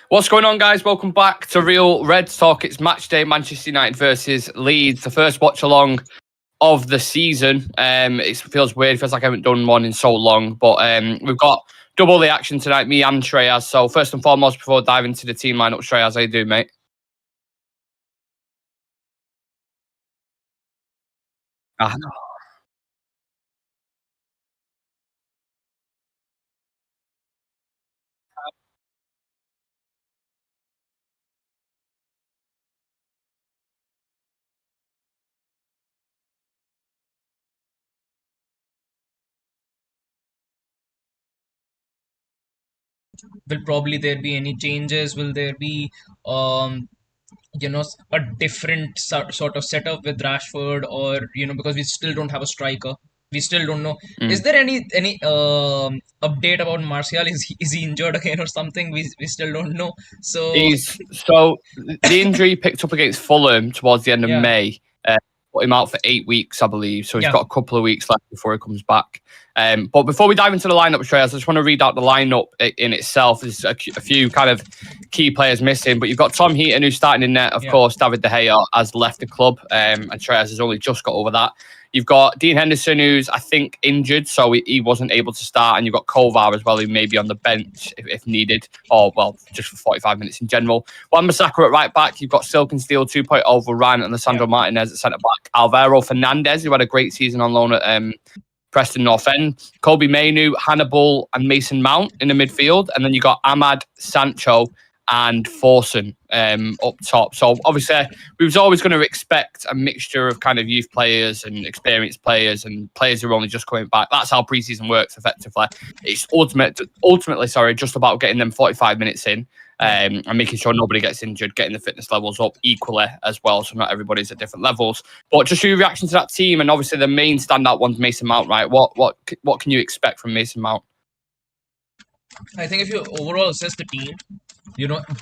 What's going on, guys? Welcome back to Real Reds Talk. It's match day, Manchester United versus Leeds, the first watch-along of the season. It feels weird. It feels like I haven't done one in so long, but we've got double the action tonight, me and Shreyas. So first and foremost, before diving into the team lineup, Shreyas, how you doing, mate? Ah, no. Will probably there be any changes? Will there be um a different sort of setup with Rashford, or because we still don't have a striker, we still don't know. Is Mm. there any update about Martial? Is he injured again or something? We still don't know. So The injury picked up against Fulham towards the end of yeah, May. Put him out for 8 weeks, I believe. So he's yeah, got a couple of weeks left before he comes back. But before we dive into the lineup, Shreyas, I just want to read out the lineup in itself. There's a few kind of key players missing, but you've got Tom Heaton who's starting in net. Of yeah. course, David De Gea has left the club, and Shreyas has only just got over that. You've got Dean Henderson, who's, I think, injured, so he wasn't able to start. And you've got Kovar as well, who may be on the bench if needed, or, well, just for 45 minutes in general. Wan-Bissaka at right back. You've got Silk and Steel 2.0 Varane and Alessandro Yeah. Martinez at centre back. Alvaro Fernandez, who had a great season on loan at Preston North End. Kobe Mainu, Hannibal, and Mason Mount in the midfield. And then you got Ahmad, Sancho, and Forson up top. So obviously, we was always going to expect a mixture of kind of youth players and experienced players and players who are only just coming back. That's how preseason works effectively. It's ultimately, just about getting them 45 minutes in. And making sure nobody gets injured, getting the fitness levels up equally as well, so not everybody's at different levels. But just your reaction to that team, and obviously the main standout one's Mason Mount, right? What can you expect from Mason Mount? I think if you overall assess the team,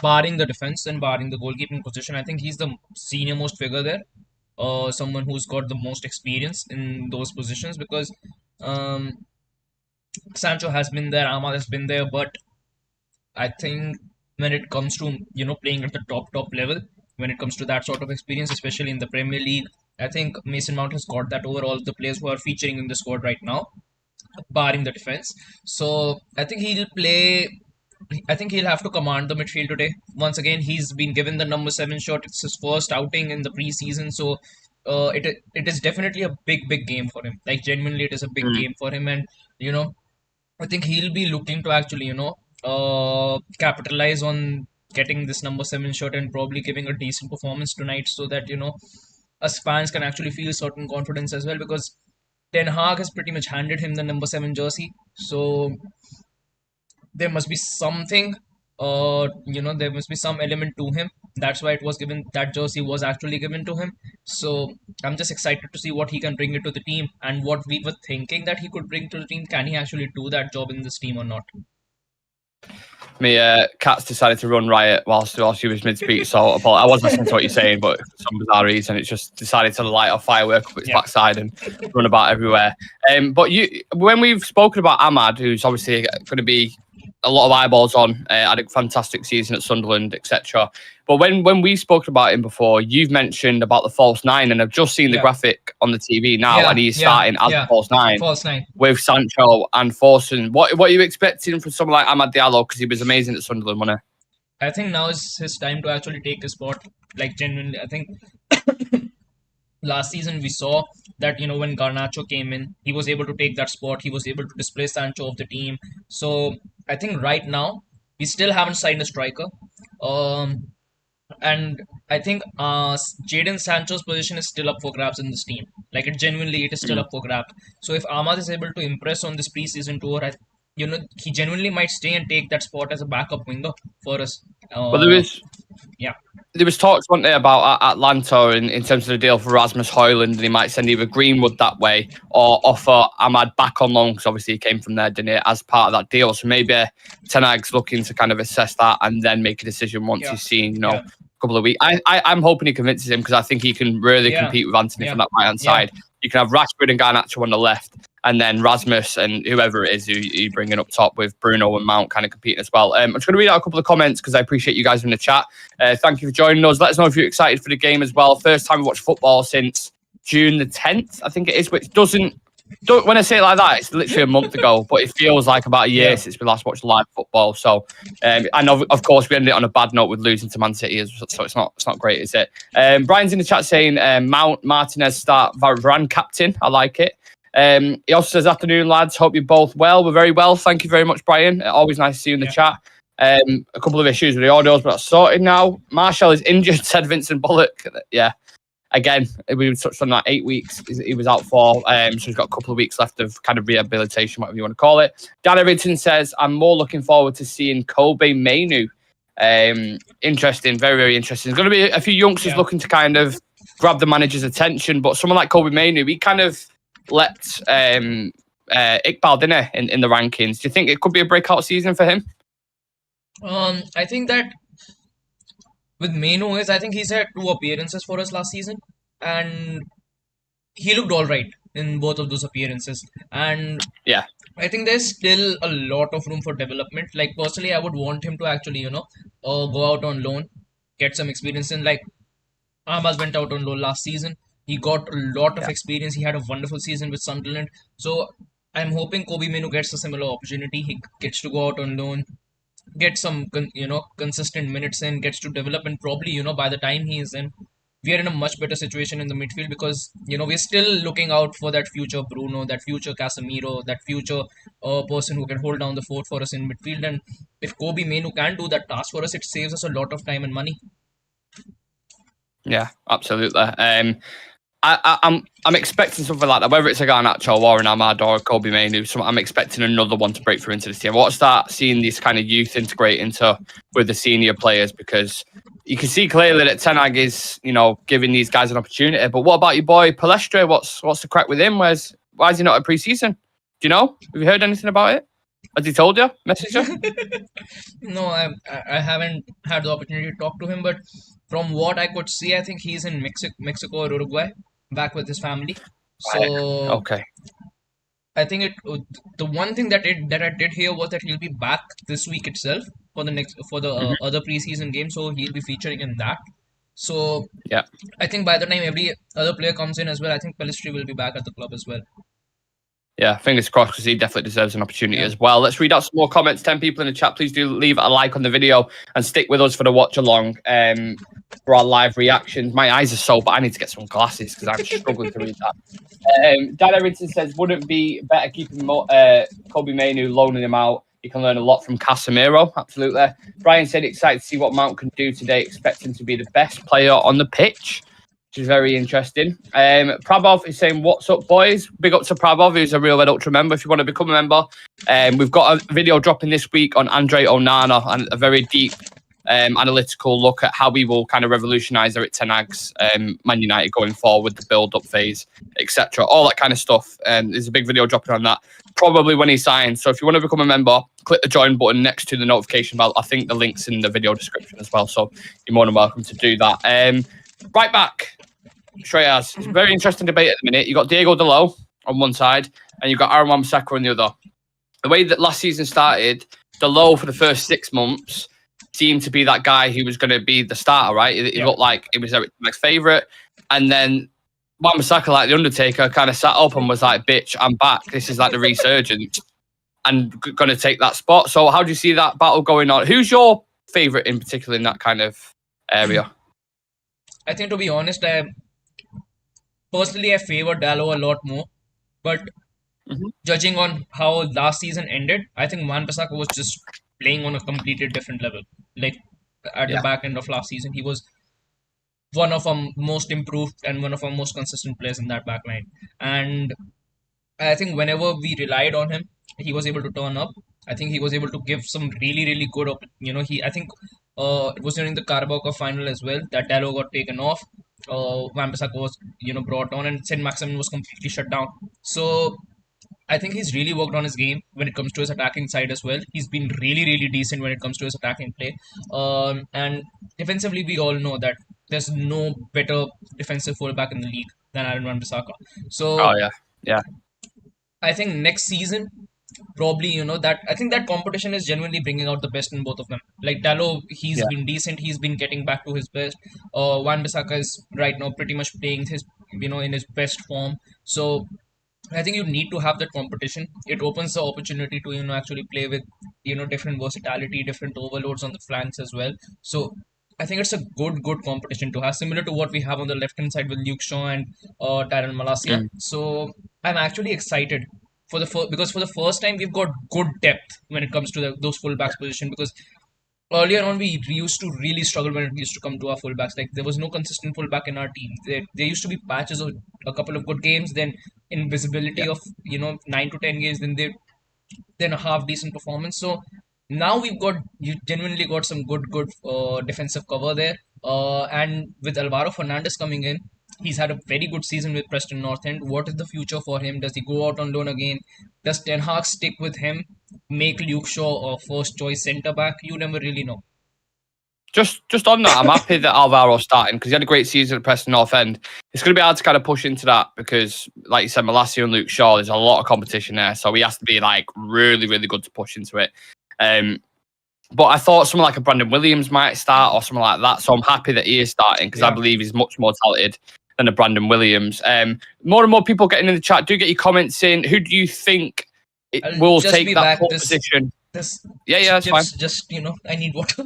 barring the defense and barring the goalkeeping position, I think he's the senior most figure there. Someone who's got the most experience in those positions, because um, Sancho has been there, Ahmad has been there, but I think when it comes to playing at the top level, when it comes to that sort of experience, especially in the Premier League, I think Mason Mount has got that over all the players who are featuring in the squad right now, barring the defense. So I think he'll play. I think he'll have to command the midfield today. Once again, he's been given the number 7 shot. It's his first outing in the preseason, so it is definitely a big game for him. Like, genuinely, it is a big Mm. game for him, and you know I think he'll be looking to actually, capitalize on getting this number 7 shot and probably giving a decent performance tonight, so that, us fans can actually feel certain confidence as well, because Ten Hag has pretty much handed him the number 7 jersey. So there must be something, there must be some element to him. That's why that jersey was actually given to him. So I'm just excited to see what he can bring into the team, and what we were thinking that he could bring to the team. Can he actually do that job in this team or not? Me, Cat's decided to run riot whilst she was mid-speech, so I was listening to what you're saying, but for some bizarre reason, it just decided to light a firework up its Yeah. backside and run about everywhere. But when we've spoken about Ahmad, who's obviously going to be a lot of eyeballs on, had a fantastic season at Sunderland, etc. But when we spoke about him before, you've mentioned about the false nine, and I've just seen the Yeah. graphic on the TV now, Yeah. and he's Yeah. starting as Yeah. a false nine False nine. with Sancho and Forson. What are you expecting from someone like Amad Diallo? Because he was amazing at Sunderland, wasn't I think now is his time to actually take his spot. Like, genuinely, I think last season we saw that, when Garnacho came in, he was able to take that spot. He was able to display Sancho of the team. So I think right now we still haven't signed a striker. Um, and I think Jadon Sancho's position is still up for grabs in this team. Like, it is still he? up for grabs. So if Ahmad is able to impress on this preseason tour, he genuinely might stay and take that spot as a backup winger for us. But there Uh, was yeah, there was talks, wasn't there, about Atlanta in terms of the deal for Rasmus Højlund, and he might send either Greenwood that way or offer Ahmad back on loan, because obviously he came from there, didn't he, as part of that deal. So maybe Ten Hag's looking to kind of assess that and then make a decision once yeah, he's seen, yeah, a couple of weeks. I'm hoping he convinces him, because I think he can really yeah, compete with Anthony yeah, from that right hand yeah, side. You can have Rashford and Garnacho on the left, and then Rasmus and whoever it is who you're bringing up top with Bruno and Mount kind of competing as well. I'm just going to read out a couple of comments because I appreciate you guys in the chat. Thank you for joining us. Let us know if you're excited for the game as well. First time we watched football since June the 10th, I think it is, which doesn't, when I say it like that, it's literally a month ago, but it feels like about a year since we last watched live football. So, and of course, we ended it on a bad note with losing to Man City, so it's not great, is it? Brian's in the chat saying Mount, Martinez start, Varane captain. I like it. He also says, afternoon, lads. Hope you're both well. We're very well. Thank you very much, Brian. Always nice to see you in the chat. A couple of issues with the audios, but that's sorted now. Marshall is injured, said Vincent Bullock. Yeah. Again, we touched on that 8 weeks he was out for, so he's got a couple of weeks left of kind of rehabilitation, whatever you want to call it. Dan Everton says, I'm more looking forward to seeing Kobe Mainu. Interesting, very, very interesting. There's going to be a few youngsters looking to kind of grab the manager's attention, but someone like Kobe Mainu, he kind of let Iqbal, didn't he, in the rankings. Do you think it could be a breakout season for him? I think that with Meno I think he's had 2 appearances for us last season, and he looked all right in both of those appearances. And yeah, I think there's still a lot of room for development. Like personally, I would want him to actually, go out on loan, get some experience in. Like Ahmad went out on loan last season. He got a lot of experience. He had a wonderful season with Sunderland. So I'm hoping Kobe Menu gets a similar opportunity. He gets to go out on loan, get some consistent minutes in, gets to develop, and probably by the time he is in, we are in a much better situation in the midfield, because we're still looking out for that future Bruno, that future Casemiro, that future person who can hold down the fort for us in midfield. And if Kobe Menu can do that task for us, it saves us a lot of time and money. Yeah, absolutely. I'm expecting something like that, whether it's a Garnacho or an Ahmad or a Kobe Mainu. I'm expecting another one to break through into this team. I want to start seeing this kind of youth integrate into with the senior players, because you can see clearly that Ten Hag is, giving these guys an opportunity. But what about your boy Palestre? What's the crack with him? Why is he not at pre-season? Do you know? Have you heard anything about it? Has he told you? Message you? No, I haven't had the opportunity to talk to him, but from what I could see, I think he's in Mexico or Uruguay, back with his family. So okay. I think the one thing that I did hear was that he'll be back this week itself for the other preseason game, so he'll be featuring in that. So yeah, I think by the time every other player comes in as well, I think Pelistri will be back at the club as well. Yeah, fingers crossed, because he definitely deserves an opportunity as well. Let's read out some more comments. 10 people in the chat. Please do leave a like on the video and stick with us for the watch along for our live reactions. My eyes are so bad. I need to get some glasses because I'm struggling to read that. Dan Everton says, wouldn't be better keeping Kobe Mainu, loaning him out? You can learn a lot from Casemiro. Absolutely. Brian said, excited to see what Mount can do today. Expect him to be the best player on the pitch, which is very interesting. Prabov is saying, what's up, boys? Big up to Prabov, who's a real Red Ultra member. If you want to become a member, we've got a video dropping this week on Andre Onana, and a very deep analytical look at how we will kind of revolutionise Eric Ten Hag's Man United going forward, the build-up phase, etc. All that kind of stuff. There's a big video dropping on that, probably when he signs. So if you want to become a member, click the join button next to the notification bell. I think the link's in the video description as well, so you're more than welcome to do that. Right back, Shreyas. It's a very interesting debate at the minute. You've got Diego Dalot on one side, and you've got Aaron Wan-Bissaka on the other. The way that last season started, Dalot for the first 6 months seemed to be that guy who was going to be the starter, right? It looked like it was Eric Ten Hag's favourite. And then Wan-Bissaka, like the Undertaker, kind of sat up and was like, bitch, I'm back. This is like the resurgence and going to take that spot. So how do you see that battle going on? Who's your favourite in particular in that kind of area? I think, to be honest, personally I favor Dalot a lot more, but judging on how last season ended, I think Wan-Bissaka was just playing on a completely different level. Like at the back end of last season, he was one of our most improved and one of our most consistent players in that back line. And I think whenever we relied on him, he was able to turn up. I think he was able to give some really, really good. I think it was during the Carabao Cup final as well that Dalot got taken off. Wan-Bissaka was brought on, and Saint-Maximin was completely shut down. So I think he's really worked on his game when it comes to his attacking side as well. He's been really, really decent when it comes to his attacking play. And defensively, we all know that there's no better defensive fullback in the league than Aaron Wan-Bissaka. So yeah. I think next season, probably, that I think that competition is genuinely bringing out the best in both of them. Like Dallo, he's Yeah. been decent. He's been getting back to his best. Wan-Bissaka is right now pretty much playing his, in his best form. So I think you need to have that competition. It opens the opportunity to actually play with different versatility, different overloads on the flanks as well. So I think it's a good competition to have, similar to what we have on the left hand side with Luke Shaw and Tyron Malacia. Mm. So I'm actually excited for because for the first time we've got good depth when it comes to those fullbacks position, because earlier on we used to really struggle when it used to come to our fullbacks. Like there was no consistent fullback in our team. There used to be patches of a couple of good games, then invisibility Yeah. of 9 to 10 games, then a half decent performance. So now we've got you genuinely got some good defensive cover there. And with Alvaro Fernandez coming in, he's had a very good season with Preston North End. What is the future for him? Does he go out on loan again? Does Ten Hag stick with him? Make Luke Shaw a first choice centre back? You never really know. Just on that, I'm happy that Alvaro's starting because he had a great season at Preston North End. It's going to be hard to kind of push into that because, like you said, Malacia and Luke Shaw, there's a lot of competition there. So he has to be like really, really good to push into it. But I thought someone like a Brandon Williams might start or something like that. So I'm happy that he is starting because I believe he's much more talented than a Brandon Williams. More and more people getting in the chat. Do get your comments in. Who do you think will take that pole position? Yeah, that's fine. Just I need water.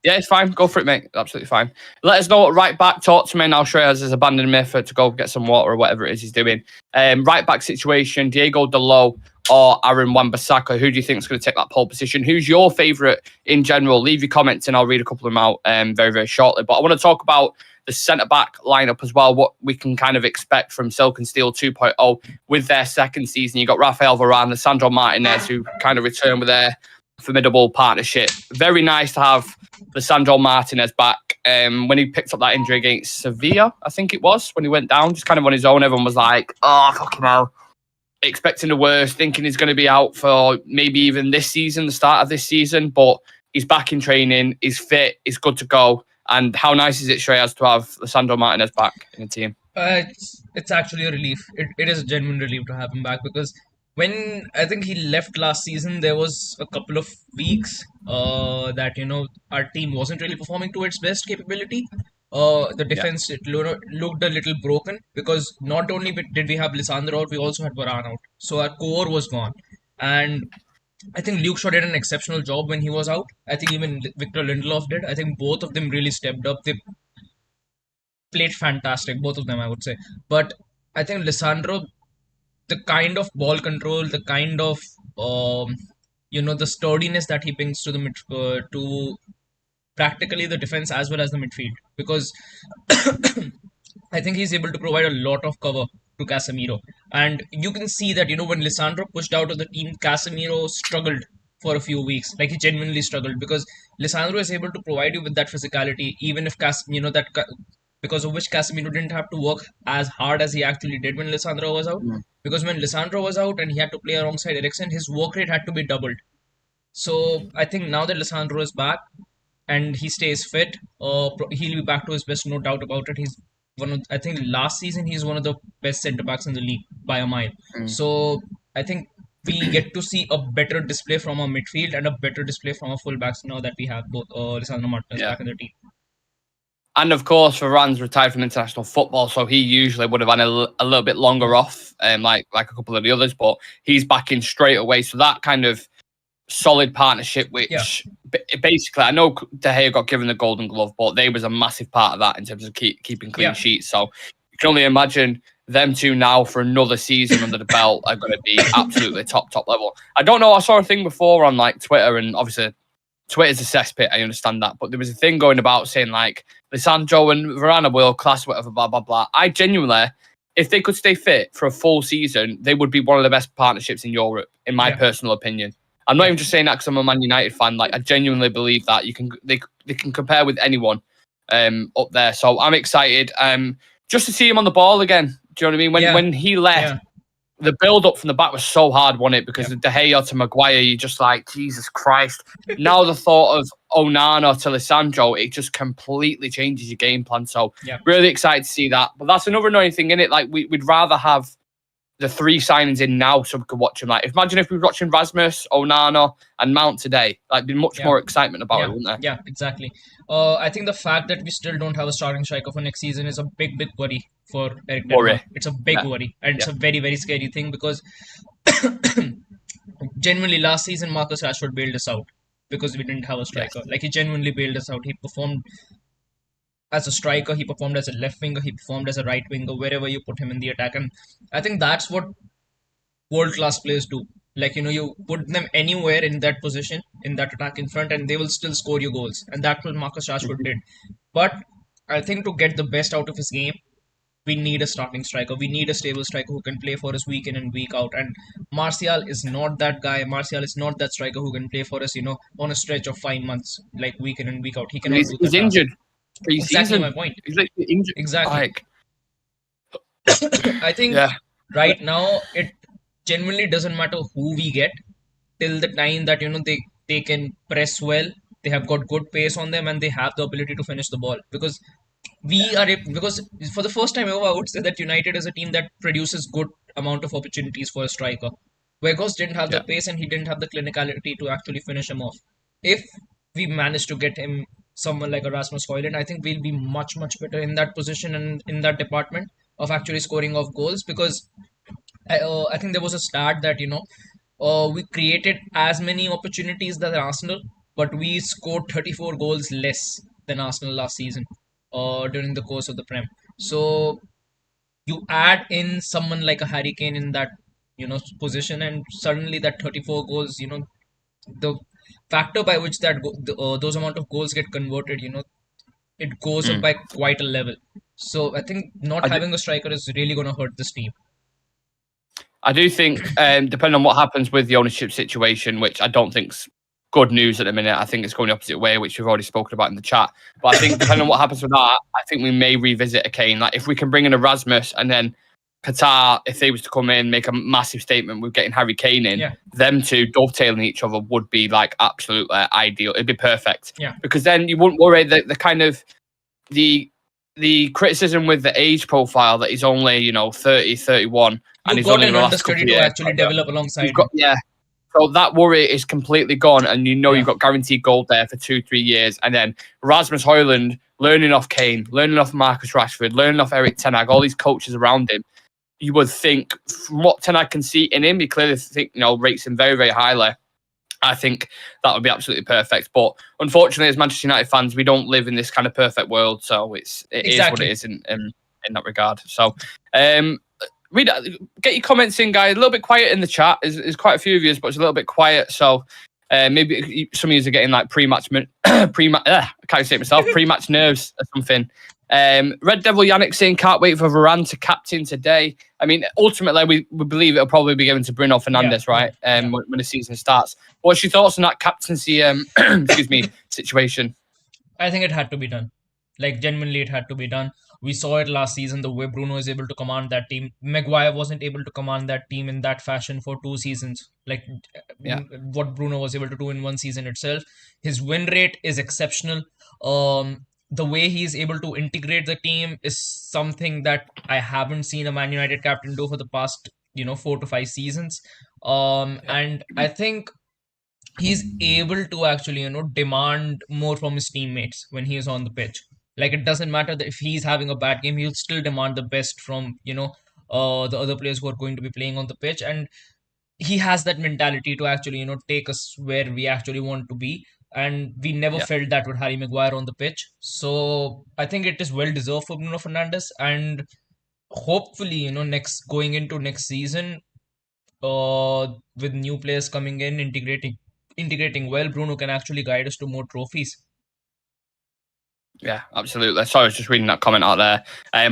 Yeah, it's fine. Go for it, mate. Absolutely fine. Let us know what right back. Talk to me and I'll show you as abandoned me to go get some water or whatever it is he's doing. Right back situation, Diego Dalot or Aaron Wan-Bissaka. Who do you think is going to take that pole position? Who's your favourite in general? Leave your comments and I'll read a couple of them out very, very shortly. But I want to talk about the centre-back lineup as well, what we can kind of expect from Silk and Steel 2.0 with their second season. You got Rafael Varane, Lisandro Martinez, who kind of returned with their formidable partnership. Very nice to have Lisandro Martinez back. When he picked up that injury against Sevilla, I think it was, when he went down, just kind of on his own, everyone was like, oh, fucking hell. Expecting the worst, thinking he's going to be out for maybe even this season, the start of this season, but he's back in training, he's fit, he's good to go. And how nice is it, Shreyas, to have Lisandro Martinez back in the team? It's actually a relief. It is a genuine relief to have him back, because when I think he left last season, there was a couple of weeks that our team wasn't really performing to its best capability. The defense looked a little broken, because not only did we have Lisandro out, we also had Varane out, so our core was gone. And I think Luke Shaw did an exceptional job when he was out. I think even Victor Lindelof did. I think both of them really stepped up. They played fantastic, both of them, I would say. But I think Lisandro, the kind of ball control, the kind of the sturdiness that he brings to to practically the defense as well as the midfield, because I think he's able to provide a lot of cover to Casemiro. And you can see that, when Lisandro pushed out of the team, Casemiro struggled for a few weeks. Like, he genuinely struggled, because Lisandro is able to provide you with that physicality, even if because of which Casemiro didn't have to work as hard as he actually did when Lisandro was out. Because when Lisandro was out and he had to play alongside Eriksen, his work rate had to be doubled. So I think now that Lisandro is back and he stays fit, he'll be back to his best, no doubt about it. He's I think last season he's one of the best centre backs in the league by a mile. So I think we get to see a better display from our midfield and a better display from our fullbacks now that we have both Lisandro Martinez back in the team. And of course, Varane's retired from international football, so he usually would have had a little bit longer off, like a couple of the others, but he's back in straight away. So that kind of solid partnership, which basically, I know De Gea got given the Golden Glove, but they was a massive part of that in terms of keeping clean sheets. So you can only imagine them two now for another season under the belt are going to be absolutely top level. I don't know. I saw a thing before on like Twitter, and obviously Twitter's a cesspit. I understand that, but there was a thing going about saying like Lisandro and Varane world class, whatever, blah blah blah. I genuinely, if they could stay fit for a full season, they would be one of the best partnerships in Europe, in my personal opinion. I'm not even just saying that because I'm a Man United fan. Like, I genuinely believe that they can compare with anyone up there. So I'm excited just to see him on the ball again. Do you know what I mean? When he left, the build up from the back was so hard, wasn't it? Because of De Gea to Maguire, you're just like, Jesus Christ. Now the thought of Onana to Lisandro, it just completely changes your game plan. So really excited to see that. But that's another annoying thing, innit? Like, we'd rather have the 3 signings in now so we could watch them. Like, imagine if we were watching Rasmus, Onana, and Mount today. Like, there'd be much more excitement about it, wouldn't there? Yeah, exactly. I think the fact that we still don't have a starting striker for next season is a big, big worry for Eric Ten Hag. It's a big worry, and it's a very, very scary thing because genuinely last season Marcus Rashford bailed us out because we didn't have a striker. Like, he genuinely bailed us out. He performed as a striker, he performed as a left winger, he performed as a right winger, wherever you put him in the attack. And I think that's what world class players do. Like, you put them anywhere in that position, in that attack in front, and they will still score you goals. And that's what Marcus Rashford did. But I think to get the best out of his game, we need a starting striker. We need a stable striker who can play for us week in and week out. And Martial is not that guy. Martial is not that striker who can play for us, on a stretch of 5 months, like week in and week out. He cannot do that. He's injured. Exactly my point. He's like injured. Exactly. I think right now it genuinely doesn't matter who we get till the time that they can press well, they have got good pace on them, and they have the ability to finish the ball. Because because for the first time ever, I would say that United is a team that produces good amount of opportunities for a striker. Weghorst didn't have the pace and he didn't have the clinicality to actually finish him off. If we manage to get him someone like Rasmus Højlund, I think we'll be much, much better in that position and in that department of actually scoring off goals. Because I think there was a stat that we created as many opportunities as Arsenal, but we scored 34 goals less than Arsenal last season during the course of the Prem. So you add in someone like a Harry Kane in that position, and suddenly that 34 goals, the factor by which that those amount of goals get converted, it goes up by quite a level. So I think not having a striker is really going to hurt this team. I do think, depending on what happens with the ownership situation, which I don't think's good news at the minute, I think it's going the opposite way, which we've already spoken about in the chat. But I think depending on what happens with that, I think we may revisit a Kane. Like, if we can bring in Erasmus and then Qatar, if they was to come in, make a massive statement with getting Harry Kane in, them two dovetailing each other would be like absolutely ideal. It'd be perfect. Yeah. Because then you wouldn't worry that the kind of the criticism with the age profile that he's only 30, 31, and he's only in the last couple of years to actually develop alongside. So that worry is completely gone, and you've got guaranteed gold there for 2-3 years. And then Rasmus Højlund learning off Kane, learning off Marcus Rashford, learning off Eric Ten Hag, all these coaches around him. You would think, from what Ten Hag can see in him, he clearly rates him very, very highly. I think that would be absolutely perfect. But unfortunately, as Manchester United fans, we don't live in this kind of perfect world. So it is what it is in that regard. So get your comments in, guys. A little bit quiet in the chat. There's quite a few of you, but it's a little bit quiet. So maybe some of you are getting like pre-match I can't say it myself, pre-match nerves or something. Red Devil Yannick saying can't wait for Varane to captain today. I mean, ultimately we believe it'll probably be given to Bruno Fernandes, right? When the season starts. What's your thoughts on that captaincy situation? I think it had to be done. Like, genuinely it had to be done. We saw it last season, the way Bruno is able to command that team. Maguire wasn't able to command that team in that fashion for 2 seasons. Like, what Bruno was able to do in 1 season itself. His win rate is exceptional. The way he's able to integrate the team is something that I haven't seen a Man United captain do for the past 4 to 5 seasons. And I think he's able to actually demand more from his teammates when he is on the pitch. Like, it doesn't matter that if he's having a bad game, he'll still demand the best from the other players who are going to be playing on the pitch. And he has that mentality to actually take us where we actually want to be. And we never felt that with Harry Maguire on the pitch. So I think it is well deserved for Bruno Fernandes. And hopefully, going into next season, with new players coming in, integrating well, Bruno can actually guide us to more trophies. Yeah, absolutely. Sorry, I was just reading that comment out there.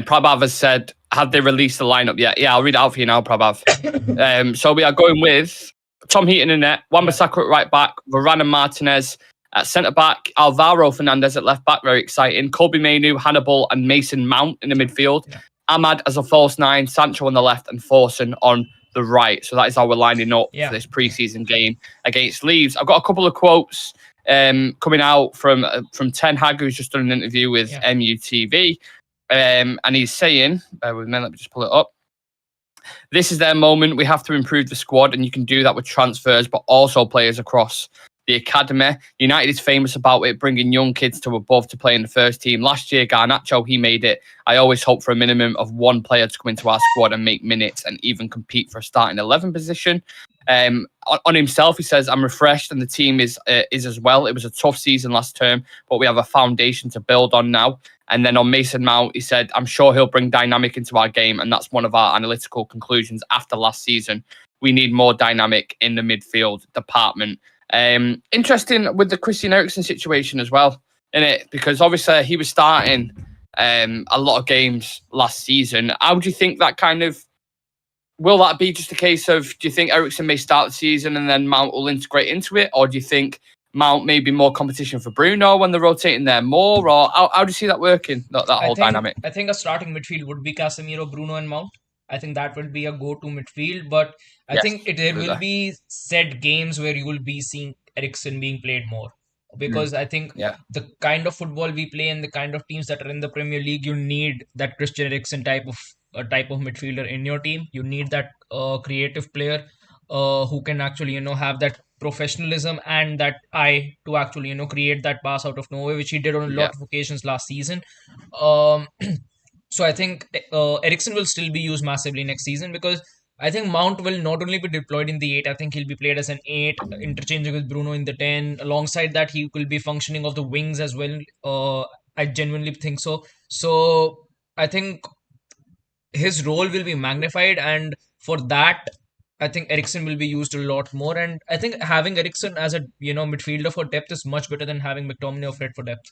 Prabhav has said, have they released the lineup yet? Yeah, I'll read it out for you now, Prabhav. So we are going with Tom Heaton in net, Wan-Bissaka at right back, Varane and Martinez at centre back, Alvaro Fernandez at left back, very exciting. Kobbie Mainoo, Hannibal and Mason Mount in the midfield. Ahmad as a false 9, Sancho on the left and Forson on the right. So that is how we're lining up for this pre-season game against Leeds. I've got a couple of quotes coming out from Ten Hag, who's just done an interview with MUTV. And he's saying, bear with me, let me just pull it up. This is their moment. We have to improve the squad, and you can do that with transfers, but also players across the academy. United is famous about it, bringing young kids to above to play in the first team. Last year, Garnacho, he made it. I always hope for a minimum of one player to come into our squad and make minutes and even compete for a starting 11 position. On himself, he says, I'm refreshed and the team is as well. It was a tough season last term, but we have a foundation to build on now. And then on Mason Mount, he said, I'm sure he'll bring dynamic into our game. And that's one of our analytical conclusions after last season. We need more dynamic in the midfield department. Interesting with the Christian Eriksen situation as well, isn't it? Because obviously he was starting a lot of games last season. How do you think that will that be just a case of, do you think Eriksen may start the season and then Mount will integrate into it? Or do you think Mount may be more competition for Bruno when they're rotating there more? Or how do you see that working, that whole dynamic? I think a starting midfield would be Casemiro, Bruno and Mount. I think that would be a go-to midfield, but I think there will be set games where you will be seeing Eriksen being played more. Because I think the kind of football we play and the kind of teams that are in the Premier League, you need that Christian Eriksen type of midfielder in your team. You need that creative player who can actually have that professionalism and that eye to actually create that pass out of nowhere, which he did on a lot of occasions last season. So I think Eriksen will still be used massively next season, because I think Mount will not only be deployed in the 8, I think he'll be played as an 8, interchanging with Bruno in the 10. Alongside that, he will be functioning off the wings as well. I genuinely think so. So I think his role will be magnified, and for that, I think Eriksen will be used a lot more. And I think having Eriksen as a midfielder for depth is much better than having McTominay or Fred for depth.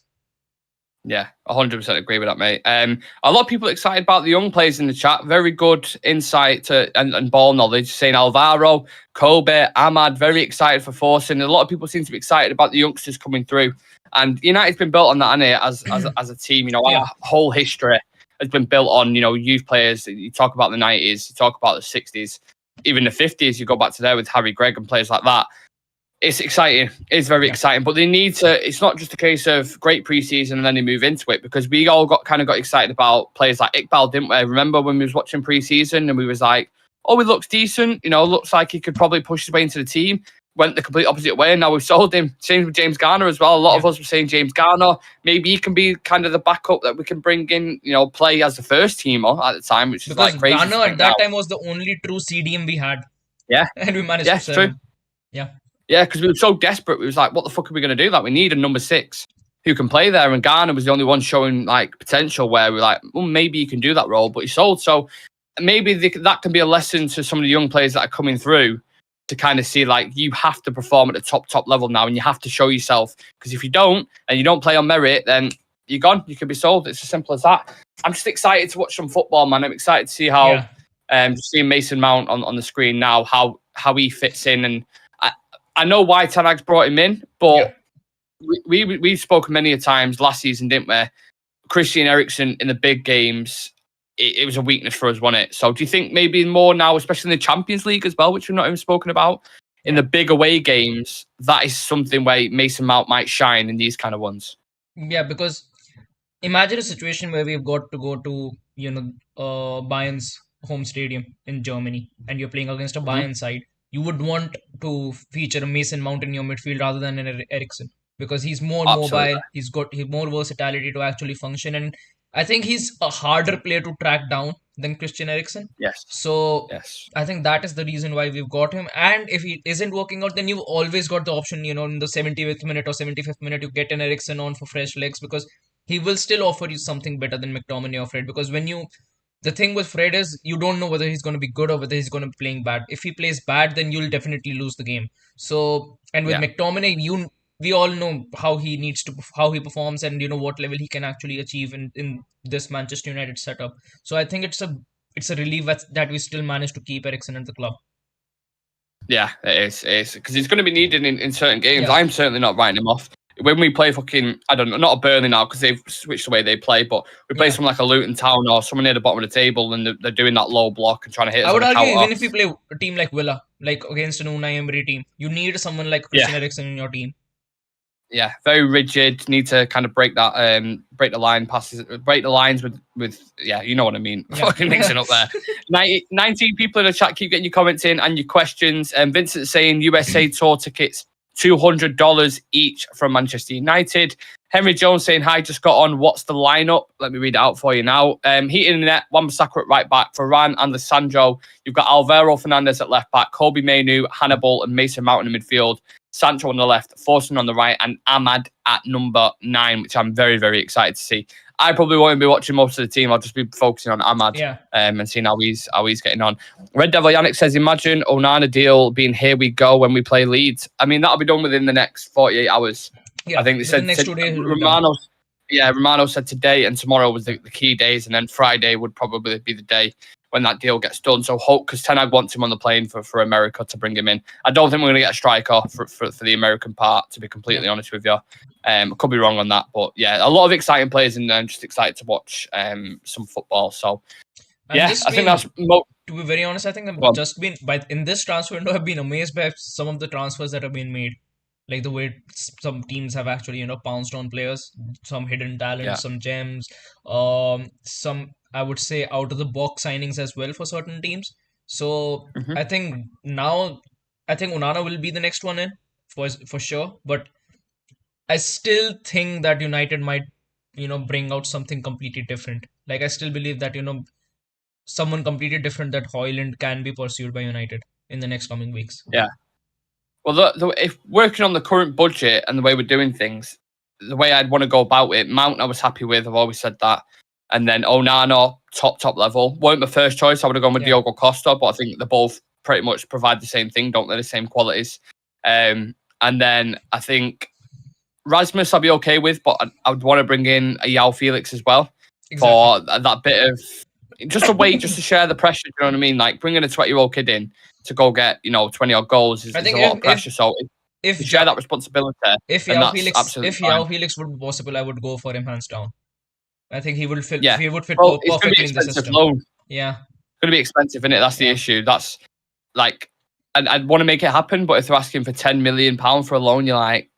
Yeah, 100% agree with that, mate. A lot of people excited about the young players in the chat. Very good insight and ball knowledge. Saying Alvaro, Kobe, Ahmad, very excited for forcing. A lot of people seem to be excited about the youngsters coming through. And United's been built on that, hasn't it, as a team. Our whole history has been built on, youth players. You talk about the 90s, you talk about the 60s, even the 50s. You go back to there with Harry Gregg and players like that. It's exciting. It's very exciting. But they need to, it's not just a case of great preseason and then they move into it, because we all got excited about players like Iqbal, didn't we? Remember when we was watching preseason and we was like, oh, he looks decent. Looks like he could probably push his way into the team. Went the complete opposite way, and now we've sold him. Same with James Garner as well. A lot of us were saying James Garner, maybe he can be kind of the backup that we can bring in, play as the first teamer at the time, which is because like crazy. Garner at that time was the only true CDM we had. Yeah. And we managed to sell him. Yeah. Yeah, because we were so desperate. We was like, what the fuck are we going to do? Like, we need a number 6 who can play there. And Garner was the only one showing like potential where we're like, well, maybe you can do that role, but he sold. So maybe that can be a lesson to some of the young players that are coming through to kind of see, like, you have to perform at the top level now, and you have to show yourself. Because if you don't, and you don't play on merit, then you're gone. You can be sold. It's as simple as that. I'm just excited to watch some football, man. I'm excited to see how, seeing Mason Mount on the screen now, how he fits in. And I know why Ten Hag's brought him in, but we've spoken many a times last season, didn't we? Christian Eriksen in the big games, it was a weakness for us, wasn't it? So do you think maybe more now, especially in the Champions League as well, which we've not even spoken about, in the big away games, that is something where Mason Mount might shine in these kind of ones? Yeah, because imagine a situation where we've got to go to, Bayern's home stadium in Germany, and you're playing against a Bayern side. You would want to feature a Mason Mount in your midfield rather than an Eriksen, because he's more mobile, he's got more versatility to actually function, and I think he's a harder player to track down than Christian Eriksen. Yes. So I think that is the reason why we've got him. And if he isn't working out, then you've always got the option, in the 70th minute or 75th minute, you get an Eriksen on for fresh legs, because he will still offer you something better than McTominay or Fred. Because the thing with Fred is you don't know whether he's going to be good or whether he's going to be playing bad. If he plays bad, then you'll definitely lose the game. So, and with McTominay, we all know how he performs, and what level he can actually achieve in this Manchester United setup. So I think it's a relief that we still managed to keep Eriksen at the club. Yeah, it is because he's going to be needed in certain games. I'm certainly not writing him off. When we play I don't know, not a Burnley now because they've switched the way they play, but we play someone like a Luton Town or someone near the bottom of the table, and they're doing that low block and trying to hit us. I would argue even if you play a team like Villa, like against an Unai Emery team, you need someone like Christian Eriksen in your team. yeah, very rigid. Need to kind of break that, break the line passes, break the lines with yeah, you know what I mean. Yeah. Fucking mixing up there. 19 people in the chat. Keep getting your comments in and your questions. And Vincent saying USA tour tickets $200 each from Manchester United. Henry Jones saying, hi, just got on. What's the lineup? Let me read it out for you now. Heating in the net, Wan-Bissaka at right back, Varane and Sancho. You've got Alvaro Fernandez at left back, Kobe Mainoo, Hannibal and Mason Mount in the midfield. Sancho on the left, Forson on the right, and Ahmad at number 9, which I'm very, very excited to see. I probably won't be watching most of the team. I'll just be focusing on Ahmad and seeing how he's getting on. Red Devil Yannick says, imagine Onana deal being here we go when we play Leeds. I mean, that'll be done within the next 48 hours. Yeah, I think they said next 2 days. Romano said today and tomorrow was the key days, and then Friday would probably be the day when that deal gets done. So hope, because Ten Hag wants him on the plane for America to bring him in. I don't think we're going to get a striker for the American part, to be completely honest with you. I could be wrong on that, but yeah, a lot of exciting players, and I'm just excited to watch some football. So yeah, I think that's. To be very honest, I think I've just been in this transfer window. I've been amazed by some of the transfers that have been made. Like the way some teams have actually, pounced on players, some hidden talents, some gems, some, I would say, out of the box signings as well for certain teams. So I think Onana will be the next one in for sure. But I still think that United might, bring out something completely different. Like I still believe that, someone completely different, that Højlund can be pursued by United in the next coming weeks. Yeah. Well, if working on the current budget and the way we're doing things, the way I'd want to go about it, Mount I was happy with. I've always said that. And then Onana, top level. Weren't my first choice. I would have gone with Diogo Costa, but I think they both pretty much provide the same thing, don't they? The same qualities. And then I think Rasmus I'll be okay with, but I would want to bring in a João Felix as well for that bit of just a way just to share the pressure. You know what I mean? Like bringing a 20-year-old kid in to go get 20 odd goals is a lot of pressure. So if you share that responsibility, if João Felix would be possible, I would go for him hands down. I think he would fit. He would fit perfectly in the system. Loan. Yeah, it's going to be expensive, isn't it? That's the issue. That's like, and I'd want to make it happen, but if they're asking for £10 million for a loan, you're like,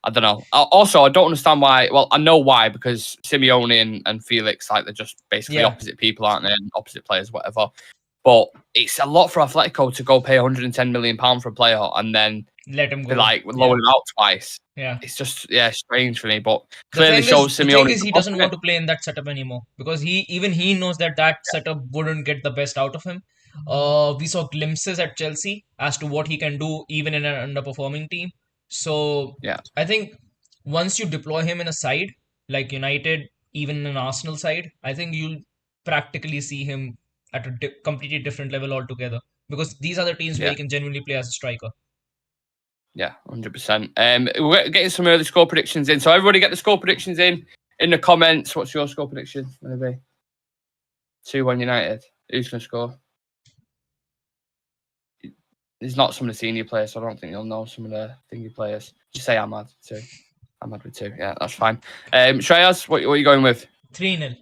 I don't know. Also, I don't understand why. Well, I know why, because Simeone and Felix, like, they're just basically opposite people, aren't they? And opposite players, whatever. But it's a lot for Atletico to go pay £110 million for a player and then let him go. Like loan him out twice. Yeah, it's just strange for me. But clearly shows Simeone. The thing is, he doesn't want to play in that setup anymore because he knows that setup wouldn't get the best out of him. We saw glimpses at Chelsea as to what he can do even in an underperforming team. So I think once you deploy him in a side like United, even an Arsenal side, I think you'll practically see him at a completely different level altogether, because these are the teams where he can genuinely play as a striker. Yeah, 100%. We're getting some early score predictions in. So everybody get the score predictions in the comments. What's your score prediction? Maybe 2-1 United. Who's going to score? He's not some of the senior players, so I don't think you'll know some of the thingy players. Just say Ahmad, 2. Ahmad with 2. Yeah, that's fine. Shreyas, what are you going with? 3-0.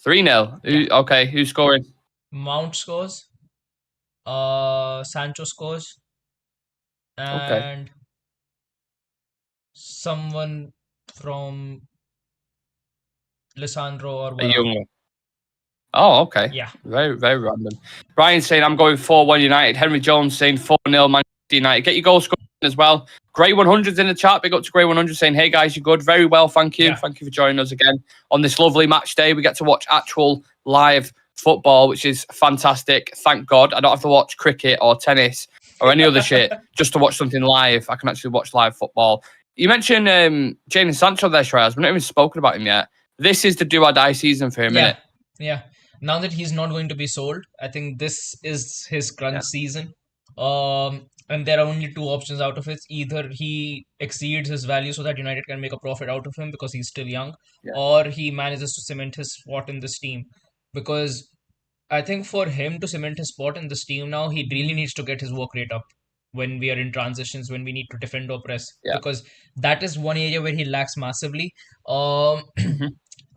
3-0? Yeah. Okay, who's scoring? Mount scores. Sancho scores. And someone from Lisandro or whatever. Oh, okay. Yeah. Very, very random. Brian saying I'm going 4-1 United. Henry Jones saying 4-0 Manchester United. Get your goal scoring as well. Grey 100's in the chat. Big up to Grey 100 saying, hey guys, you're good. Very well, thank you. Yeah. Thank you for joining us again on this lovely match day. We get to watch actual live football, which is fantastic. Thank God. I don't have to watch cricket or tennis or any other shit just to watch something live. I can actually watch live football. You mentioned Jadon Sancho there, Shreyas. We've not even spoken about him yet. This is the do or die season for him, isn't it? Yeah. Now that he's not going to be sold, I think this is his crunch season. And there are only 2 options out of it. Either he exceeds his value so that United can make a profit out of him because he's still young, or he manages to cement his spot in this team. Because I think for him to cement his spot in this team now, he really needs to get his work rate up when we are in transitions, when we need to defend or press. Because that is one area where he lacks massively.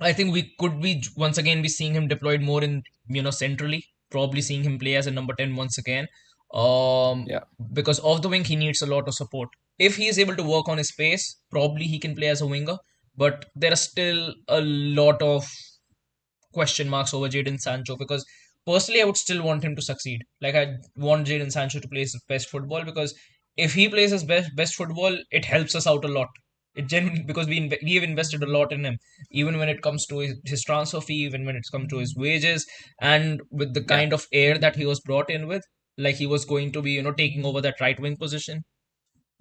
I think we could be once again be seeing him deployed more in centrally, probably seeing him play as a number 10 once again. Because off the wing he needs a lot of support. if he is able to work on his pace, probably he can play as a winger. But there are still a lot of question marks over Jadon Sancho because personally, I would still want him to succeed. Like I want Jadon Sancho to play his best football because if he plays his best football, it helps us out a lot. It genuinely because we have invested a lot in him, even when it comes to his transfer fee, even when it's come to his wages, and with the Yeah. kind of air that he was brought in with, like he was going to be taking over that right wing position.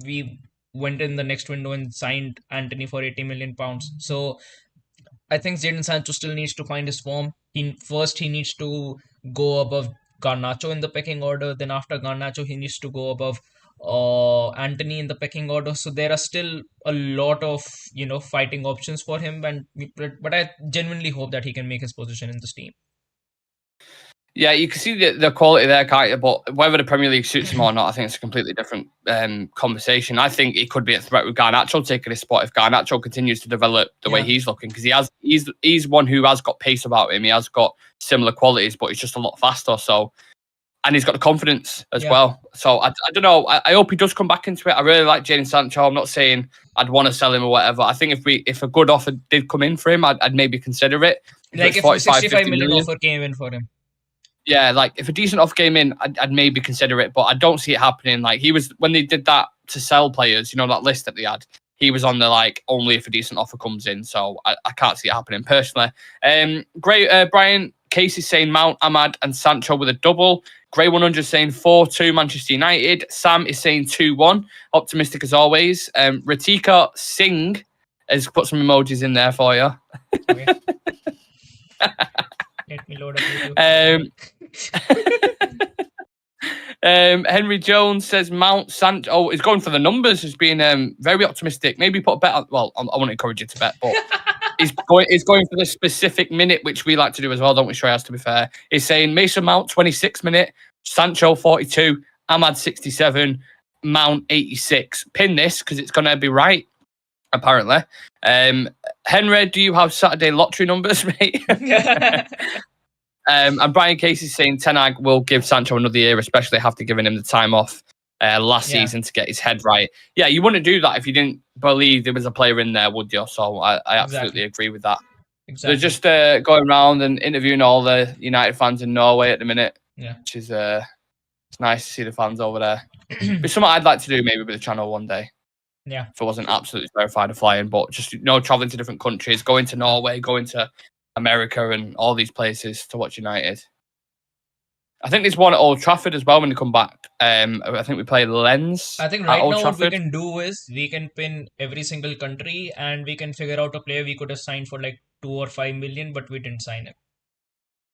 We went in the next window and signed Anthony for 80 million pounds. So I think Jadon Sancho still needs to find his form. He needs to go above Garnacho in the pecking order. Then after Garnacho, he needs to go above Anthony in the pecking order. So there are still a lot of fighting options for him, but I genuinely hope that he can make his position in this team. Yeah, you can see the quality there, can't you? But whether the Premier League suits him or not, I think it's a completely different conversation. I think he could be a threat with Garnacho taking his spot if Garnacho continues to develop the way he's looking, because he's one who has got pace about him. He has got similar qualities, but he's just a lot faster. So, and he's got the confidence as well. So I don't know. I hope he does come back into it. I really like Jadon Sancho. I'm not saying I'd want to sell him or whatever. I think if a good offer did come in for him, I'd maybe consider it. Like if a 65 million offer came in for him. Yeah, like if a decent offer came in, I'd maybe consider it, but I don't see it happening. Like he was when they did that to sell players, that list that they had. He was on the only if a decent offer comes in, so I can't see it happening personally. Great, Brian Casey's saying Mount, Ahmad, and Sancho with a double. Grey 100 saying 4-2 Manchester United. Sam is saying 2-1. Optimistic as always. Ratika Singh has put some emojis in there for you. Okay. Let me load up Henry Jones says Mount Sancho. Oh, he's going for the numbers. He's being very optimistic. Maybe put a bet on. Well, I won't encourage you to bet, but he's going for the specific minute, which we like to do as well, don't we, Shreyas, to be fair? He's saying Mason Mount 26 minute, Sancho 42, Ahmad 67, Mount 86. Pin this because it's going to be right, apparently. Henry, do you have Saturday lottery numbers, mate? And Brian Casey's saying Ten Hag will give Sancho another year, especially after giving him the time off last season to get his head right. Yeah, you wouldn't do that if you didn't believe there was a player in there, would you? So I absolutely agree with that. Exactly. They're just going around and interviewing all the United fans in Norway at the minute, which is it's nice to see the fans over there. It's something I'd like to do maybe with the channel one day. Yeah. If I wasn't absolutely terrified of flying, but just traveling to different countries, going to Norway, going to America and all these places to watch United. I think there's one at Old Trafford as well when they come back. I think we play Lens. I think right now what we can do is we can pin every single country and we can figure out a player we could have signed for like 2 or 5 million, but we didn't sign him.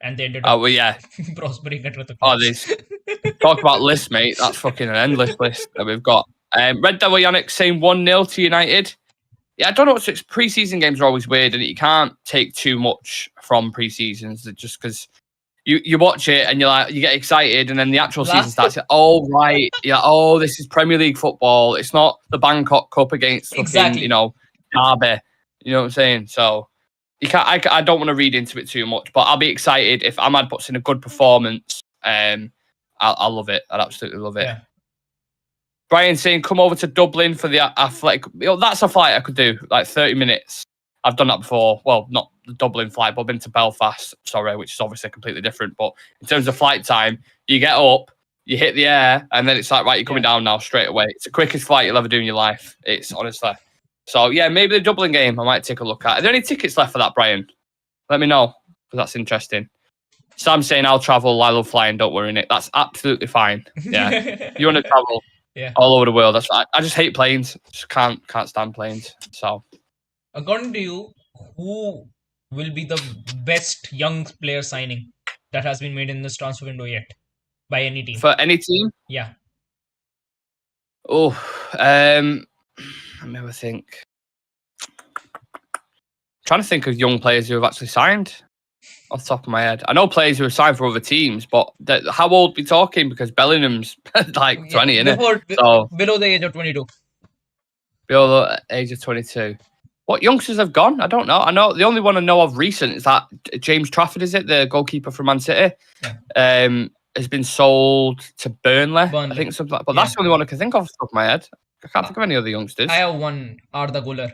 And they ended up prospering at other clubs. Talk about lists, mate. That's fucking an endless list that we've got. Red Devil Yannick saying 1-0 to United. Yeah, I don't know. Pre-season games are always weird, and you can't take too much from pre-seasons just because you watch it and you get excited, and then the actual season starts. Oh right, yeah. Oh, this is Premier League football. It's not the Bangkok Cup against fucking, Derby. You know what I'm saying? So you can't. I don't want to read into it too much, but I'll be excited if Ahmad puts in a good performance. I'll love it. I'd absolutely love it. Yeah. Brian saying, come over to Dublin for the athletic. That's a flight I could do, like 30 minutes. I've done that before. Well, not the Dublin flight, but I've been to Belfast, which is obviously completely different. But in terms of flight time, you get up, you hit the air, and then it's like, right, you're coming down now straight away. It's the quickest flight you'll ever do in your life. It's honestly. So, yeah, maybe the Dublin game I might take a look at. Are there any tickets left for that, Brian? Let me know, because that's interesting. Sam's saying, I'll travel. I love flying. Don't worry, Nick. That's absolutely fine. Yeah. You want to travel? Yeah, all over the world. That's right. I just hate planes. Just can't stand planes. So, according to you, who will be the best young player signing that has been made in this transfer window yet by any team? For any team? Yeah. Oh, let me have a think. I'm trying to think of young players who have actually signed. Off the top of my head, I know players who have signed for other teams, but how old are we talking? Because Bellingham's like 20, isn't it? So below the age of 22. Below the age of 22. What youngsters have gone? I don't know. I know the only one I know of recent is that James Trafford, is it, the goalkeeper from Man City? Yeah. Has been sold to Burnley. I think something like. But that's the only one I can think of off the top of my head. I can't think of any other youngsters. I have one, Arda Güler.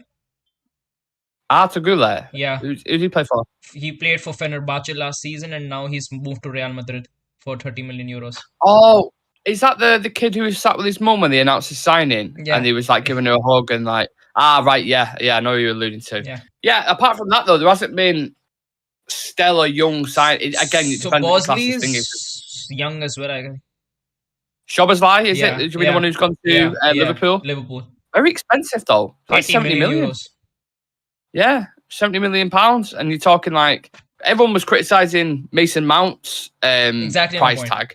Arda Güler. Yeah. Who did he play for? He played for Fenerbahce last season, and now he's moved to Real Madrid for 30 million euros. Oh, is that the kid who was sat with his mum when they announced his signing? Yeah. And he was like giving her a hug and like, right, yeah, I know who you're alluding to. Yeah, apart from that though, there hasn't been stellar young sign. Again, it So depends on the class Bosley thing. is young as well, I guess. Shobazlai, is Yeah, it? Should be the one who's gone to Liverpool? Liverpool. Very expensive though. Like 70 million. Euros. Yeah, 70 million pounds. And you're talking like everyone was criticising Mason Mount's price tag.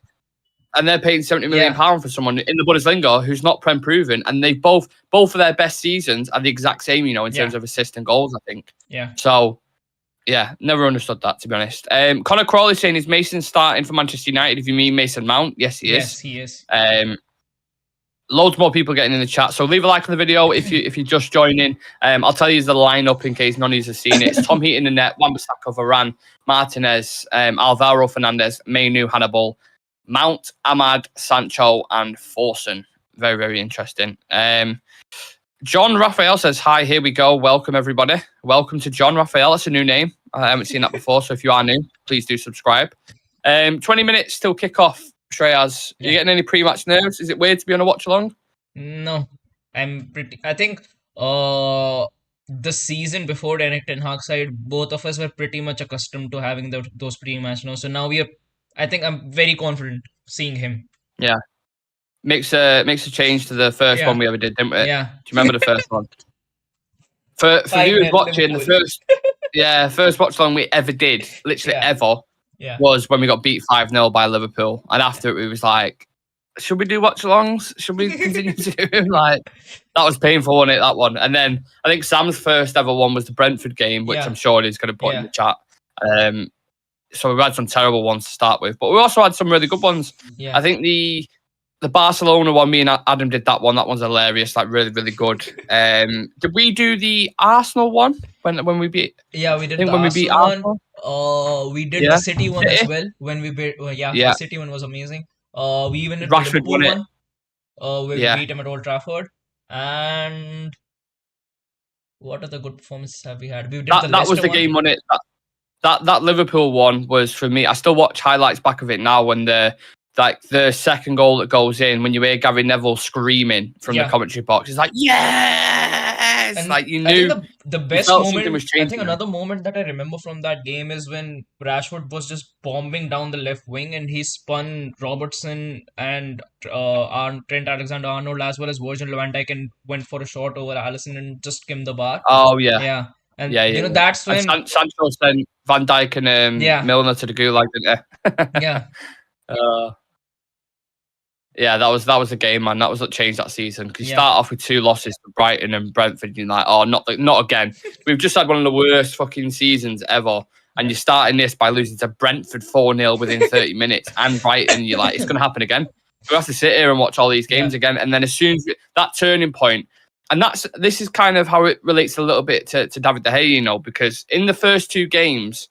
And they're paying 70 million pounds for someone in the Bundesliga who's not Prem proven. And they both of their best seasons are the exact same, in terms of assists and goals, I think. Yeah. So yeah, never understood that, to be honest. Connor Crawley saying, is Mason starting for Manchester United if you mean Mason Mount? Yes, he is. Yes, he is. Loads more people getting in the chat. So leave a like on the video if you're just joining. I'll tell you the lineup in case none of you have seen it. It's Tom Heaton in net, Wan-Bissaka, Varane, Martinez, Alvaro Fernandez, Mainu, Hannibal, Mount, Ahmad, Sancho, and Forson. Very, very interesting. John Raphael says, hi, here we go. Welcome, everybody. Welcome to John Raphael. That's a new name. I haven't seen that before, so if you are new, please do subscribe. 20 minutes till kickoff, Shreyas. Are you getting any pre-match nerves? Is it weird to be on a watch-along? No. I think the season before Eric Ten Hag side, both of us were pretty much accustomed to having those pre-match now. So now I think I'm very confident seeing him. Yeah. Makes a change to the first one we ever did, didn't we? Yeah. Do you remember the first one? For viewers watching, the first watch along we ever did, literally ever, was when we got beat 5-0 by Liverpool. And after it was like, should we do watch alongs? Should we continue to do them? Like, that was painful, wasn't it, that one? And then I think Sam's first ever one was the Brentford game, which I'm sure he's going to put in the chat. So we've had some terrible ones to start with, but we also had some really good ones. Yeah. I think the Barcelona one, me and Adam did that one. That one's hilarious, like really, really good. Did we do the Arsenal one when we beat? Yeah, we did the Arsenal one. We did the City one as well when we beat. The City one was amazing. We even did the Liverpool one. Where we beat him at Old Trafford. And what other good performances have we had? We did that was the game on it. That Liverpool one was for me. I still watch highlights back of it now when the second goal that goes in, when you hear Gary Neville screaming from the commentary box, it's like, yes! And like, you knew. I think the best moment, I think another moment that I remember from that game is when Rashford was just bombing down the left wing and he spun Robertson and Trent Alexander-Arnold as well as Virgil van Dijk and went for a shot over Alisson and just skimmed the bar. Oh, yeah. Yeah. And that's when Sancho sent Van Dijk and Milner to the gulag, didn't they? Yeah. Yeah, that was a game, man. That was what changed that season. Because you start off with 2 losses to Brighton and Brentford, and you're like, oh, not again. We've just had one of the worst fucking seasons ever, and you're starting this by losing to Brentford 4-0 within 30 minutes, and Brighton. You're like, it's going to happen again. We have to sit here and watch all these games again, and then as soon as that turning point, and this is kind of how it relates a little bit to David De Gea, because in the first 2 games,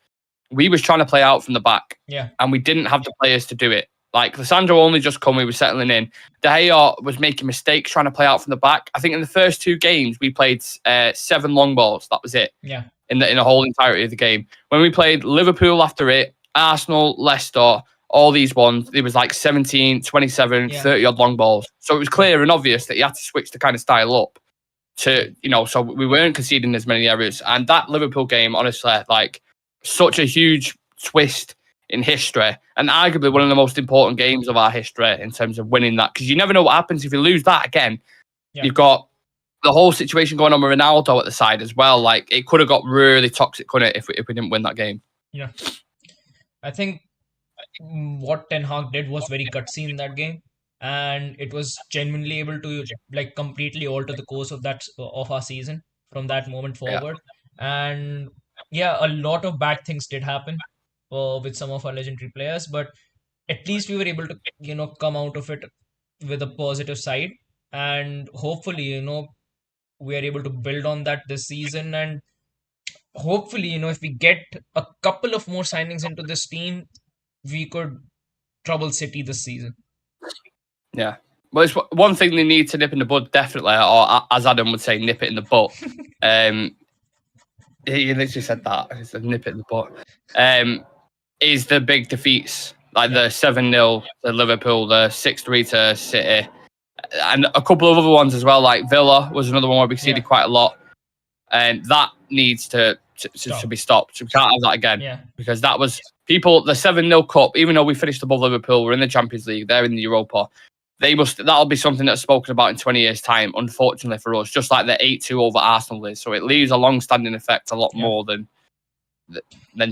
we was trying to play out from the back, and we didn't have the players to do it. Like, Lissandro only just come, we were settling in. De Gea was making mistakes trying to play out from the back. I think in the first 2 games, we played 7 long balls. That was it. Yeah. In the whole entirety of the game. When we played Liverpool after it, Arsenal, Leicester, all these ones, it was like 17, 27, 30-odd long balls. So it was clear and obvious that you had to switch the kind of style up to, so we weren't conceding as many errors. And that Liverpool game, honestly, like, such a huge twist in history, and arguably one of the most important games of our history in terms of winning that, because you never know what happens if you lose that again. You've got the whole situation going on with Ronaldo at the side as well. Like, it could have got really toxic, couldn't it, if we didn't win that game? Yeah, I think what Ten Hag did was very gutsy in that game, and it was genuinely able to like completely alter the course of our season from that moment forward. And a lot of bad things did happen with some of our legendary players, but at least we were able to come out of it with a positive side, and hopefully we are able to build on that this season, and hopefully if we get a couple of more signings into this team, we could trouble City this season. Yeah, Well, it's one thing they need to nip in the bud, definitely, or as Adam would say, nip it in the butt. He literally said that. He said, nip it in the butt. Is the big defeats, like the 7-0 to Liverpool, the 6-3 to City, and a couple of other ones as well, like Villa was another one where we conceded quite a lot. And that needs to be stopped. We can't have that again because that was the 7-0 cup, even though we finished above Liverpool, we're in the Champions League, they're in the Europa. That'll be something that's spoken about in 20 years' time, unfortunately for us, just like the 8-2 over Arsenal is. So it leaves a long-standing effect a lot more than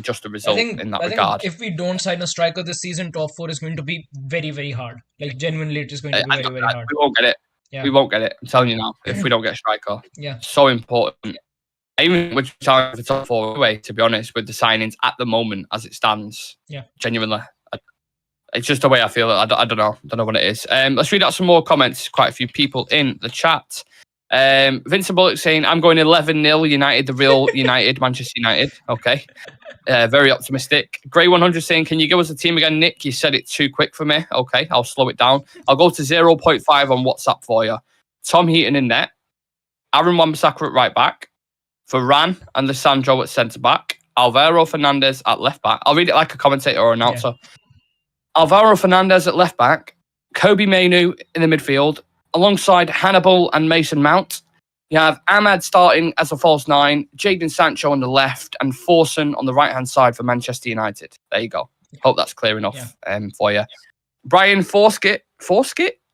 just a result in that regard. If we don't sign a striker this season, top 4 is going to be very, very hard. Like, genuinely, it is going to be very, very hard. We won't get it. Yeah. We won't get it. I'm telling you now, if we don't get a striker. Yeah. So important. Even with challenge for top 4 anyway, to be honest, with the signings at the moment as it stands. Yeah. Genuinely. It's just the way I feel. I don't know. I don't know what it is. Let's read out some more comments. Quite a few people in the chat. Vincent Bullock saying, I'm going 11-0 United, the real United, Manchester United. Okay. Very optimistic. Grey 100 saying, can you give us the team again, Nick? You said it too quick for me. Okay, I'll slow it down. I'll go to 0.5 on WhatsApp for you. Tom Heaton in net. Aaron Wan-Bissaka at right back. Varane and Lissandro at centre back. Alvaro Fernandez at left back. I'll read it like a commentator or announcer. Yeah. Alvaro Fernandez at left back. Kobe Mainoo in the midfield. Alongside Hannibal and Mason Mount, you have Ahmad starting as a false 9, Jadon Sancho on the left, and Forson on the right-hand side for Manchester United. There you go. Hope that's clear enough for you. Brian Foskett?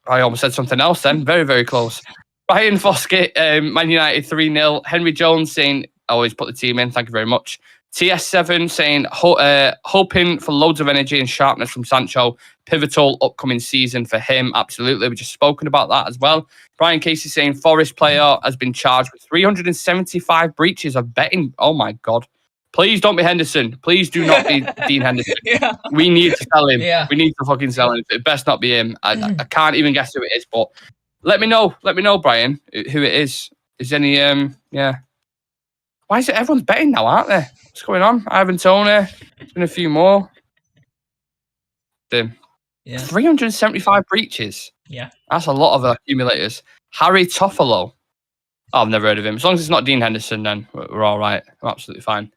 I almost said something else then. Very, very close. Brian Foskett, Man United 3-0. Henry Jones saying, always put the team in. Thank you very much. TS7 saying, hoping for loads of energy and sharpness from Sancho. Pivotal upcoming season for him. Absolutely. We've just spoken about that as well. Brian Casey saying, Forest player has been charged with 375 breaches of betting. Oh my God. Please don't be Henderson. Please do not be Dean Henderson. We need to sell him. We need to fucking sell him. It best not be him. I can't even guess who it is, but let me know, Brian, who it is. Is any, Why is it everyone's betting now, aren't they? What's going on? Ivan Toney. There's been a few more. 375 breaches. Yeah. That's a lot of accumulators. Harry Toffolo. Oh, I've never heard of him. As long as it's not Dean Henderson, then we're all right. I'm absolutely fine.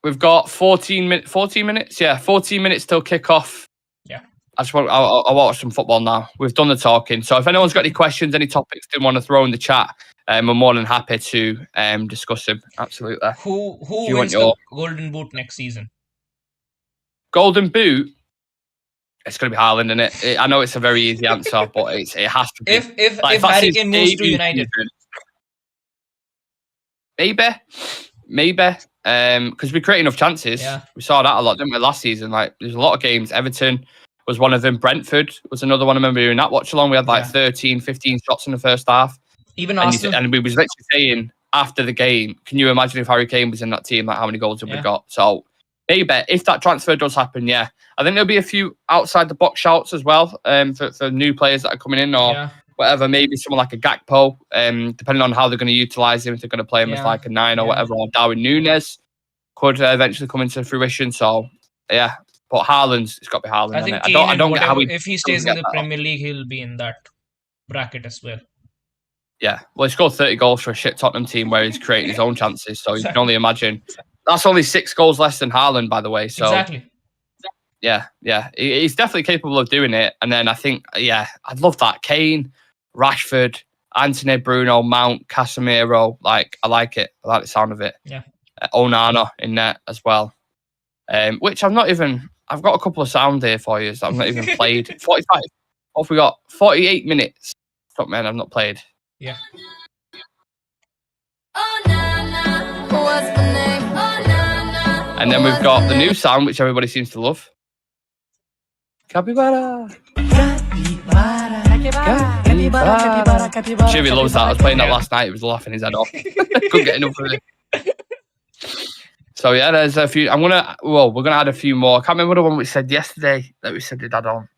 We've got 14 minutes. Yeah, 14 minutes till kickoff. Yeah. I'll watch some football now. We've done the talking. So if anyone's got any questions, any topics they want to throw in the chat, we're more than happy to discuss them. Absolutely. Who wins the Golden Boot next season? Golden Boot? It's going to be Haaland, isn't it? I know it's a very easy answer, but it has to be. If Harry Kane moves to United. Maybe. Because we create enough chances. Yeah. We saw that a lot, didn't we, last season? Like, there's a lot of games. Everton was one of them. Brentford was another one. I remember doing that watch-along. We had 13, 15 shots in the first half. Even Arsenal. And we was literally saying after the game, can you imagine if Harry Kane was in that team, like how many goals have we got? So maybe if that transfer does happen, I think there'll be a few outside the box shouts as well for new players that are coming in or whatever. Maybe someone like a Gakpo, depending on how they're going to utilise him, if they're going to play him as like a 9 or whatever, or Darwin Núñez could eventually come into fruition. So but Haaland's, it's got to be Haaland. I think I don't get how if he stays in the Premier League, he'll be in that bracket as well. Yeah, well, he scored 30 goals for a shit Tottenham team where he's creating his own chances. So you can only imagine. That's only 6 goals less than Haaland, by the way. So exactly. Yeah, he's definitely capable of doing it. And then I think, I'd love that. Kane, Rashford, Anthony, Bruno, Mount, Casemiro. Like, I like it. I like the sound of it. Yeah. Onana in net as well. Which I've got a couple of sound here for you that I've not even played. 45. What have we got? 48 minutes. Stop, man, I've not played. Yeah. And then we've got the new sound, which everybody seems to love. Capybara. Chivy loves that. I was playing that last night. He was laughing his head off. Couldn't get enough of it. So there's a few. We're gonna add a few more. I can't remember the one we said yesterday that we said did add on.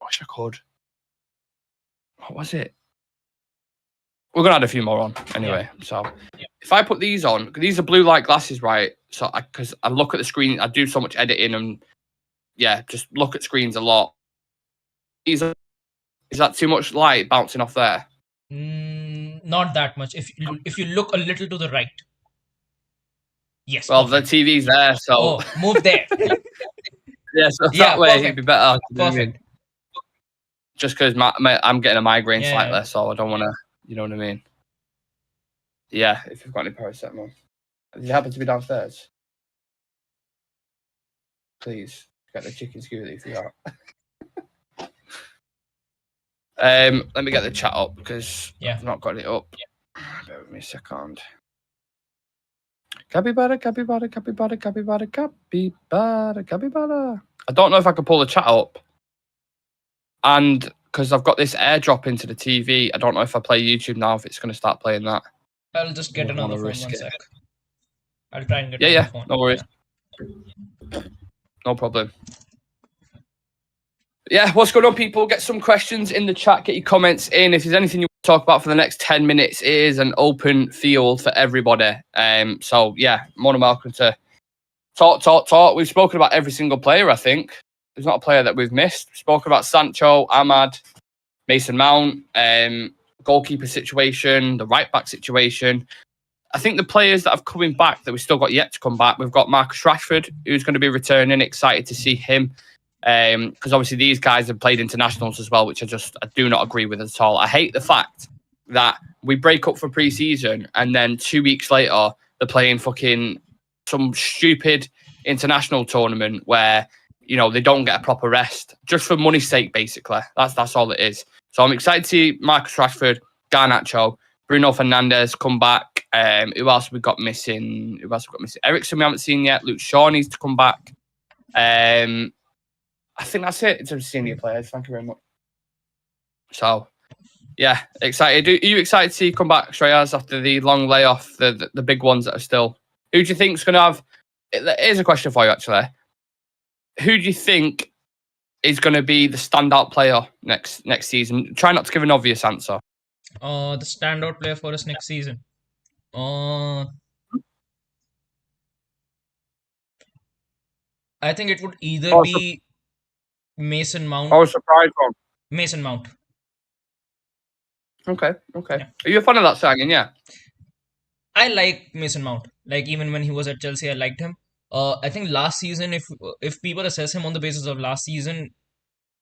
Wish I could. What was it? We're going to add a few more on anyway. Yeah. So if I put these on, these are blue light glasses, right? So because I look at the screen, I do so much editing and just look at screens a lot. Is that too much light bouncing off there? Not that much. If you look a little to the right. Yes. Well, Perfect. the TV's there, so Oh, move there. yeah, so Yeah, that way perfect. it'd be better. You know what I Perfect. mean? Just because I'm getting a migraine Yeah. slightly, so I don't want to. You know what I mean? Yeah. If you've got any paracetamol, if you happen to be downstairs, please get the chicken skewer that you forgot. Let me get the chat up because I've not got it up. Bear with me a second. Capybara, capybara, capybara, capybara, capybara, capybara. I don't know if I can pull the chat up. And because I've got this airdrop into the TV, I don't know if I play YouTube now, if it's going to start playing that. I'll just get another phone, 1 sec. I'll try and get another phone. No worries. Yeah. No problem. Yeah, what's going on, people? Get some questions in the chat. Get your comments in. If there's anything you want to talk about for the next 10 minutes, it is an open field for everybody. So, yeah, more than welcome to talk. We've spoken about every single player, I think. There's not a player that we've missed. We've spoken about Sancho, Ahmad, Mason Mount, goalkeeper situation, the right-back situation. I think the players that have coming back that we've still got yet to come back, we've got Marcus Rashford, who's going to be returning. Excited to see him. Because obviously these guys have played internationals as well, which I do not agree with at all. I hate the fact that we break up for pre-season and then 2 weeks later they're playing fucking some stupid international tournament where, you know, they don't get a proper rest just for money's sake, basically. That's all it is. So I'm excited to see Marcus Rashford, Garnacho, Bruno Fernandes come back. Who else we got missing? Ericsson we haven't seen yet. Luke Shaw needs to come back. I think that's it in terms of senior players. Thank you very much. So, yeah, excited. Are you excited to see come back, Shreyas, after the long layoff, the big ones that are still? Who do you think's going to have? Here's a question for you, actually. Who do you think is going to be the standout player next season? Try not to give an obvious answer. The standout player for us next season. I think it would either be Mason Mount. I was surprised on Mason Mount. Okay. Yeah. Are you a fan of that signing? Yeah. I like Mason Mount. Like, even when he was at Chelsea, I liked him. I think last season, if people assess him on the basis of last season,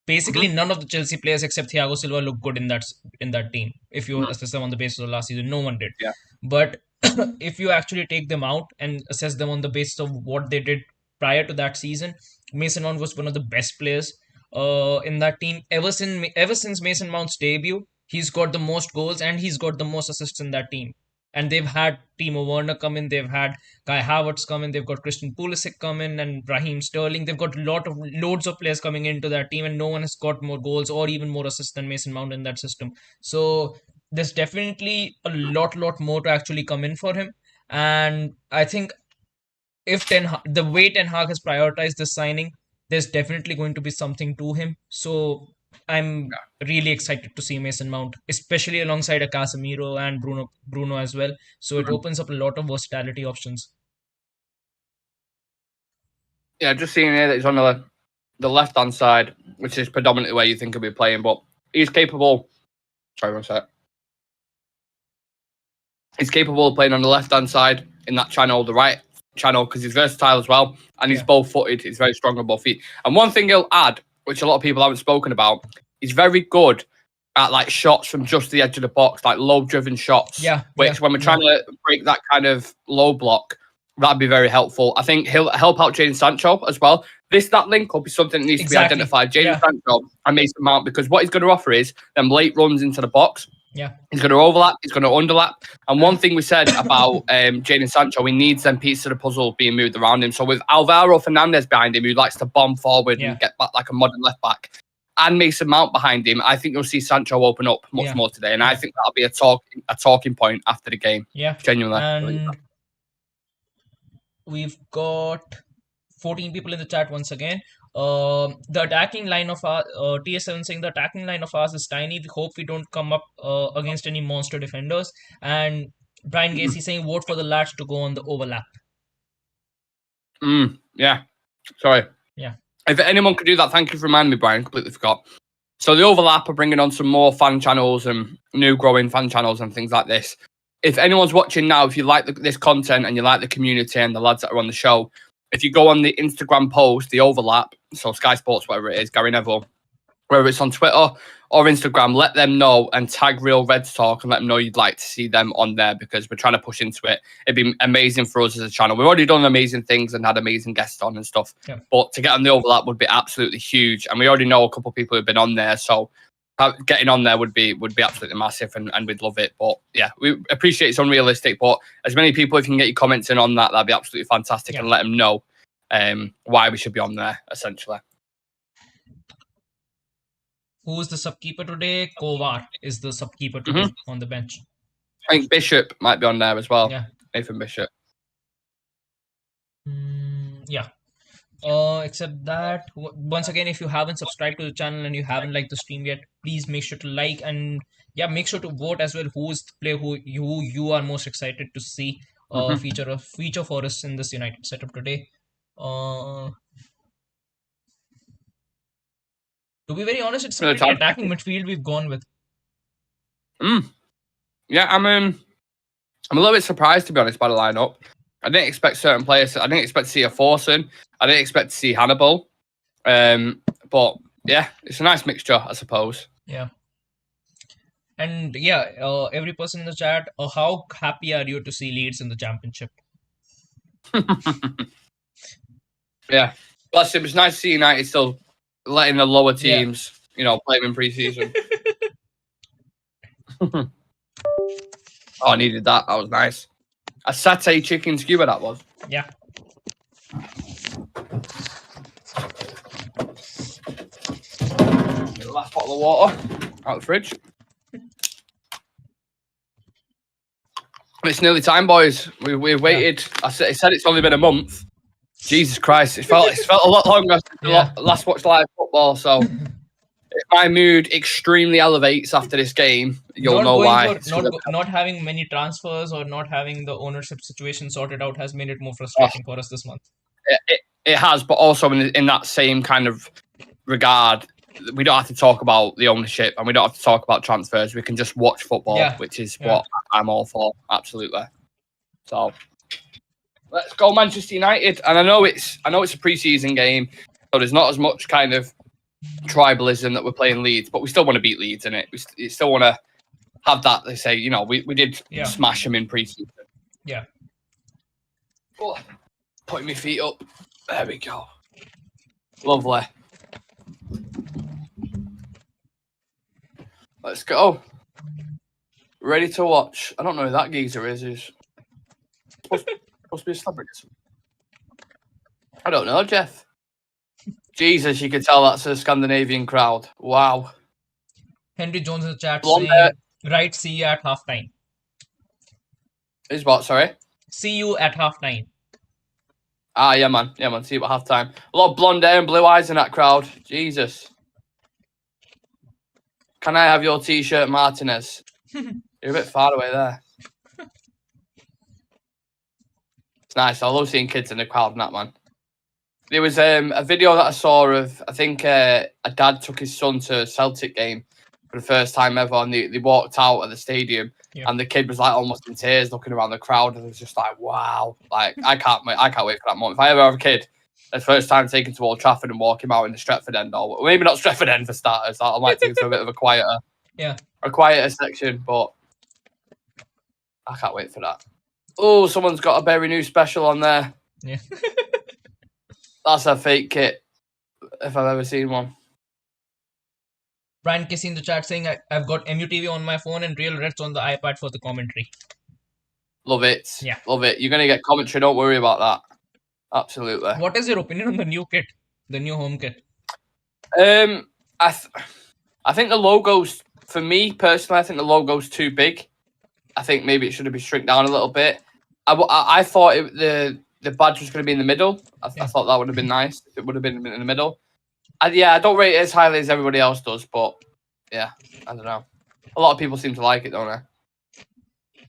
basically none of the Chelsea players except Thiago Silva look good in that team. If you assess them on the basis of last season, no one did. Yeah. But if you actually take them out and assess them on the basis of what they did prior to that season, Mason Mount was one of the best players in that team. Ever since Mason Mount's debut, he's got the most goals and he's got the most assists in that team. And they've had Timo Werner come in, they've had Kai Havertz come in, they've got Christian Pulisic come in, and Raheem Sterling. They've got loads of players coming into that team, and no one has got more goals or even more assists than Mason Mount in that system. So there's definitely a lot more to actually come in for him. And I think if the way Ten Hag has prioritized this signing, there's definitely going to be something to him. So I'm really excited to see Mason Mount, especially alongside a Casemiro and Bruno as well. So it opens up a lot of versatility options. Yeah, just seeing here that he's on the left-hand side, which is predominantly where you think he'll be playing, but he's capable. Sorry, one sec. He's capable of playing on the left-hand side in that channel, the right channel, because he's versatile as well, and he's both-footed. He's very strong on both feet. And one thing he'll add, which a lot of people haven't spoken about, he's very good at like shots from just the edge of the box, like low-driven shots. Which when we're trying to break that kind of low block, that'd be very helpful. I think he'll help out Jadon Sancho as well. That link up is something that needs to be identified. Jadon Sancho and Mason Mount, because what he's going to offer is them late runs into the box. Yeah. He's going to overlap. He's going to underlap. And one thing we said about Jadon Sancho, he needs them pieces of the puzzle being moved around him. So with Alvaro Fernandes behind him, who likes to bomb forward and get back like a modern left back, and Mason Mount behind him, I think you'll see Sancho open up much more today. And I think that'll be a talking point after the game. Yeah. Genuinely. And we've got 14 people in the chat once again. The attacking line of our TS7 saying the attacking line of ours is tiny. We hope we don't come up against any monster defenders. And Brian Gacy saying vote for the lads to go on the overlap. Yeah. Sorry. Yeah. If anyone could do that, thank you for reminding me, Brian. Completely forgot. So the overlap are bringing on some more fan channels and new growing fan channels and things like this. If anyone's watching now, if you like this content and you like the community and the lads that are on the show, if you go on the Instagram post, the overlap, so Sky Sports, whatever it is, Gary Neville, whether it's on Twitter or Instagram, let them know and tag Real Reds Talk and let them know you'd like to see them on there because we're trying to push into it. It'd be amazing for us as a channel. We've already done amazing things and had amazing guests on and stuff. Yeah. But to get on the overlap would be absolutely huge. And we already know a couple of people who've been on there. So getting on there would be absolutely massive and we'd love it. But yeah, we appreciate it's unrealistic. But as many people, if you can get your comments in on that, that'd be absolutely fantastic and let them know why we should be on there, essentially. Who's the sub-keeper today? Kovar is the sub-keeper today on the bench. I think Bishop might be on there as well. Yeah. Nathan Bishop. Yeah. Except that, once again, if you haven't subscribed to the channel and you haven't liked the stream yet, please make sure to like and make sure to vote as well. Who's the player who you are most excited to see feature for us in this United setup today? To be very honest, it's a pretty attacking midfield we've gone with. Yeah, I'm a little bit surprised, to be honest, by the lineup. I didn't expect certain players. I didn't expect to see a Forsen. I didn't expect to see Hannibal. But yeah, it's a nice mixture, I suppose. Yeah. And every person in the chat, how happy are you to see Leeds in the championship? Yeah. Plus, it was nice to see United still letting the lower teams, play them in pre-season. Oh, I needed that. That was nice. A satay chicken skewer, that was. Yeah. The last bottle of water out of the fridge. It's nearly time, boys. We've waited. I said it's only been a month. Jesus Christ, it felt a lot longer since last watched live football. So if my mood extremely elevates after this game, you'll know why. Not having many transfers or not having the ownership situation sorted out has made it more frustrating for us this month. It has, but also in that same kind of regard, we don't have to talk about the ownership and we don't have to talk about transfers. We can just watch football, which is what I'm all for. Absolutely. So let's go Manchester United. And I know it's a pre-season game, so there's not as much kind of tribalism that we're playing Leeds, but we still want to beat Leeds, innit? We still want to have that. They say, we did smash them in pre-season. Yeah. Oh, putting my feet up. There we go. Lovely. Let's go. Ready to watch. I don't know who that geezer is. Who's supposed to be a celebrity. I don't know, Jeff. Jesus, you can tell that's a Scandinavian crowd. Wow. Henry Jones in the chat saying, right, see you at halftime. Is what, sorry? See you at halftime. Ah, yeah, man. Yeah, man. See you at halftime. A lot of blonde hair and blue eyes in that crowd. Jesus. Can I have your T-shirt, Martinez? You're a bit far away there. It's nice. I love seeing kids in the crowd and that, man. There was a video that I saw of, I think a dad took his son to a Celtic game for the first time ever, and they walked out of the stadium, and the kid was like almost in tears looking around the crowd, and it was just like, wow. Like, I can't wait for that moment. If I ever have a kid, the first time taking to Old Trafford and walk him out in the Stretford end, or maybe not Stretford end for starters, I might take it to a bit of a quieter section, but I can't wait for that. Oh, someone's got a very new special on there. Yeah. That's a fake kit, if I've ever seen one. Brian Casey in the chat saying, I've got MUTV on my phone and Real Reds on the iPad for the commentary. Love it. Yeah. Love it. You're going to get commentary. Don't worry about that. Absolutely. What is your opinion on the new kit? The new home kit? I think the logo's, for me personally, I think the logo's too big. I think maybe it should have been shrunk down a little bit. I thought the badge was going to be in the middle. I thought that would have been nice if it would have been in the middle. I don't rate it as highly as everybody else does, but yeah, I don't know. A lot of people seem to like it, don't they?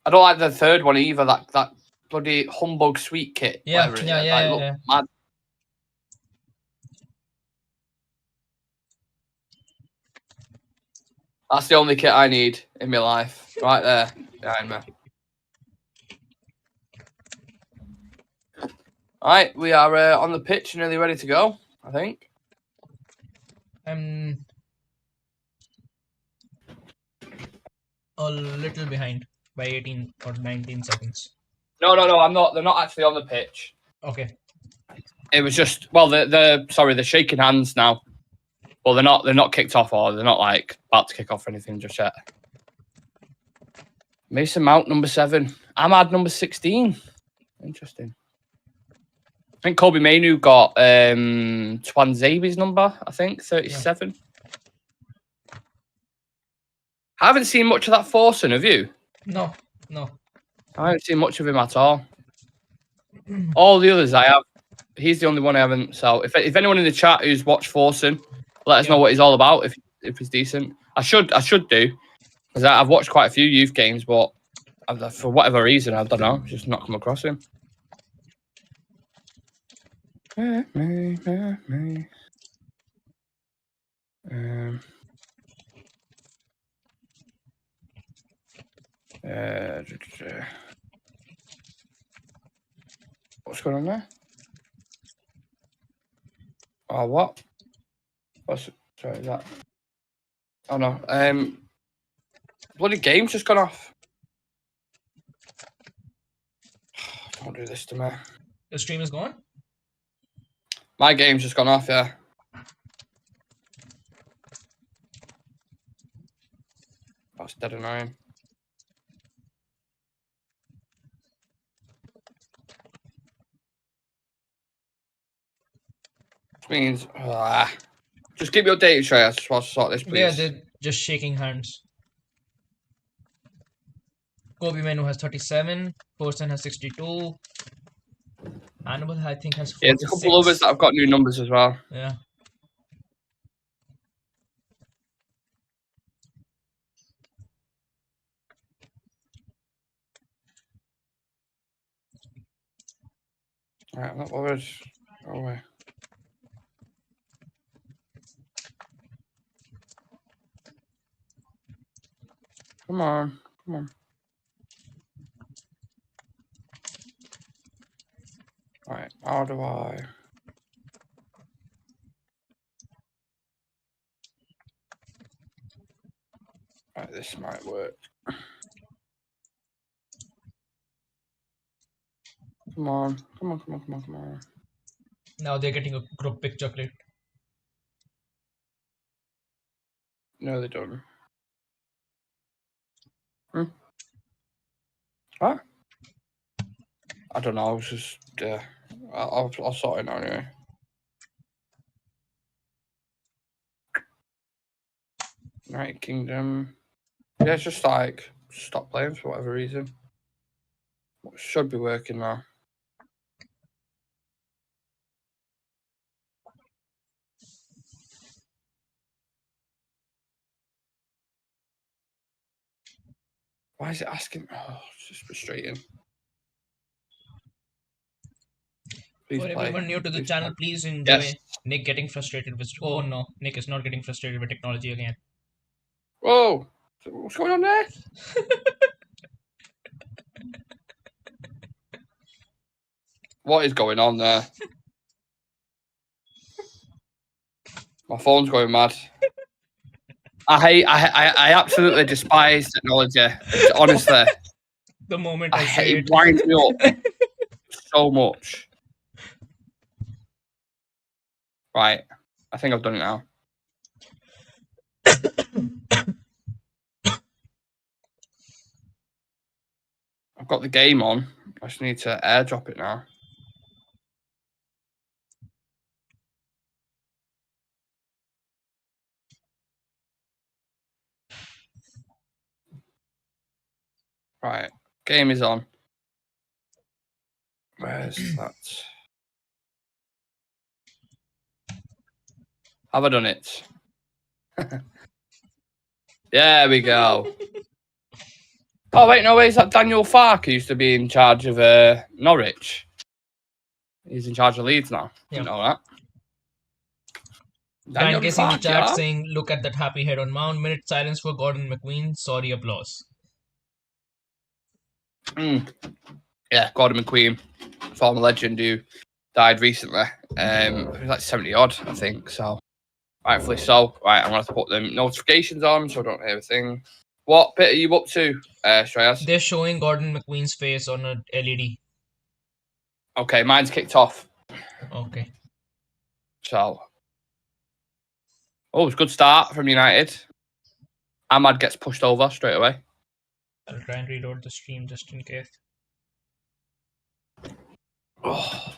I don't like the third one either. That bloody humbug sweet kit. Yeah. Mad. That's the only kit I need in my life. Right there, behind me. All right, we are on the pitch, nearly ready to go, I think. I'm a little behind by 18 or 19 seconds. No, I'm not. They're not actually on the pitch. Okay. It was just they're shaking hands now. Well, they're not kicked off, or they're not like about to kick off or anything just yet. Mason Mount, number 7. Ahmad, number 16. Interesting. I think Kobe Mainu got Twanzabi's number, I think, 37. Yeah. I haven't seen much of that Forsen, have you? No. I haven't seen much of him at all. All the others I have. He's the only one I haven't. So if anyone in the chat who's watched Forsen, let us know what he's all about, if he's decent. I should do, because I've watched quite a few youth games, but for whatever reason, I don't know, just not come across him. What's going on there? Oh, what? Sorry, that. Oh no. Bloody game's just gone off. Don't do this to me. The stream is gone? My game's just gone off, yeah. That's dead annoying. Which means... just keep me updated, Trey. I just want to sort this, please. Yeah, they're just shaking hands. Kobe Manu has 37. Forsen has 62. Annabelle, I think, has 46. Yeah, there's a couple others that have got new numbers as well. Yeah. Alright, I'm not worried. Go away. Come on. Alright, how do I... Right, this might work. Come on. Now they're getting a group picture clip. No, they don't. What? I don't know. I was just... I'll sort it out anyway. United Kingdom. Yeah, it's just like stop playing for whatever reason. Should be working now. Why is it asking? Oh, it's just frustrating. Please For play. everyone new to the Please channel, play. please enjoy Yes. Nick getting frustrated with... Oh no, Nick is not getting frustrated with technology again. Whoa! What's going on there? What is going on there? My phone's going mad. I absolutely despise technology. Honestly, The moment I I say hate it. it. Winds me up so much. Right, I think I've done it now. I've got the game on. I just need to airdrop it now. Right, game is on. Where's that? Have I done it? There we go. Oh, wait, no, is that Daniel Farke who used to be in charge of Norwich? He's in charge of Leeds now. Yeah. Didn't know that. Daniel Fan Case in the Farge, chat yeah. saying, "Look at that happy head on mound." Minute silence for Gordon McQueen. Sorry, applause. Yeah, Gordon McQueen, former legend who died recently. He was like 70 odd, I think. So, rightfully so. Right, I'm going to have to put them notifications on so I don't hear a thing. What bit are you up to, Shreyas? They're showing Gordon McQueen's face on a LED. Okay, mine's kicked off. Okay. So, it's a good start from United. Ahmad gets pushed over straight away. I'll try and reload the stream just in case. Oh.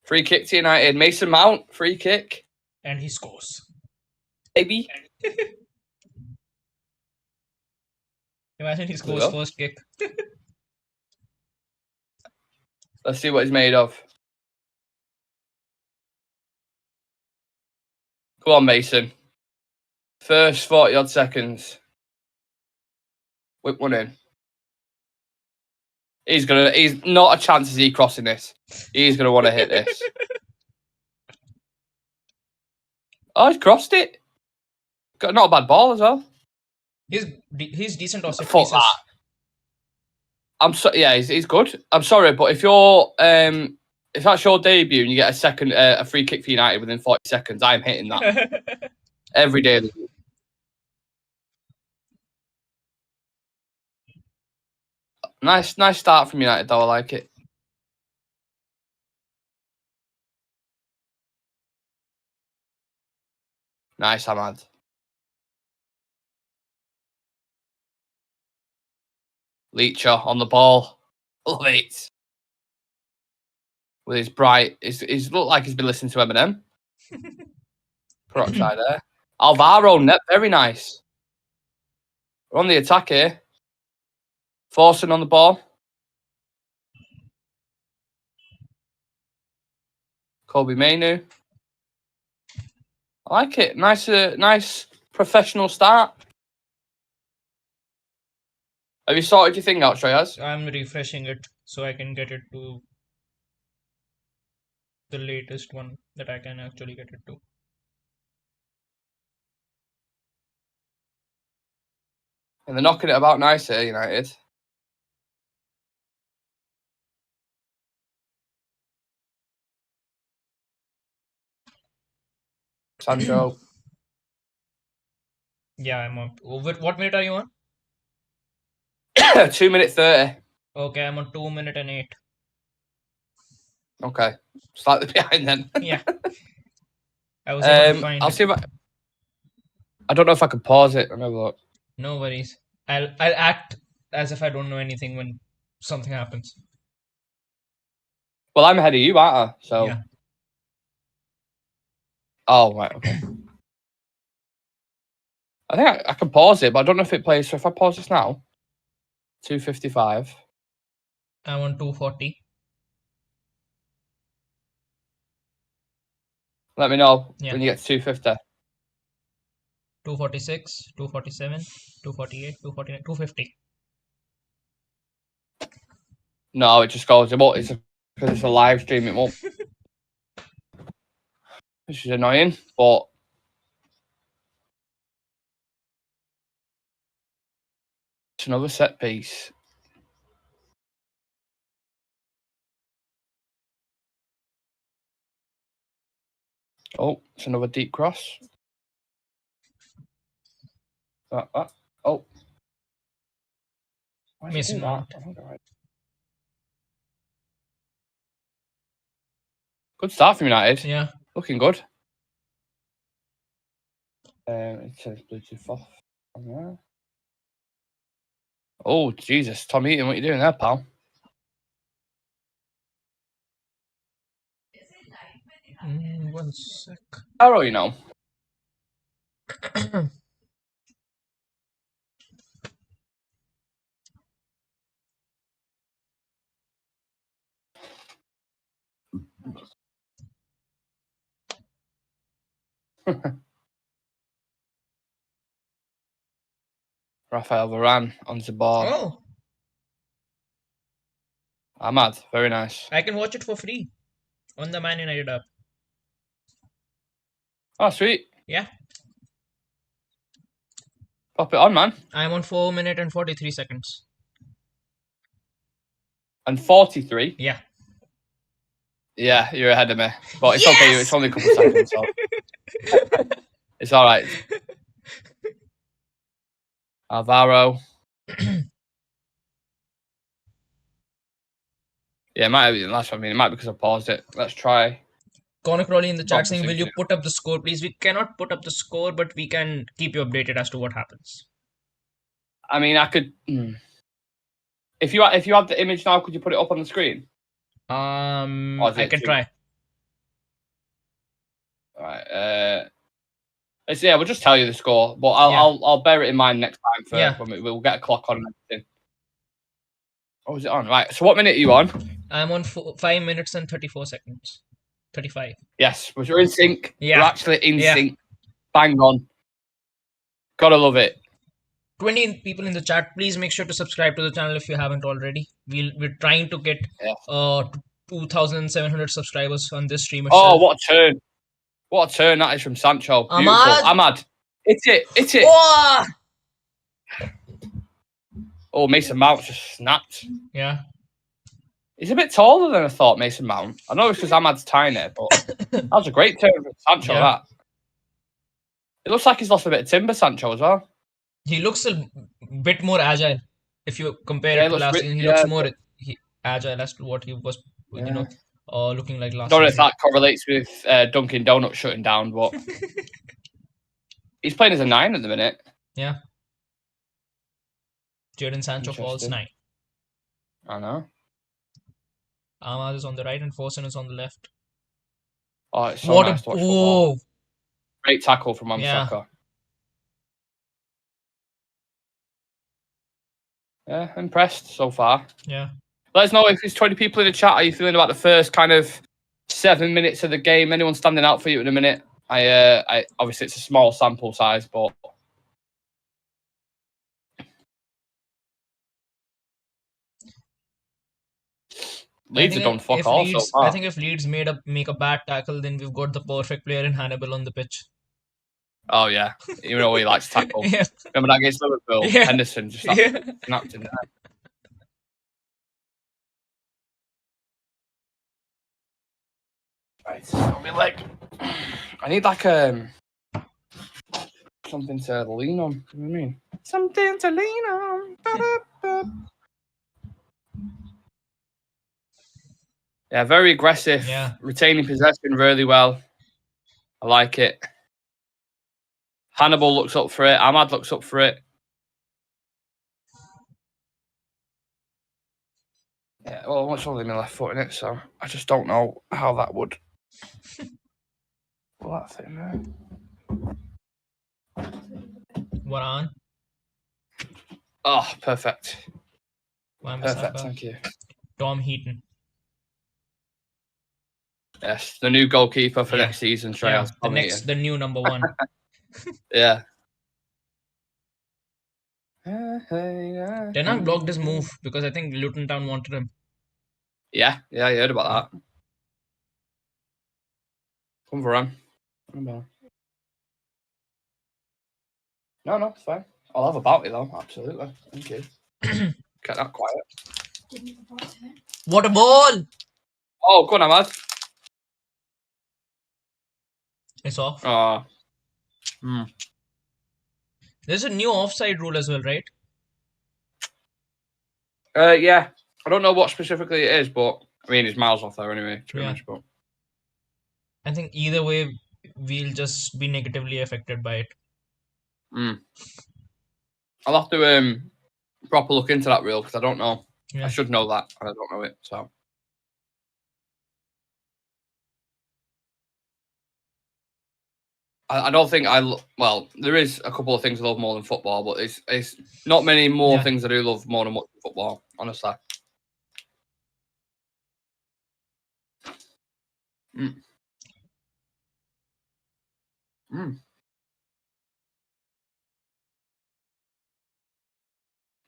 Free kick to United. Mason Mount, free kick. And he scores. Baby. Imagine he scores first kick. Let's see what he's made of. Go on, Mason. First 40 odd seconds. Whip one in. He's not a chance is he crossing this. He's gonna want to hit this. Oh, he's crossed it. Got not a bad ball as well. He's decent or set Fuck pieces. that. He's good. I'm sorry, but if that's your debut and you get a free kick for United within 40 seconds, I'm hitting that every day of the week. Nice start from United though. I like it. Nice, Ahmad. Leacher on the ball. Love it. With his bright, he's looked like he's been listening to Eminem. Peroxide there. Alvaro, net, very nice. We're on the attack here. Forcing on the ball. Kobe Mainu. I like it. Nice professional start. Have you sorted your thing out, Shreyas? I'm refreshing it so I can get it to the latest one that I can actually get it to. And they're knocking it about nice here, United. Sancho. Yeah, I'm on. Over. What minute are you on? 2 minute 30. Okay, I'm on 2 minute and 8. Okay. Slightly behind then. Yeah. I was able to find I'll it. see if I don't know if I can pause it. Let me have a look. No worries. I'll act as if I don't know anything when something happens. Well, I'm ahead of you, aren't I? So. Yeah. Oh, right. Okay. I think I can pause it, but I don't know if it plays. So if I pause this now, 2:55. I'm on 240. Let me know Yeah. when you get to 2:50. 246, 247, 248, 249, 250. No, it just goes. Because it's a live stream. It won't. Which is annoying, but it's another set piece. Oh, it's another deep cross. Oh. Why is it doing that? Good start from United. Yeah. Looking good. It says Bluetooth off. Oh, Jesus. Tom Eaton, what are you doing there, pal? One sec. Arrow, you know. Rafael Varane on the ball. Oh. Ahmad, very nice. I can watch it for free on the Man United app. Oh, sweet. Yeah. Pop it on, man. I'm on 4 minutes and 43 seconds. And 43. Yeah. Yeah, you're ahead of me. But it's okay. It's only a couple of seconds, so it's all right. Alvaro. Yeah, it might be the last one. I mean, it might be because I paused it. Let's try. Connor Crowley in the chat Proper saying, will you syncing. put up the score, please? We cannot put up the score, but we can keep you updated as to what happens. I mean, I could. If you have the image now, could you put it up on the screen? I can try. All right. We'll just tell you the score, but I'll bear it in mind next time when we'll get a clock on and everything. Oh, is it on? Right. So what minute are you on? I'm on 5 minutes and 34 seconds. 35. Yes, we're in sync. Yeah. We're actually in sync. Bang on. Gotta love it. 20 people in the chat. Please make sure to subscribe to the channel if you haven't already. We're trying to get 2,700 subscribers on this stream itself. Oh, what a turn! What a turn that is from Sancho. Beautiful. Ahmad. It's it. Oh! Oh, Mason Mount just snapped. Yeah. He's a bit taller than I thought, Mason Mount. I know it's because Ahmad's tiny, but that was a great turn from Sancho, that. It looks like he's lost a bit of timber, Sancho, as well. He looks a bit more agile. If you compare it to last season, he looks more agile as to what he was, looking like last season. I don't know if that correlates with Dunkin' Donuts shutting down, but he's playing as a 9 at the minute. Yeah. Jadon Sancho falls 9. I know. Ahmad is on the right and Fosun is on the left. Oh, it's so nice to watch football. Great tackle from Amsaka. Yeah, impressed so far. Yeah. Let us know if there's 20 people in the chat. How are you feeling about the first kind of 7 minutes of the game? Anyone standing out for you in a minute? I obviously it's a small sample size, but Leeds have done fuck all so far. I think if Leeds make a bad tackle, then we've got the perfect player in Hannibal on the pitch. Oh yeah, even though he likes to tackle. Remember that against Liverpool? Henderson just snapped in there. Right, on my leg. I need like something to lean on. You know what I mean? Something to lean on. Yeah, very aggressive. Yeah. Retaining possession really well. I like it. Hannibal looks up for it. Ahmad looks up for it. Yeah, well, it's only my left foot in it, so I just don't know how that would. Well, that's it there. What on? Oh, perfect. Perfect, thank you. Tom Heaton. Yes, the new goalkeeper for next season, Trey. Yeah, the new number 1. Yeah. Ten Hag blocked his move because I think Luton Town wanted him. Yeah, I heard about that. Come for him. No, it's fine. I'll have a bounty though, absolutely. Thank you. Get that quiet. What a ball! Oh, go on, Ahmad. It's off. There's a new offside rule as well, right? Yeah. I don't know what specifically it is, but I mean, it's miles off there anyway. Pretty much, but I think either way, we'll just be negatively affected by it. I'll have to proper look into that rule because I don't know. Yeah. I should know that, and I don't know it. So I don't think well, there is a couple of things I love more than football, but it's not many more things I do love more than football, honestly.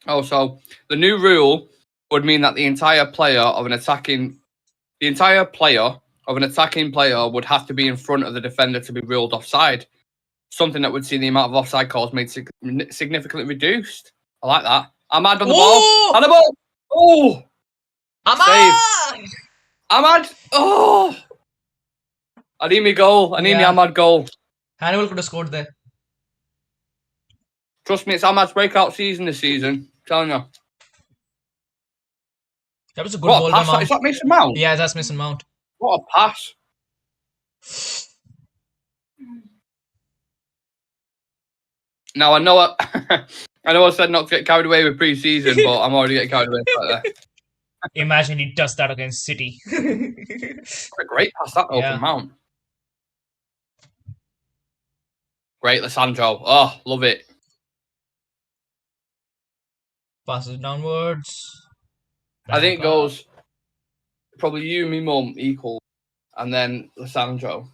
Oh, so the new rule would mean that the entire player of an attacking player would have to be in front of the defender to be ruled offside. Something that would see the amount of offside calls made significantly reduced. I like that. Ahmad on the ball. Hannibal. Oh. Ahmad! Ahmad. Oh. I need me goal. I need me Ahmad goal. Hannibal could have scored there. Trust me, it's Ahmad's breakout season this season. I'm telling you. That was a good ball by Mount. Is that Mason Mount? Yeah, that's Mason Mount. What a pass. Now, I know I said not to get carried away with pre-season, but I'm already getting carried away right there. Imagine he does that against City. A great pass that open Mount. Great, Lissandro. Oh, love it. Passes downwards. I think it goes probably you, me mum, equal, and then Lissandro,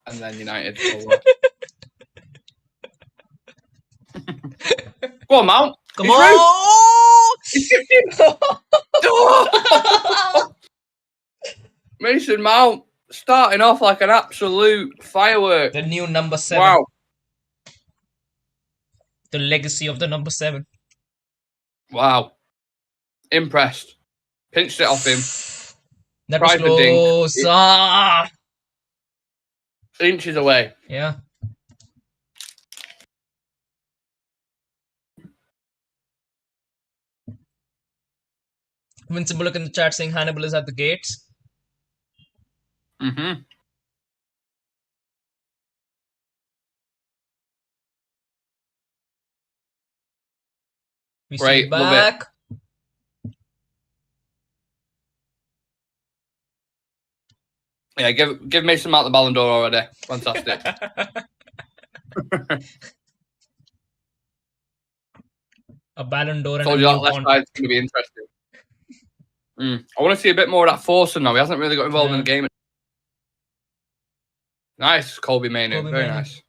and then United. Go on, Mount. Come on! Mason Mount starting off like an absolute firework. The new number 7. Wow. The legacy of the number 7. Wow. Impressed. Pinched it off him. That was close. Inches away. Yeah. Vincent Bullock in the chat saying Hannibal is at the gates. Mm-hmm. We see back. Yeah, give Mason Mount the Ballon d'Or already. Fantastic. A Ballon d'Or and told you that left side's going to be interesting. I want to see a bit more of that Forson now. He hasn't really got involved in the game. Nice, Colby Mainu. Very nice.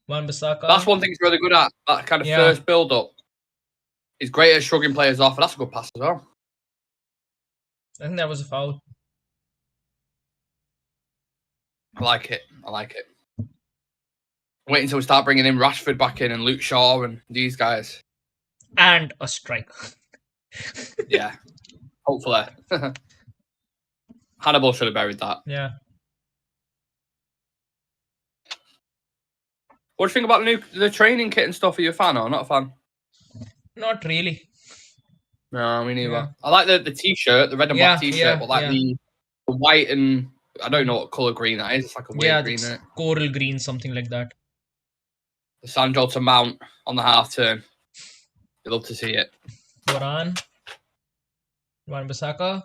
Wan-Bissaka. That's one thing he's really good at. That kind of first build-up. He's great at shrugging players off, and that's a good pass as well. I think that was a foul. I like it. Wait until we start bringing in Rashford back in and Luke Shaw and these guys. And a striker. Yeah. Hopefully. Hannibal should have buried that. Yeah. What do you think about the training kit and stuff? Are you a fan or not a fan? Not really. No, me neither. Yeah. I like the t-shirt, the red and black t-shirt, but like the white and I don't know what colour green that is. It's like a weird green, isn't it? Coral green, something like that. The Sancho to Mount on the half turn. You'd love to see it. Varane. Wan-Bissaka.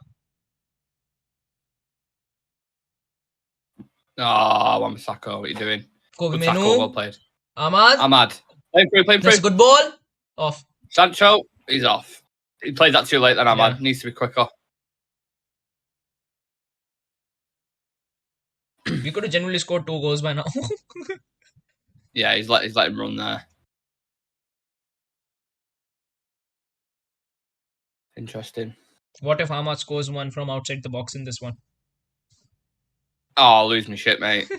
Wan-Bissaka, what are you doing? Kobe Menu. Well played. Ahmad. Playing through. That's a good ball. Off. Sancho, he's off. He played that too late then, Ahmad. Needs to be quicker. We could have generally scored 2 goals by now. Yeah, he's let him run there. Interesting. What if Ahmad scores one from outside the box in this one? Oh, I'll lose my shit, mate.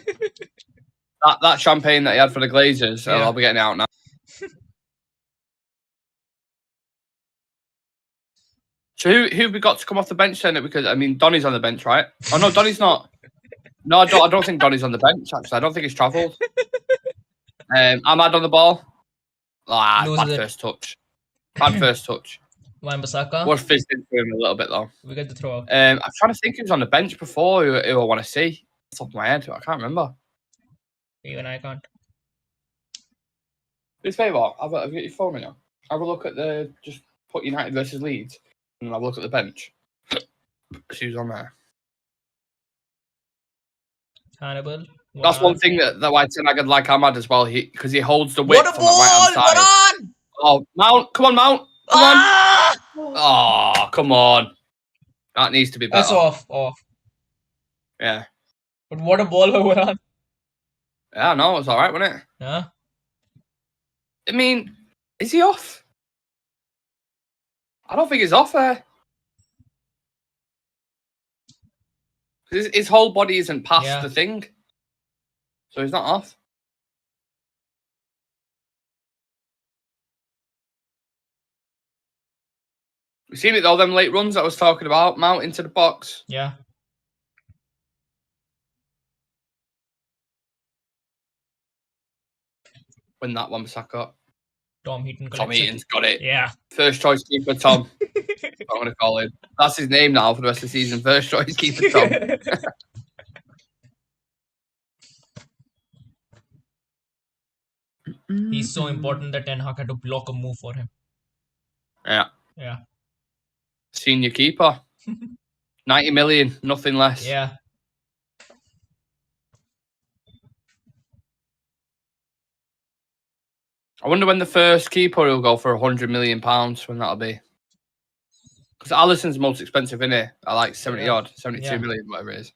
that champagne that he had for the Glazers, I'll be getting out now. So who we got to come off the bench then? Because I mean, Donny's on the bench, right? Oh no, Donny's not. No, I don't think Donny's on the bench. Actually, I don't think he's travelled. Ahmad on the ball. Bad first touch. Wan-Bissaka. We're fizzing through him a little bit though. We get the throw out. I'm trying to think who was on the bench before who I want to see. Off the top of my head, I can't remember. Even I can't. Do us a favour. Have you got your phone right now? Have a look at just put United versus Leeds and have a look at the bench. See who's on there. Hannibal. That's one thing that why I'd like Ahmad as well. Because he holds the width on the right hand side. On! Oh, Mount! Come on, Mount! Come on! Oh, come on! That needs to be better. That's off. Yeah. But what a ball by Varane. Yeah, no, it's all right, wasn't it? Yeah. I mean, is he off? I don't think he's off there. His whole body isn't past the thing. So he's not off. We've seen it though, them late runs that I was talking about. Mount into the box. Yeah. Win that one, Saka. Tom Heaton Heaton's got it. Yeah. First choice keeper, Tom. I'm going to call him. That's his name now for the rest of the season. First choice keeper, Tom. He's so important that Ten Hag had to block a move for him. Yeah. Yeah. Senior keeper. 90 million, nothing less. Yeah. I wonder when the first keeper will go for £100 million, when that'll be. Because Alisson's most expensive, isn't it? I like 70 odd, 72 million, whatever it is.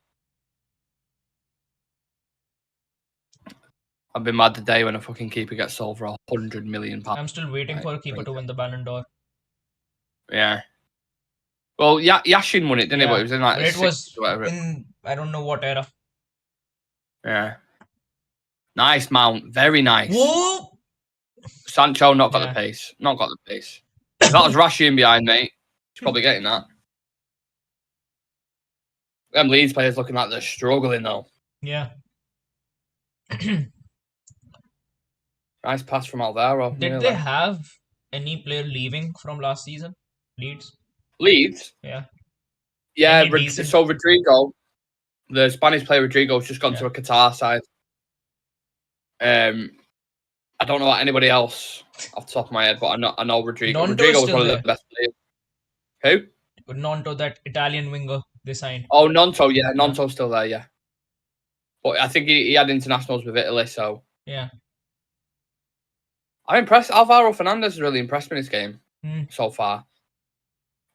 I've been mad the day when a fucking keeper gets sold for £100 million. I'm still waiting for a keeper to win the Ballon d'Or. Yeah. Well, Yashin won it, didn't he? But it was in like it was whatever. In I don't know what era. Yeah. Nice Mount, very nice. Whoa! Sancho not got the pace. Not got the pace. If that was Rashi in behind, mate, he's probably getting that. Them Leeds players looking like they're struggling though. Yeah. Nice pass from Alvaro. Did they have any player leaving from last season? Leeds? Leeds? Yeah. Yeah, so Rodrigo, the Spanish player Rodrigo's just gone to a Qatar side. I don't know about anybody else off the top of my head, but I know Rodrigo. Rodrigo was one of the best players. Who? Nonto, that Italian winger they signed. Oh, Nonto, yeah. Nonto's still there, yeah. But I think he had internationals with Italy, so... Yeah. I'm impressed. Alvaro Fernandez has really impressed me in this game so far.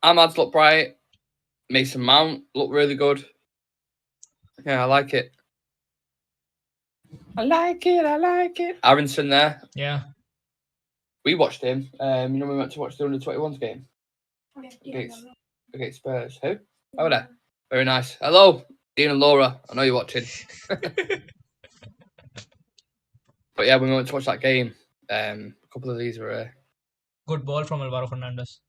Ahmad's looked bright. Mason Mount looked really good. Yeah, I like it. I like it. Aronson there. Yeah. We watched him. We went to watch the under-21s game. Against Spurs. Who? Over there. Very nice. Hello, Dean and Laura. I know you're watching. But yeah, when we went to watch that game, a couple of these were... Good ball from Alvaro Fernandez.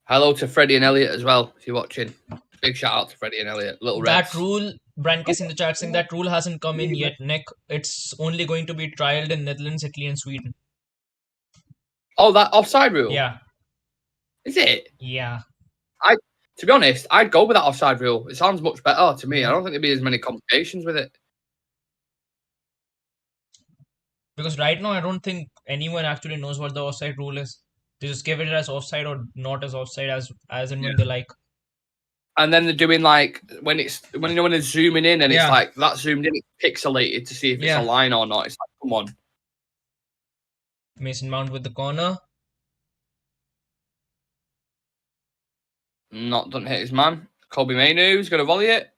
Hello to Freddie and Elliot as well, if you're watching. Big shout out to Freddie and Elliot. Little Reds. That rule, Brian Case in the chat saying that rule hasn't come in yet, Nick. It's only going to be trialed in Netherlands, Italy and Sweden. Oh, that offside rule? Yeah. Is it? Yeah. To be honest, I'd go with that offside rule. It sounds much better to me. I don't think there'd be as many complications with it. Because right now, I don't think anyone actually knows what the offside rule is. They just give it as offside or not as offside as and when they like. And then they're doing like when they're zooming in and it's like that zoomed in, it's pixelated to see if it's a line or not. It's like, come on. Mason Mount with the corner. Not done hit his man. Kobe Mainoo's going to volley it.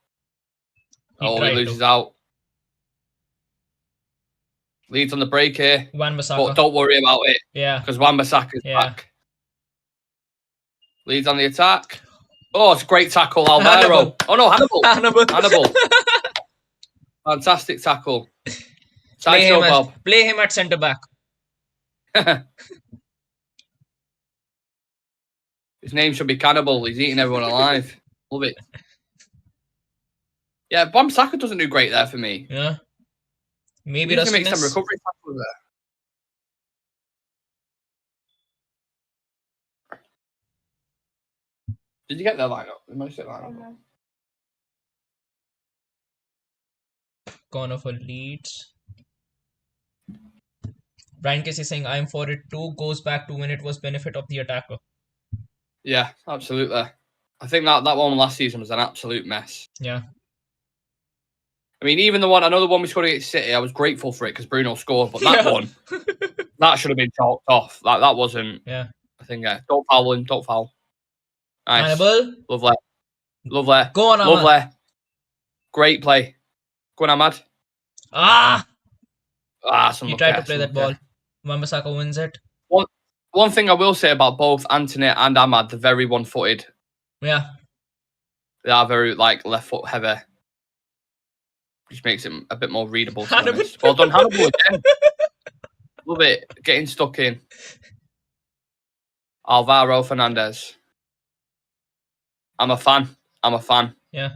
He loses out. Leeds on the break here. Wan-Bissaka. But don't worry about it. Yeah. Because Wan-Bissaka's back. Leeds on the attack. Oh, it's a great tackle, Alvaro. Oh, no, Hannibal. Fantastic tackle. Play him at centre-back. His name should be Cannibal. He's eating everyone alive. Love it. Yeah, Wan-Bissaka doesn't do great there for me. Yeah. Maybe he's going to make some recovery tackles there. Did you get their lineup? We managed to get lineup. Corner for Leeds. Brian Casey saying, I'm for it too. Goes back to when it was benefit of the attacker. Yeah, absolutely. I think that one last season was an absolute mess. Yeah. I mean, even the one we scored against City, I was grateful for it because Bruno scored, but that one, that should have been chalked off. That wasn't. Yeah. I think. Don't foul him. Don't foul. Nice. Hannibal. Lovely. Go on, Ahmad. Lovely. Great play. Go on, Ahmad. He tried to play that ball. Wan-Bissaka wins it. One thing I will say about both Anthony and Ahmad, they're very one-footed. Yeah. They are very left foot heavy, which makes it a bit more readable. To be honest. Well done, Hannibal again. Love it, getting stuck in. Alvaro Fernandez. I'm a fan. Yeah.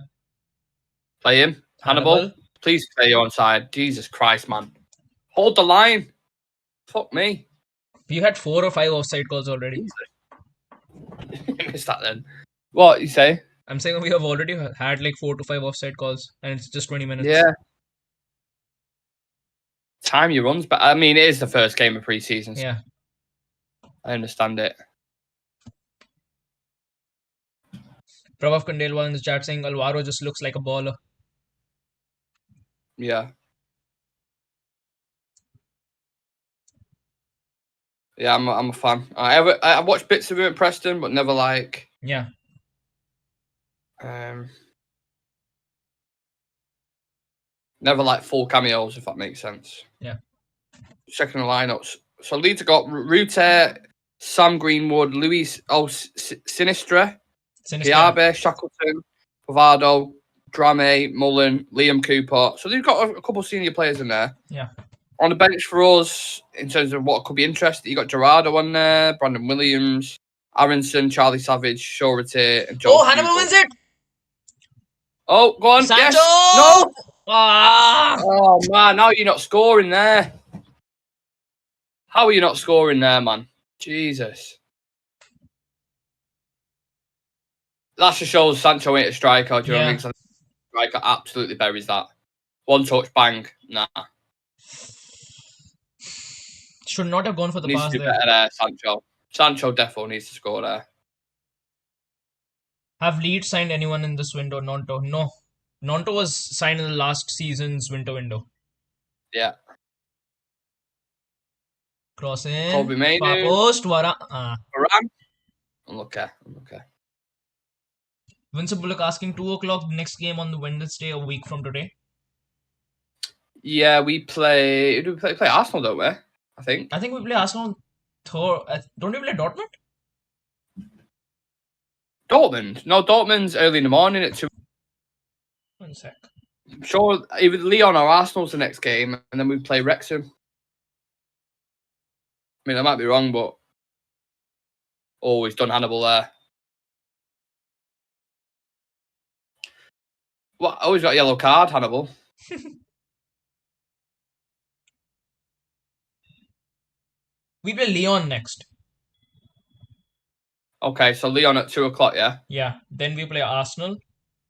Play him, Hannibal. Please stay onside. Jesus Christ, man. Hold the line. Fuck me. You had 4 or 5 offside calls already. Missed that then. What you say? I'm saying we have already had 4 to 5 offside calls, and it's just 20 minutes. Yeah. Time your runs, but I mean, it is the first game of pre-season. So yeah. I understand it. Prabhav Kandelwal in the chat saying Alvaro just looks like a baller. Yeah. Yeah, I'm a fan. I watched bits of him at Preston, but never Yeah. Never full cameos, if that makes sense. Yeah. Checking the lineups. So Leeds have got Rute, Sam Greenwood, Luis Sinistra, Piabe, Shackleton, Pavado, Drame, Mullen, Liam Cooper. So they've got a couple of senior players in there. Yeah. On the bench for us, in terms of what could be interesting, you got Gerardo on there, Brandon Williams, Aronson, Charlie Savage, Shorty, and Joe. Oh, Hannibal wins it! Oh, go on. Sancho! Yes! No! Ah! Oh, man, now you're not scoring there. How are you not scoring there, man? Jesus. That just shows Sancho ain't a striker. Do you know what I mean? Striker absolutely buries that. One touch, bang. Nah. Should not have gone for the needs pass to do there. Better there, Sancho. Sancho definitely needs to score there. Have Leeds signed anyone in this window? Nonto. No. Nonto was signed in the last season's window. Yeah. Cross in. Kobe Mainu. Far post. Varane. I'm okay. Vincent Bullock asking 2 o'clock next game on the Wednesday, a week from today. Yeah, we play. Do we play Arsenal, don't we? I think we play Arsenal. Don't we play Dortmund? Dortmund. No, Dortmund's early in the morning at 2. 1 sec. I'm sure either Lyon or Arsenal's the next game, and then we play Wrexham. I mean, I might be wrong, but always done Hannibal there. Well, I always got a yellow card, Hannibal. We play Lyon next. Okay, so Lyon at 2 o'clock, yeah? Yeah. Then we play Arsenal.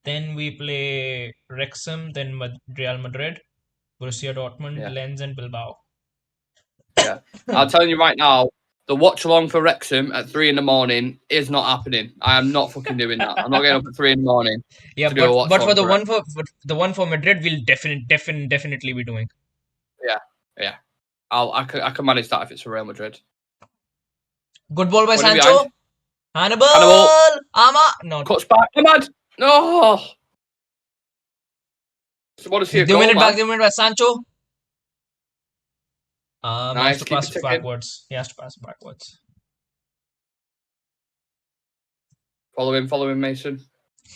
Then we play Wrexham. Then Real Madrid, Borussia Dortmund, Lens, and Bilbao. Yeah. I'm telling you right now, the watch along for Wrexham at 3 in the morning is not happening. I am not fucking doing that. I'm not getting up at 3 in the morning. Yeah, but for the one for Madrid, we'll definitely be doing. Yeah. I can manage that if it's for Real Madrid. Good ball by Sancho. Hannibal. No. Cuts back. Ahmad. No. So what is he? 2 minute back Sancho. Nice. He has to pass backwards. Follow him, Mason.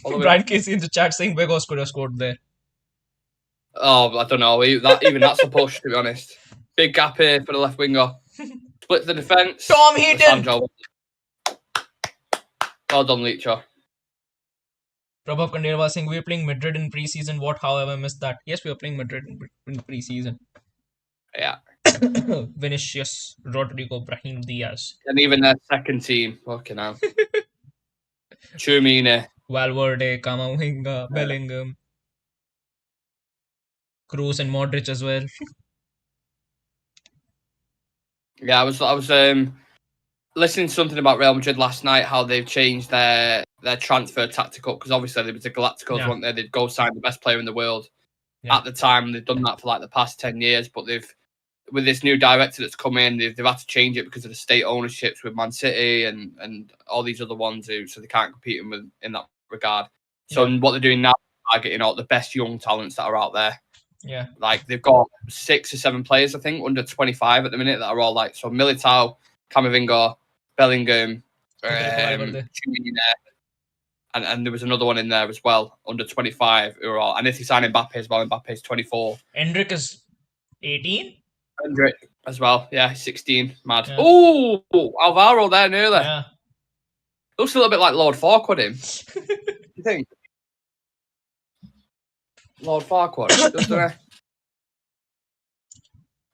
Brian Casey in the chat saying Begos could have scored there. Oh, I don't know. Even that's a push, to be honest. Big gap here for the left winger. Split the defence. Tom Heaton. Well done, Leacher. Prabhav Kandelwal saying we're playing Madrid in pre-season. What? How have I missed that? Yes, we are playing Madrid in pre-season. Yeah. Vinicius, Rodrigo, Brahim Diaz. And even their second team. Fucking hell. Chumine. Valverde, Camavinga, Bellingham. Kroos and Modric as well. Yeah, I was listening to something about Real Madrid last night, how they've changed their transfer tactic up, because obviously they were the Galacticos, weren't they? They'd go sign the best player in the world at the time. They've done that for the past 10 years, but with this new director that's come in, they've had to change it because of the state ownerships with Man City and all these other ones so they can't compete in that regard. So what they're doing now is targeting all the best young talents that are out there. Yeah. They've got 6 or 7 players, I think, under 25 at the minute that are all so Militao, Camavinga, Bellingham, Okay, and there was another one in there as well, under 25, who are all. And if you sign Mbappe as well, Mbappe's 24. Endrick is 18. Hendrick as well, yeah, 16. Mad. Yeah. Oh, Alvaro there nearly. Yeah. Looks a little bit like Lord Farquaad, him. You think? Lord Farquaad, doesn't he?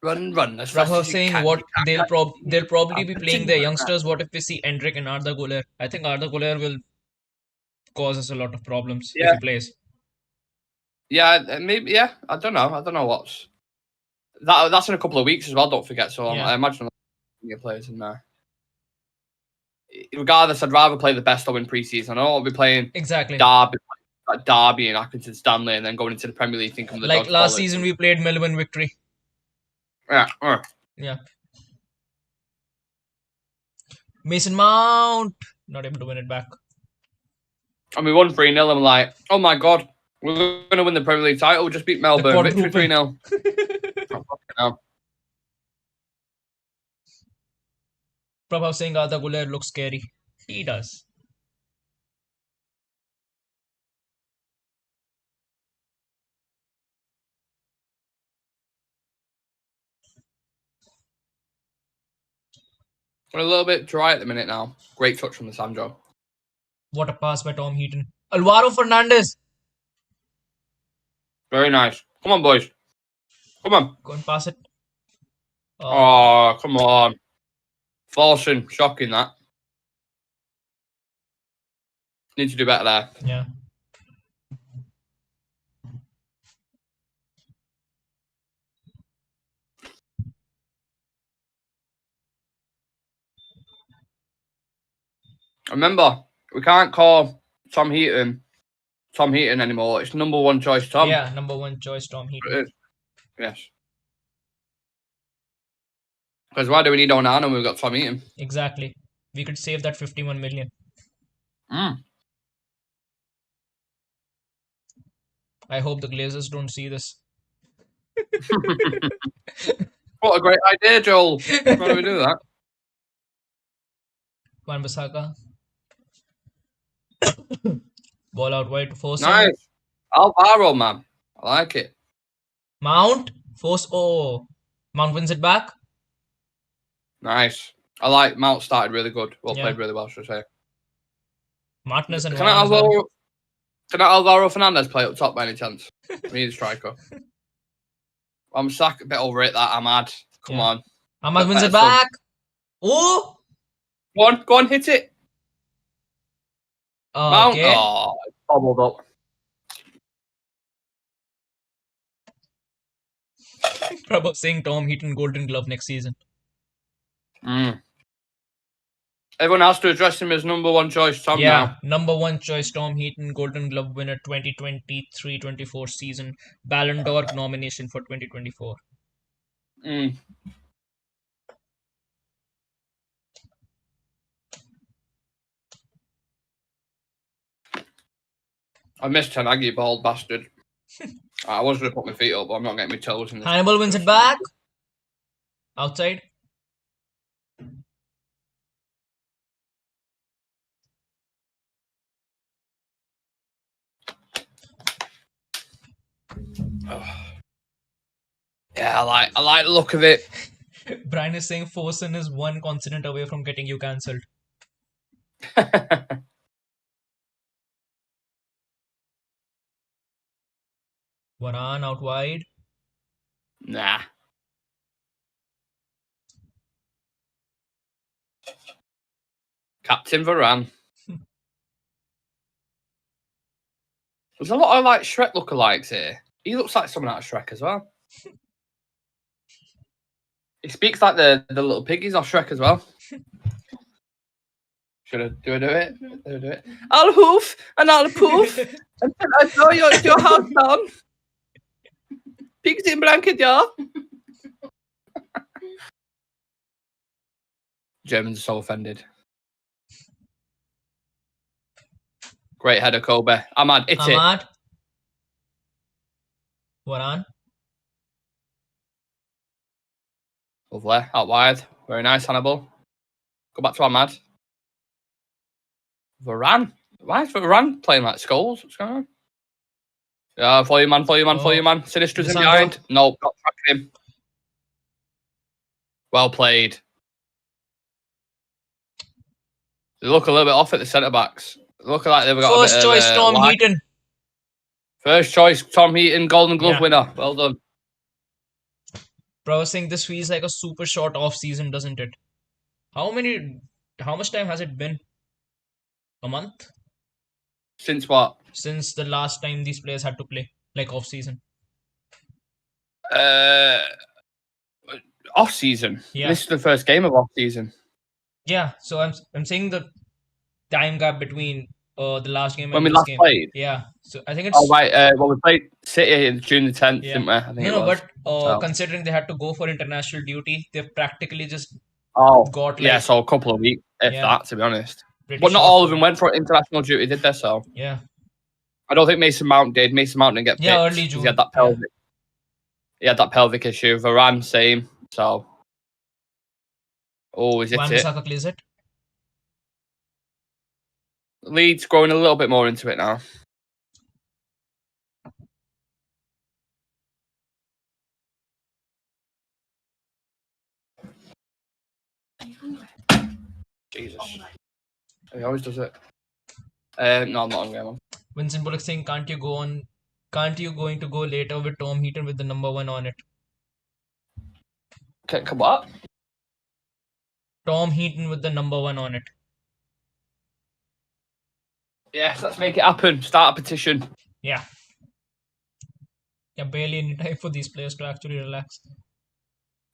Run as fast Prabha as you saying can. what they'll probably I'll be playing continue their like youngsters. What if we see Endrick and Arda Güler? I think Arda Güler will cause us a lot of problems if Yeah. he plays. Yeah, maybe. Yeah, I don't know. I don't know what's that. That's in a couple of weeks as well. Don't forget. So Yeah. I imagine get players in there. Regardless, I'd rather play the best though in pre-season. I know I'll be playing Exactly. Derby and Accrington Stanley, and then going into the Premier League thinking the Like dodge last ball season, we played Melbourne Victory. Yeah. Yeah. Mason Mount not able to win it back. And we won 3-0. I'm like, oh my god, we're going to win the Premier League title. We just beat Melbourne. Victory 3-0. Prabha saying Arda Güler looks scary. He does. We're a little bit dry at the minute now. Great touch from the Sancho. What a pass by Tom Heaton. Alvaro Fernandez. Very nice. Come on, boys. Come on. Go and pass it. Oh, come on. Forcing. Shocking, that. Need to do better there. Yeah. Remember, we can't call Tom Heaton anymore. It's number one choice, Tom. Yeah, number one choice, Tom Heaton. Yes. Because why do we need Onana when we've got Tom Heaton? Exactly. We could save that 51 million. I hope the Glazers don't see this. What a great idea, Joel. Why do we do that? Wan-Bissaka. Ball out wide to Fosun. Nice. Alvaro, man. I like it. Mount. Mount wins it back. Nice. I like Mount started really good. Yeah. Played really well, should I say. Martinez and Can Varane Alvaro Fernandez play up top by any chance? Me, the striker. I'm a bit over it, that Ahmad. Come on. Ahmad wins it back. Oh! Go on, hit it. Mount. Okay. Oh, it's bobbled up. Prabha saying Tom Heaton Golden Glove next season. Everyone has to address him as number one choice, Tom. Yeah, now. number one choice, Tom Heaton, Golden Glove winner 2023-24 season, Ballon d'Or nomination for 2024. I missed Tanagi, bald bastard. I was going to put my feet up, but I'm not getting my toes in this. Hannibal wins it back. Outside. Yeah, I like the look of it. Brian is saying Fosun is one consonant away from getting you cancelled. Varane out wide. Nah. Captain Varane. There's a lot of like Shrek lookalikes here. He looks like someone out of Shrek as well. He speaks like the little piggies off Shrek as well. Do I do it? I'll hoof and I'll poof until I throw your house down. Pigs in blanket, yeah. Germans are so offended. Great header, Kobe. Ahmad, hit it. Ahmad. Varane. Lovely. Out wide. Very nice, Hannibal. Go back to Ahmad. Varane. Why is Varane playing like Scholes? What's going on? Yeah, follow you, man. Sinister's in Lisandro. behind. No, not tracking him. Well played. They look a little bit off at the centre backs. They look like they've got First a bit choice, of Tom lag. Heaton. First choice, Tom Heaton, Golden Glove winner. Well done. Bro, I was saying this feels like a super short off season, doesn't it? How much time has it been? A month? Since what? Since the last time these players had to play, like off season. Off season. Yeah. This is the first game of off season. Yeah, so I'm saying the time gap between the last game When and we this last game. played. Yeah, so I think it's. Oh right. Well, we played City in June the 10th, Yeah. didn't we? I think No, it was. but considering they had to go for international duty, they've practically just Oh, got yeah. like So a couple of weeks, if Yeah. that, to be honest. pretty But not short all of for- them went for international duty, did they? So Yeah, I don't think Mason Mount did. Mason Mount didn't get picked. yeah, early 'cause June. He had that Yeah. pelvic. He had that pelvic issue. Varane, same. So. Oh, is it it? Wan-Bissaka clears it. Leeds growing a little bit more into it now. Jesus. He always does it. No, I'm not on game. Vincent Bullock saying, "Can't you going to go later with Tom Heaton with the number 1 on it?" Come what? Tom Heaton with the number 1 on it. Yes, let's make it happen. Start a petition. Yeah. Yeah, barely any time for these players to actually relax.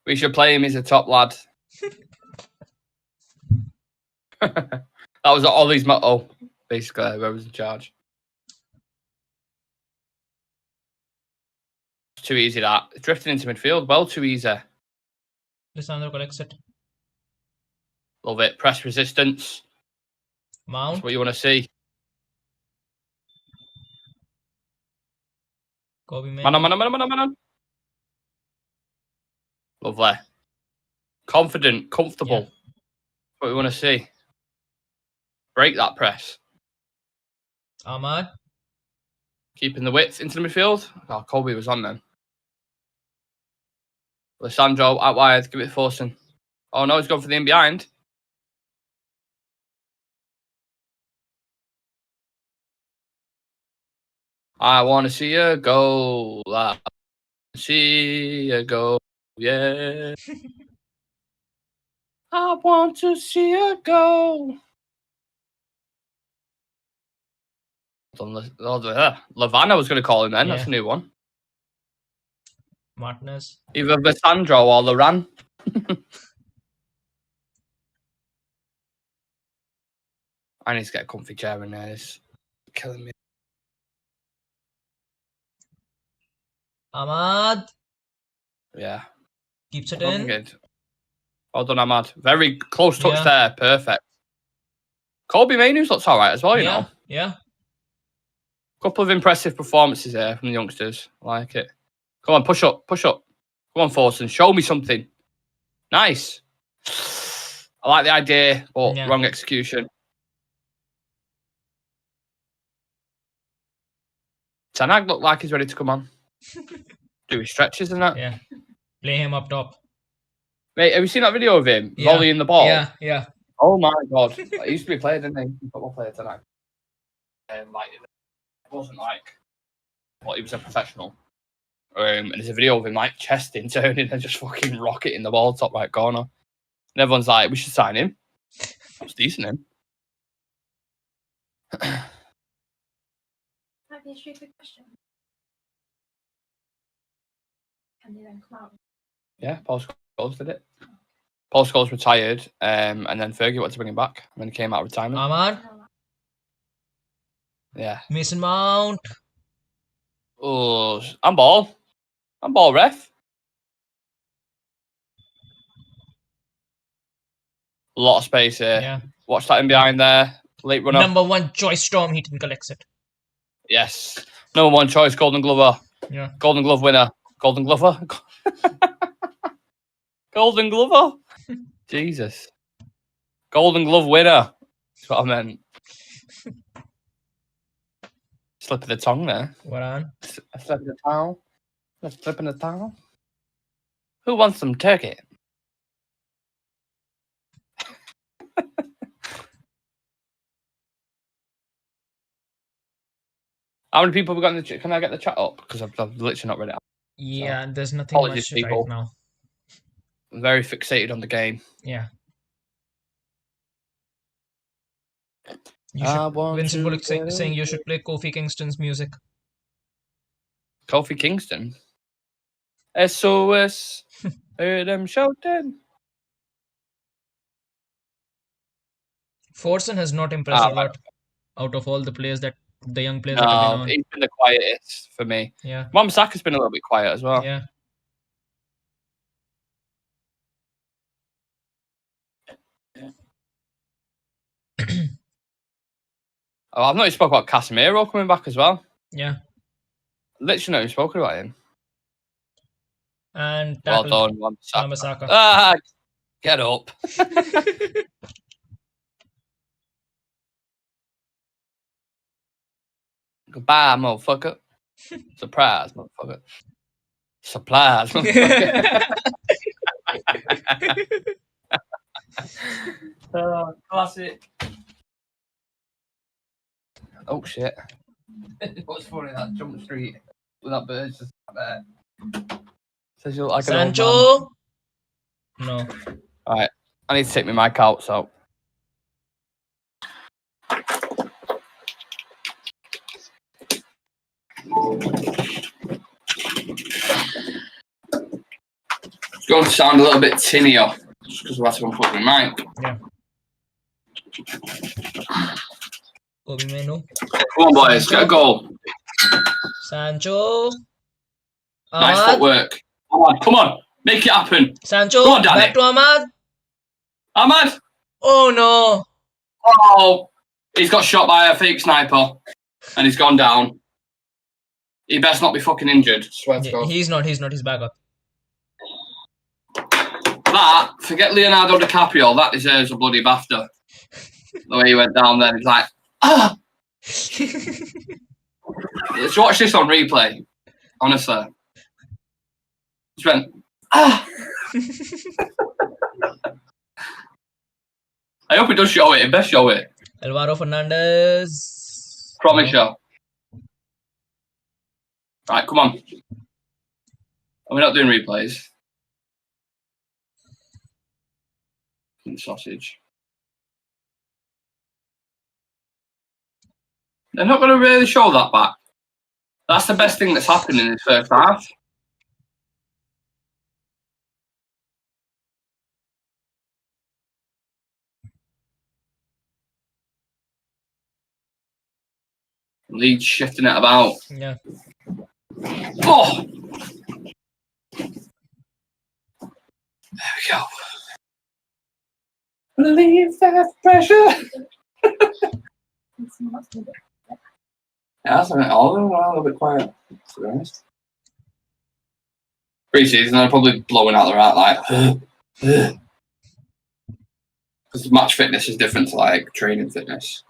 We should play him. He's a top lad. That was Ollie's motto, basically, whoever was in charge. It's too easy, that. It's drifting into midfield. Well, too easy. Lisandro collects it. Love it. Press resistance. Mount. That's what you want to see. Kobe Man on. Lovely. Confident, comfortable. Yeah. What we want to see. Break that press. Ahmad. Keeping the width into the midfield. Oh, Kobe was on then. Lisandro out wide. Give it to Forson. Oh no, he's gone for the in behind. I want to see you go. I see you go. Yeah. I want to see you go. Lavana was going to call him then. Yeah. That's a new one. Martinez. Either Lisandro or Loran. I need to get a comfy chair in there. It's killing me. Ahmad. Yeah. Keeps it in. Good. Well done, Ahmad. Very close touch Yeah. there. Perfect. Colby Mainoo's looks all right as well, you know. Yeah. Couple of impressive performances there from the youngsters. I like it. Come on, push up. Come on, Forson. Show me something. Nice. I like the idea, but Yeah. wrong execution. Tanag looked like he's ready to come on. Do his stretches and that. Yeah. Play him up top. Mate, have you seen that video of him Yeah. volleying the ball? Yeah. Oh my god. He used to be a player, didn't he? Football player tonight. Like, it wasn't like, well, he was a professional. And there's a video of him like chesting, turning and just fucking rocketing the ball top right corner. And everyone's like, we should sign him. That's decent, him. Might be a stupid question. Can they then come out? Yeah, Paul Scholes did it. Paul Scholes retired, and then Fergie wanted to bring him back, and then he came out of retirement. Ahmad. Yeah. Mason Mount. Oh, I'm ball, ref. A lot of space here. Yeah. Watch that in behind there. Late runner. Number 1 choice Tom Heaton collects it. Yes. Number 1 choice, Golden Glover. Yeah. Golden Glove winner. Golden Glover. Golden Glover. Jesus. Golden Glove winner. That's what I meant. Slip of the tongue there. What on? A slip of the tongue. A slip of the tongue. Who wants some turkey? How many people have we got in the chat? Can I get the chat up? Because I've literally not read it out. Yeah, there's nothing Apologies, much people. right now. I'm very fixated on the game. Yeah. You should, Vincent Bullock saying you should play Kofi Kingston's music. Kofi Kingston. SOS. Heard them shouting. Forsen has not impressed a lot out of all the players the young players that have been on. He's been the quietest for me. Yeah. Wan-Bissaka's been a little bit quiet as well. Yeah. I've not even spoken about Casemiro coming back as well. Yeah. Literally not even spoken about him. And Well tackle done, Wan-Bissaka. Wan-Bissaka. Get up. Goodbye, motherfucker. Surprise, motherfucker. Surprise, motherfucker. Classic. Oh, shit. What's funny, that jump street with that bird just there. Says you look like an old man. Sancho. No. Alright, I need to take my mic out, so. It's going to sound a little bit tinnier, just because we're having to unplug my mic. Yeah. Kobe Menu. Come on, boys, get a goal. Sancho. Nice Ahmad. footwork. Come on, make it happen. Sancho. Go on, Danny. Back to Ahmad. Ahmad. Oh no. Oh, he's got shot by a fake sniper, and he's gone down. He best not be fucking injured. Swear to God. He's not. He's back up. That, forget Leonardo DiCaprio, that deserves a bloody BAFTA. The way he went down there, he's like, ah! Let's watch this on replay. Honestly. Just went, ah! I hope it does show it. It best show it. Alvaro Fernandez. Promise you. Right, come on. We're not doing replays. Sausage. They're not going to really show that back. That's the best thing that's happened in this first half. Leeds shifting it about. Yeah. Oh! There we go. Relieve that pressure. Yeah, that's all a little bit quiet, to be honest. Pre-season, they're probably blowing out their out like, because match fitness is different to like training fitness.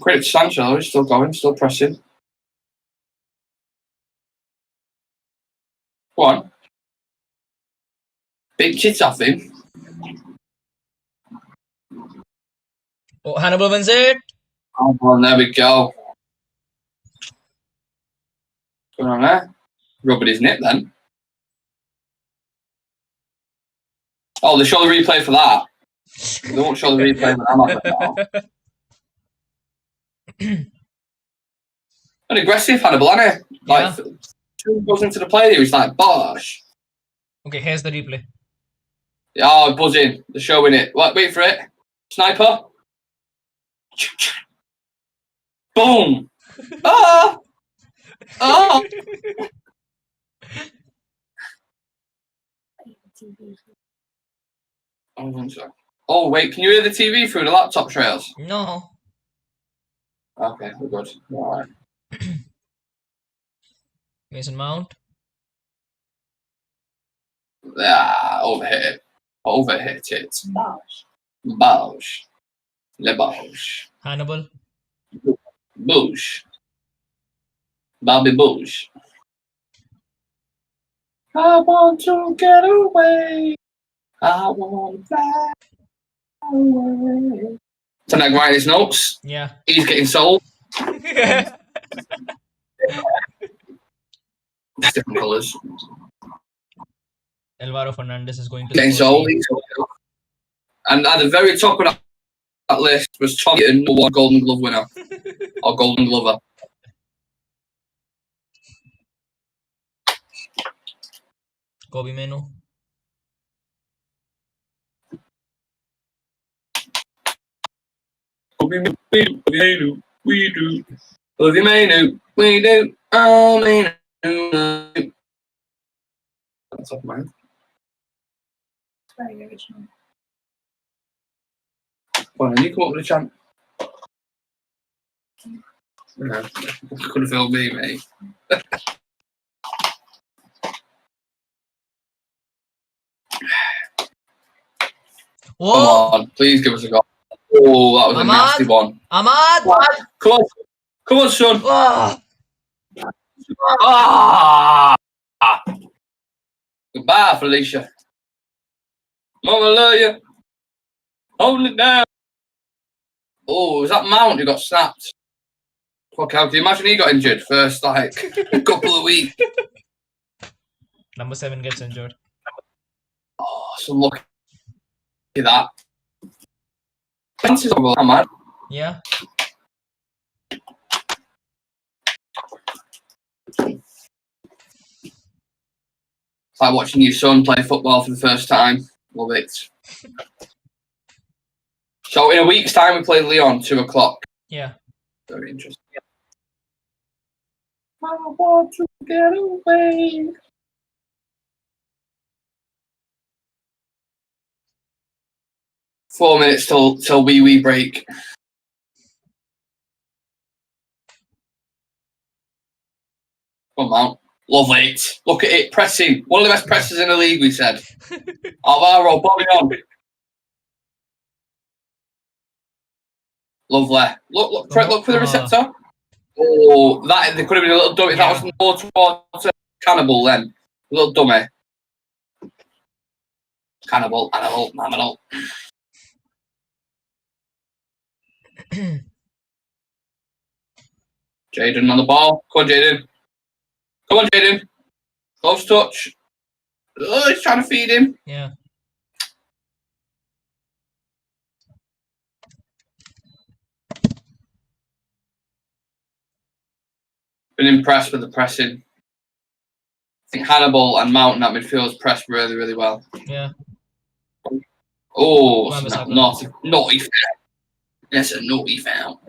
Credit to Sancho, he's still going, still pressing. Go on. Big chits off him. Oh, Hannibal wins it. Oh, well, there we go. What's going on there? Rubbing his nip then. Oh, they show the replay for that. They won't show the replay when I'm up now. An aggressive Hannibal, isn't he? Like, two goes into the play, he was like, bosh. Okay, here's the replay. Oh, buzzing. They're showing it. Wait for it. Sniper. Boom. Ah! Oh! Oh, wait, can you hear the TV through the laptop trails? No. Okay, we're good. All right. Mason Mount. Overhit it. Overhit it. Bosh. Bosh. Le Bosh. Hannibal. Bush. Bobby Bush. I want to get away. I want to fly away. Tonight, writing his notes. Yeah. He's getting sold. Different colours. Alvaro Fernandez is going to Getting the sold. first team. And at the very top of that list was Tom Eaton, number 1 Golden Glove winner. Or Golden Glover. Kobe Menu. We do. Love you, Manu. We do. Oh, Manu. That's off my head. It's very original. Well, then you come up with a chant. No, could have filled me, mate. Whoa! Come on, please give us a goal. Oh, that was a nasty one. Ahmad! Come on. Come on, son. Oh! Ah! Goodbye, Felicia. Mama love you. Hold it down. Oh, was that Mount who got snapped? Fuck, how can you imagine he got injured first, like, couple of weeks? Number 7 gets injured. Oh, so lucky that. Chances of a man. Yeah. It's like watching your son play football for the first time. Love it. So in a week's time, we play Lyon, 2 o'clock. Yeah. Very interesting. I want to get away. Four minutes till wee break. Come on, love it. Look at it, pressing. One of the best presses in the league, we said. Alvaro, Bobby on. Lovely. Look for the receptor. Oh, that there could have been a little dummy. Yeah. That was more towards Cannibal then. A little dummy. Cannibal. Jadon on the ball. Come on, Jadon. Come on, Jadon. Close touch. Oh, he's trying to feed him. Yeah. Been impressed with the pressing. I think Hannibal and Mountain at midfield's pressed really, really well. Yeah. Oh, Wow, naughty foul. That's a naughty foul.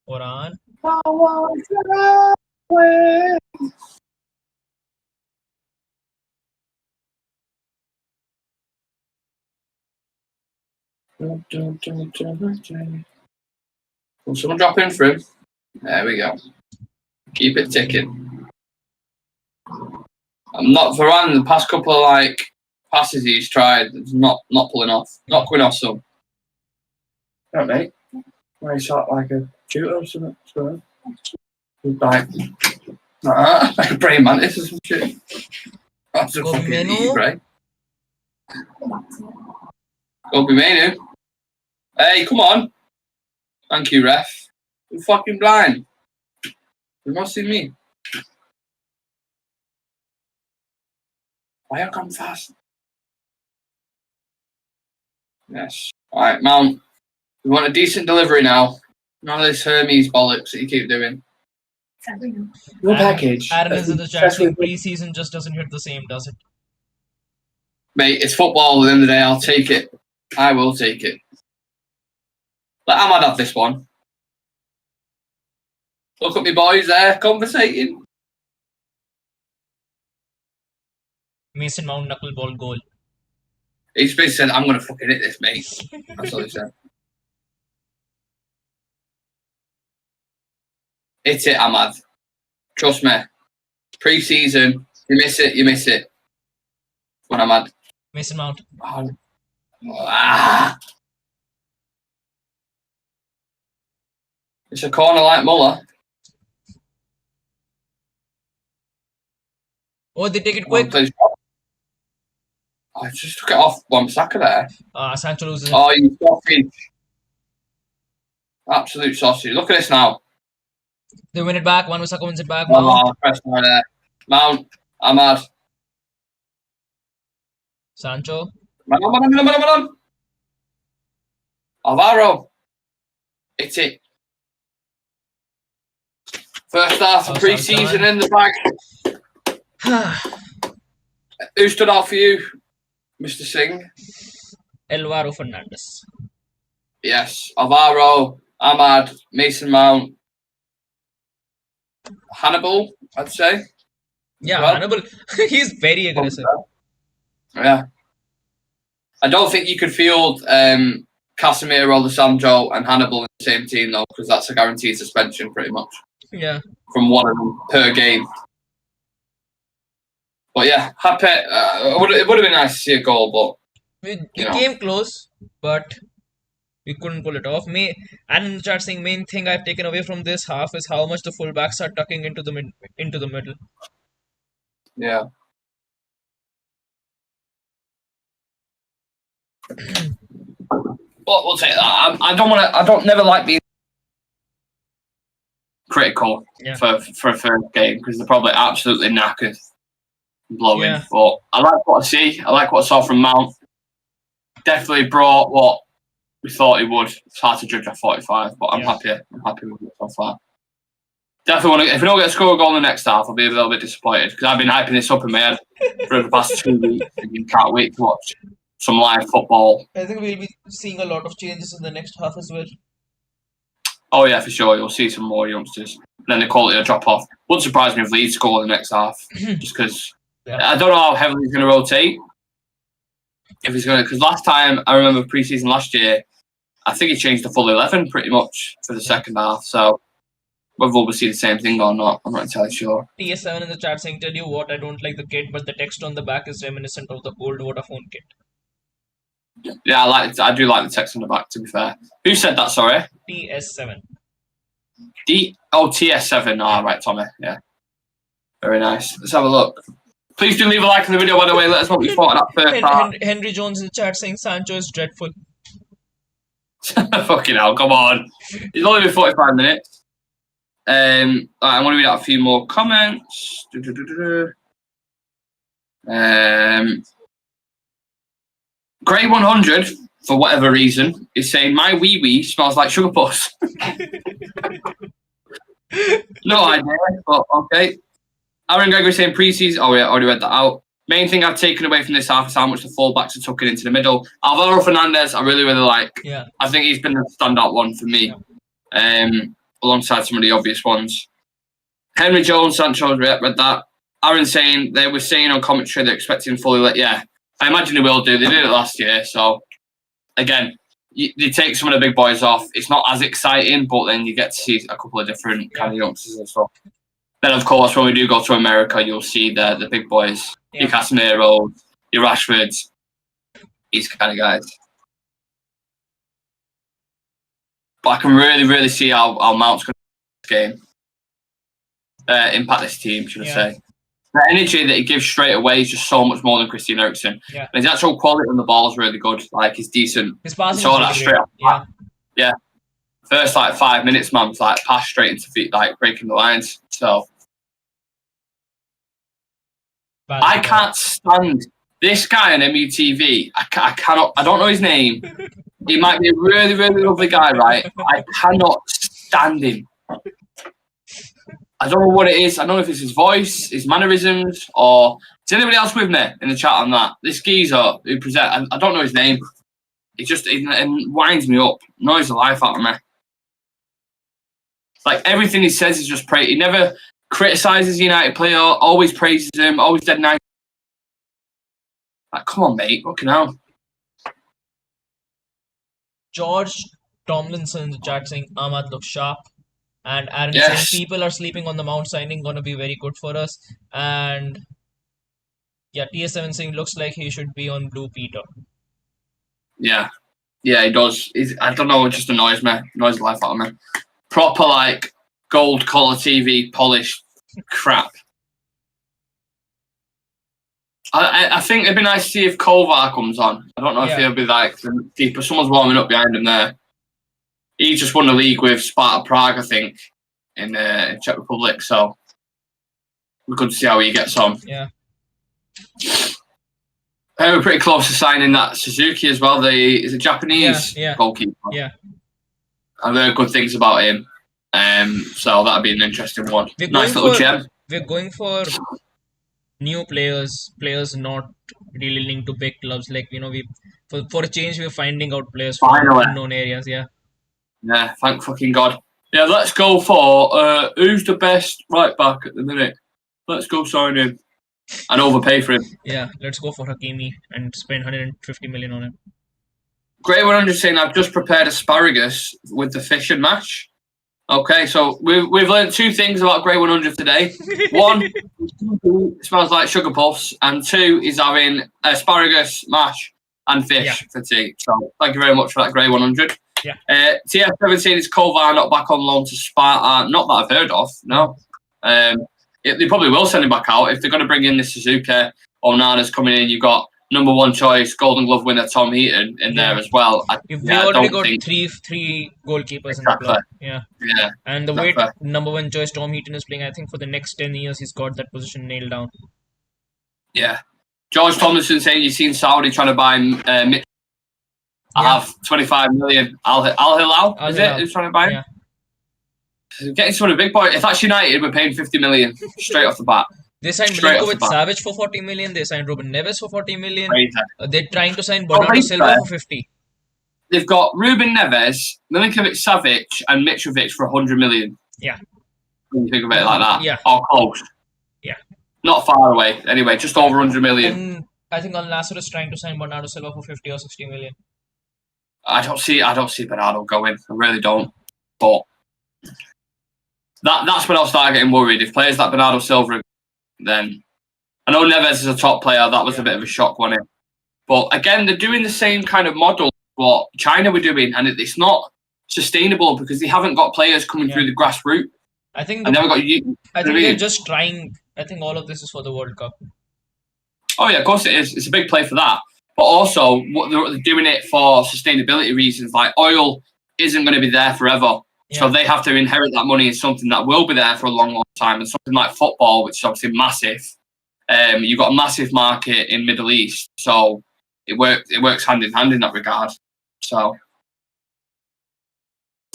Oran. I want to run away. Will someone drop in for him? There we go. Keep it ticking. I'm not Varane. The past couple of passes he's tried, it's not pulling off. Not going off some. Right, mate. Why you shot like a shooter or something? Like a brain mantis or some shit. That's a fucking easy brain. Kobe Menu. Hey, come on. Thank you, ref. You're fucking blind. You must see me. Why you come fast? Yes. Alright, Mount. We want a decent delivery now. None of this Hermes bollocks that you keep doing. Your package. Aaron is in the chat saying pre-season just doesn't hit the same, does it? Mate, it's football at the end of the day. I'll take it. I will take it. Let Ahmad have this one. Look at me boys there, conversating. Mason Mount knuckleball goal. He's basically said, I'm going to fucking hit this, mate. That's all he said. Hit it, Ahmad. Trust me. Pre-season, you miss it, you miss it. when I'm at. Mason Mount. It's a corner like Muller. Oh, they take it quick. I just took it off Wan-Bissaka there. Sancho loses it. Oh, you sausage. Absolute sausage. Look at this now. They win it back. Wan-Bissaka wins it back. Oh, press right there. Mount. Ahmad. Sancho. Man. Alvaro. It's it. First half of pre-season in the bag. Who stood out for you, Mr. Singh? Alvaro Fernandez. Yes. Alvaro, Ahmad, Mason Mount, Hannibal, I'd say. Yeah, Well, Hannibal. He's very aggressive. Yeah. I don't think you could field Casemiro, Sancho, and Hannibal in the same team, though, because that's a guaranteed suspension, pretty much. Yeah. From one of them per game. But yeah, happy. It would have been nice to see a goal, but We came close, but we couldn't pull it off. And in the chat saying main thing I've taken away from this half is how much the fullbacks are tucking into the middle. Yeah. Well, we'll take that. I don't never like being critical for a first game because they're probably absolutely knackered, blowing. Yeah. But I like what I see. I like what I saw from Mount. Definitely brought what we thought he would. It's hard to judge at 45, but I'm happy. I'm happy with it so far. Definitely want to. If we don't get to score a goal in the next half, I'll be a little bit disappointed because I've been hyping this up in my head for the past 2 weeks. And can't wait to watch some live football. I think we'll be seeing a lot of changes in the next half as well. Oh yeah, for sure. You'll see some more youngsters. Then the quality will drop off. Wouldn't surprise me if Leeds score in the next half, just because I don't know how heavily he's going to rotate. If he's going to, because last time I remember pre-season last year, I think he changed the full 11 pretty much for the second half. So whether we'll see the same thing or not, I'm not entirely sure. TS7 in the chat saying, "Tell you what, I don't like the kit, but the text on the back is reminiscent of the old Vodafone kit." Yeah, I do like the text on the back. To be fair, who said that? Sorry. TS7. TS7. Oh, right, Tommy. Yeah, very nice. Let's have a look. Please do leave a like on the video, by the way. Let us know what you thought of that first part. Henry Jones in the chat saying Sancho is dreadful. Fucking hell, come on. It's only been 45 minutes. Right, I'm going to read out a few more comments. Grey 100, for whatever reason, is saying my wee wee smells like sugar puss. No idea, but okay. Aaron Gregory saying pre-season. Oh, yeah, I already read that out. Main thing I've taken away from this half is how much the fullbacks are tucking into the middle. Alvaro Fernandez, I really, really like. Yeah. I think he's been the standout one for me, alongside some of the obvious ones. Henry Jones, Sancho, read that. Aaron saying they were saying on commentary they're expecting fully lit. Yeah, I imagine they will do. They did it last year, so again, they take some of the big boys off. It's not as exciting, but then you get to see a couple of different kind of youngsters and stuff. Then, of course, when we do go to America, you'll see the big boys, your Casemiro, your Rashfords, these kind of guys. But I can really, really see how Mount's going to this game, impact this team, should I say. The energy that he gives straight away is just so much more than Christian Eriksen. Yeah. And his actual quality on the ball is really good. Like, he's decent. His passing saw is that really straight great. off. Yeah. First, 5 minutes, man, was pass straight into feet, breaking the lines. So, I can't stand this guy on MUTV. I cannot. I don't know his name. He might be a really, really lovely guy, right? I cannot stand him. I don't know what it is. I don't know if it's his voice, his mannerisms, or is anybody else with me in the chat on that? This geezer who presents, I don't know his name. It winds me up, annoys the life out of me. Like everything he says is just praise. He never criticises the United player, always praises him, always dead nice. Like, come on, mate, fucking hell. George Tomlinson in the chat saying Ahmad looks sharp. And Aaron saying people are sleeping on the Mount signing, gonna be very good for us. And Yeah, TS7 saying looks like he should be on Blue Peter. Yeah, he does. I don't know, it just annoys me. Annoys the life out of me. Proper like gold color TV polished crap. I think it'd be nice to see if Kovar comes on. I don't know if he'll be like the keeper. Someone's warming up behind him there. He just won the league with Sparta Prague, I think, in Czech Republic. So we're good to see how he gets on. Yeah. We're pretty close to signing that Suzuki as well. Is a Japanese goalkeeper. Yeah. I've heard good things about him. So that'd be an interesting one. Nice little gem. We're going for new players not really linked to big clubs. Like, we for a change we're finding out players from unknown areas. Yeah. Yeah, thank fucking God. Yeah, let's go for who's the best right back at the minute. Let's go sign him and overpay for him. Yeah, let's go for Hakimi and spend 150 million on him. Grey 100 saying I've just prepared asparagus with the fish and mash. Okay, so we've learned two things about Grey 100 today. One, it smells like sugar puffs, and two is having asparagus, mash, and fish for tea. So thank you very much for that, Grey 100. Yeah. TF17 is Kovar not back on loan to Sparta. Not that I've heard of, no. They probably will send him back out if they're going to bring in the Suzuki or Nana's coming in. You've got number one choice Golden Glove winner Tom Heaton in there as well. We already got three goalkeepers in the club. Yeah. And the way number one choice Tom Heaton is playing, I think for the next 10 years he's got that position nailed down. Yeah. George Thomason saying you've seen Saudi trying to buy Mitch. I have 25 million. Al Hilal, is it? Who's trying to buy him? Yeah. Getting some of the big boy. If that's United, we're paying 50 million straight off the bat. They signed Milinkovic-Savic for 40 million. They signed Ruben Neves for 40 million. They're trying to sign Bernardo Silva for 50. They've got Ruben Neves, Milinkovic-Savic, and Mitrovic for 100 million. Yeah. When you think of it like that. Yeah. Or close. Yeah. Not far away. Anyway, just over 100 million. And I think Al Nassr is trying to sign Bernardo Silva for 50 or 60 million. I don't see Bernardo going. I really don't. But that's when I'll start getting worried. If players like Bernardo Silva, then I know Neves is a top player. That was a bit of a shock, wasn't it? But again, they're doing the same kind of model what China were doing, and it's not sustainable because they haven't got players coming through the grassroots. I think they're just trying. I think all of this is for the World Cup. Oh yeah, of course it is. It's a big play for that. But also, they're doing it for sustainability reasons. Like oil isn't going to be there forever. So they have to inherit that money in something that will be there for a long, long time. And something like football, which is obviously massive. You've got a massive market in Middle East. So it works hand in hand in that regard. So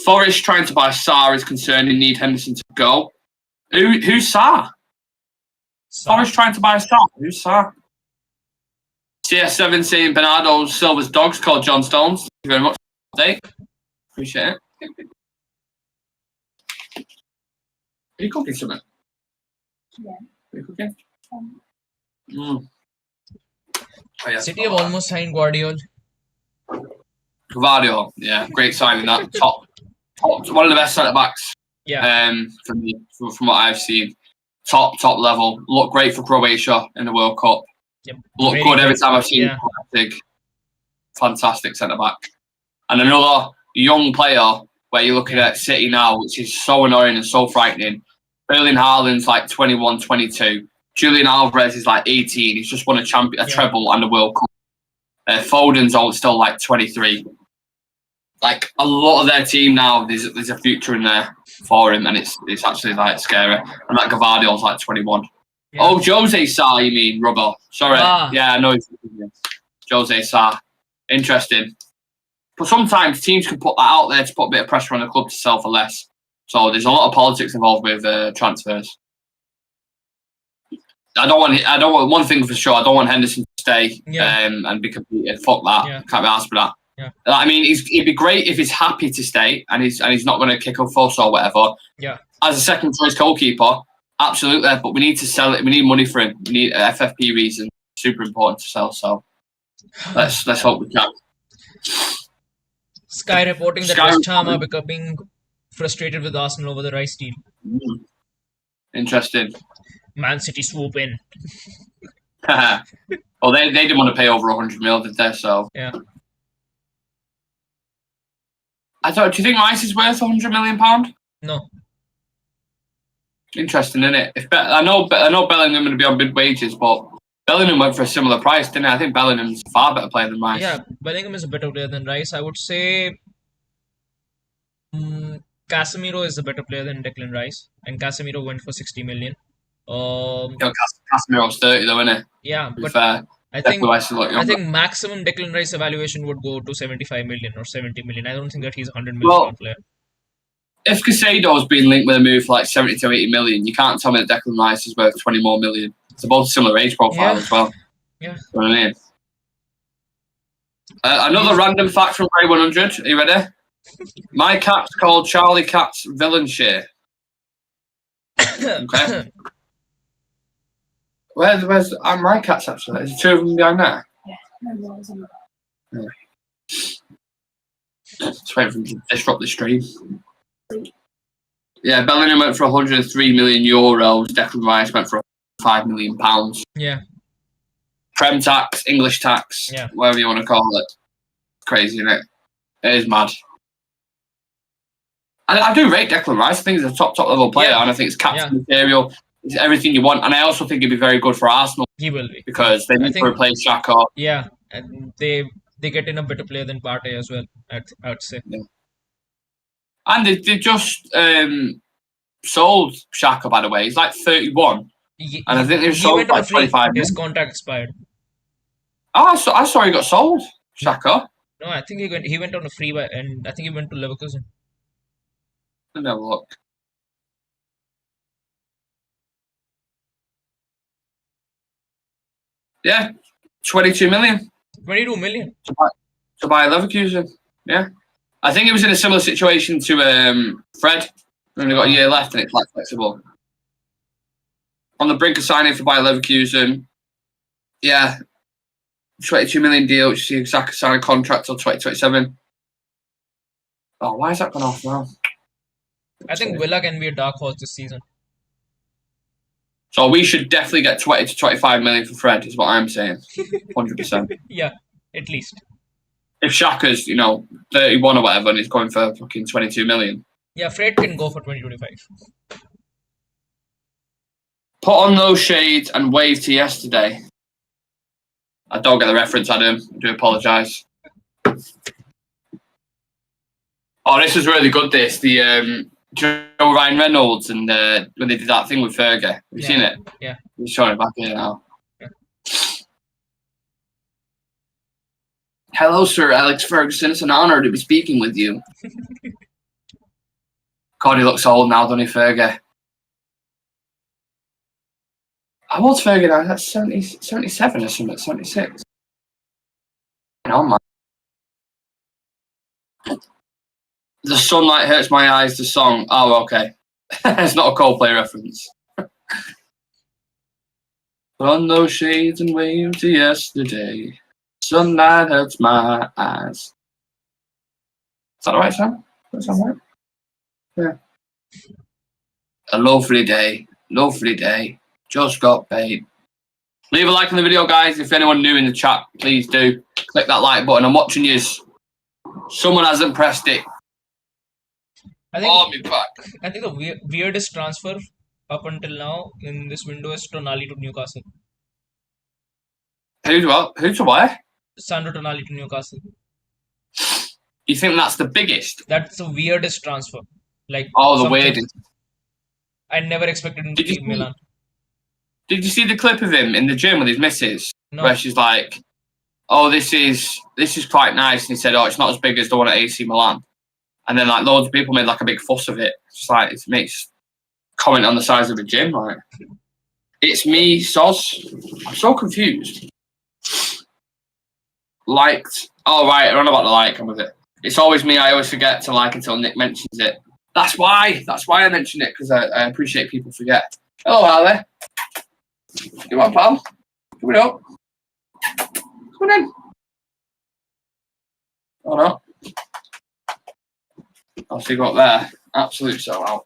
Forest trying to buy Sarr is concerning. Need Henderson to go. Who's Sarr? Forest trying to buy Sarr. Who's Sarr? CS7 saying Bernardo Silva's dog's called John Stones. Thank you very much for the update. Appreciate it. Are you cooking something? Yeah. Are you cooking? City have almost signed Guardiola. Guardiola, yeah, great signing. That top, one of the best centre backs. Yeah. From what I've seen, top level. Look great for Croatia in the World Cup. Yep. Look really good every time I've seen him. Fantastic centre back. And another young player where you're looking at City now, which is so annoying and so frightening. Erling Haaland's like 21, 22. Julian Alvarez is like 18. He's just won a treble and a World Cup. Foden's still like 23. Like a lot of their team now, there's a future in there for him, and it's actually like scary. And that Gvardiol's like 21. Yeah. Oh, Jose Sarr, you mean rubber? Sorry. Yeah, I know. Jose Sarr. Interesting. But sometimes teams can put that out there to put a bit of pressure on the club to sell for less. So there's a lot of politics involved with transfers. I don't want one thing for sure. I don't want Henderson to stay and be completed. Fuck that. Yeah. Can't be asked for that. Yeah. I mean, it'd be great if he's happy to stay and he's not going to kick a fuss or whatever. Yeah. As a second choice goalkeeper, absolutely. But we need to sell it. We need money for him. We need FFP reason. Super important to sell. So let's hope we can. Sky reporting that West Ham are becoming frustrated with Arsenal over the Rice deal. Interesting. Man City swoop in. Well, they didn't want to pay over 100 mil, did they? So Yeah. do you think Rice is worth 100 million pound? No. Interesting, isn't it? I know Bellingham going to be on big wages, but Bellingham went for a similar price, didn't he? I think Bellingham's a far better player than Rice. Yeah, Bellingham is a better player than Rice. I would say Casemiro is a better player than Declan Rice, and Casemiro went for 60 million. Casemiro's 30 though, isn't he? Yeah, To be but fair. I think Rice is a lot younger. I think maximum Declan Rice evaluation would go to 75 million or 70 million. I don't think that he's a 100 million pound player. If Casado's been linked with a move for like 70 to 80 million, you can't tell me that Declan Rice is worth 20 more million. It's both a similar age profile as well. Yeah. You know what I mean? Another random fact from Grey 100. Are you ready? My cat's called Charlie Cat's Villainshire. Okay. Where's my cat's actually? Is there two of them behind there? Yeah. Just waiting for them to disrupt the stream. Yeah, Bellingham went for 103 million euros. Declan Rice went for 5 million pounds. Yeah. Prem tax, English tax, whatever you want to call it. Crazy, isn't it? It is mad. I do rate Declan Rice. I think he's a top level player, and I think it's captain material. It's everything you want, and I also think he'd be very good for Arsenal. He will be because they need to replace Xhaka. Yeah, and they get in a better player than Partey as well. I'd say. Yeah. And they just sold Xhaka, by the way. He's like 31, and I think they sold like 25. His contract expired. Oh, I saw he got sold. Xhaka. No, I think he went on a free buy, and I think he went to Leverkusen. Let me have a look. Yeah, 22 million. 22 million. To buy Leverkusen. Yeah. I think it was in a similar situation to Fred. We've only got a year left and it's like flexible. On the brink of signing for Bayer Leverkusen. Yeah. 22 million deal, which is Xhaka signing a contract till 2027. Oh, why is that gone off now? I think Villa can be a dark horse this season. So we should definitely get 20 to 25 million for Fred, is what I'm saying. 100%. Yeah, at least. If Xhaka's, 31 or whatever, and he's going for fucking 22 million. Yeah, Fred can go for 2025. Put on those shades and wave to yesterday. I don't get the reference, Adam. I do apologise. Oh, this was really good, this. The Joe Ryan Reynolds and when they did that thing with Fergie. Have you seen it? Yeah. He's showing it back here now. Yeah. Hello, Sir Alex Ferguson. It's an honour to be speaking with you. God, he looks old now, doesn't he, Fergie? How old's Fergie now? That's 77 or something, 76. Oh, man. The sunlight hurts my eyes, the song. Oh, okay. It's not a Coldplay reference. Put on those shades and wave to yesterday. Sunlight hurts my eyes. Is that the right song? Does that sound right? Yeah. A lovely day. Lovely day. Just got paid. Leave a like on the video, guys. If anyone new in the chat, please do. Click that like button. I'm watching you. Someone hasn't pressed it. I think the weirdest transfer up until now in this window is Tonali to Newcastle. Who to where? Sandro Tonali to Newcastle. You think that's the biggest? That's the weirdest transfer. The weirdest. I never expected him to leave Milan. Did you see the clip of him in the gym with his missus? No. Where she's like, "Oh, this is quite nice," and he said, "Oh, it's not as big as the one at AC Milan." And then loads of people made a big fuss of it. It's it makes comment on the size of the gym. It's me, Soz. I'm so confused. Liked. Oh right, I don't know about the like. I'm with it. It's always me. I always forget to like until Nick mentions it. That's why I mention it, because I appreciate people forget. Hello, Ali. Come on, pal. Come on up. Come on in. Oh no. I'll see what there. Absolute sellout.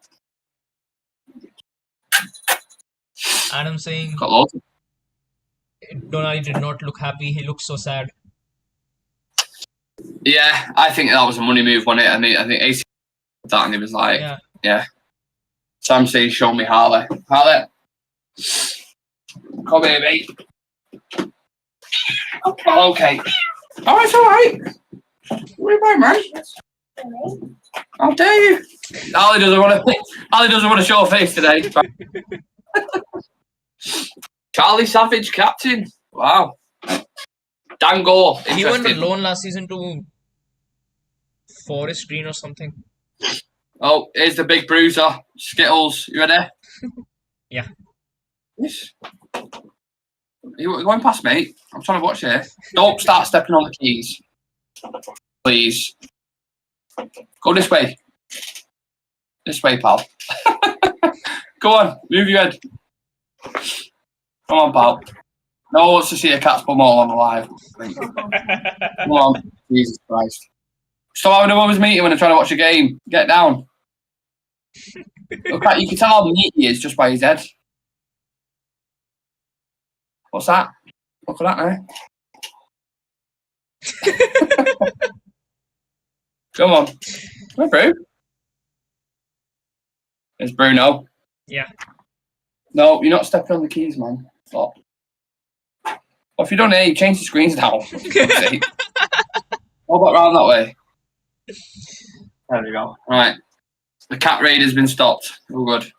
Adam saying Got loads. Donali did not look happy. He looked so sad. Yeah, I think that was a money move, wasn't it? I think AC that, and he was like, yeah. Sam says, "Show me Harley. Harley, come here, mate." Okay. Oh, it's all right. What about, man? How dare you? Ali doesn't want to show a face today. Charlie Savage, captain. Wow. Dango. He went on loan last season to Forest Green or something. Oh, here's the big bruiser. Skittles. You ready? Yeah. Yes. You're going past me. I'm trying to watch here. Don't start stepping on the keys. Please. Go this way. This way, pal. Go on. Move your head. Come on, pal. No one wants to see a cat's bum all on the live. Come on. Jesus Christ. Stop having a mother's meeting when they're trying to watch a game. Get down. Look at, you can tell how neat he is just by his head. What's that? Look at that now. Come on. Come on, Bruno. It's Bruno. Yeah. No, you're not stepping on the keys, man. Stop. Well, if you don't hear, you change the screens now. What about round that way? There we go. Right. The cat raid has been stopped. All good.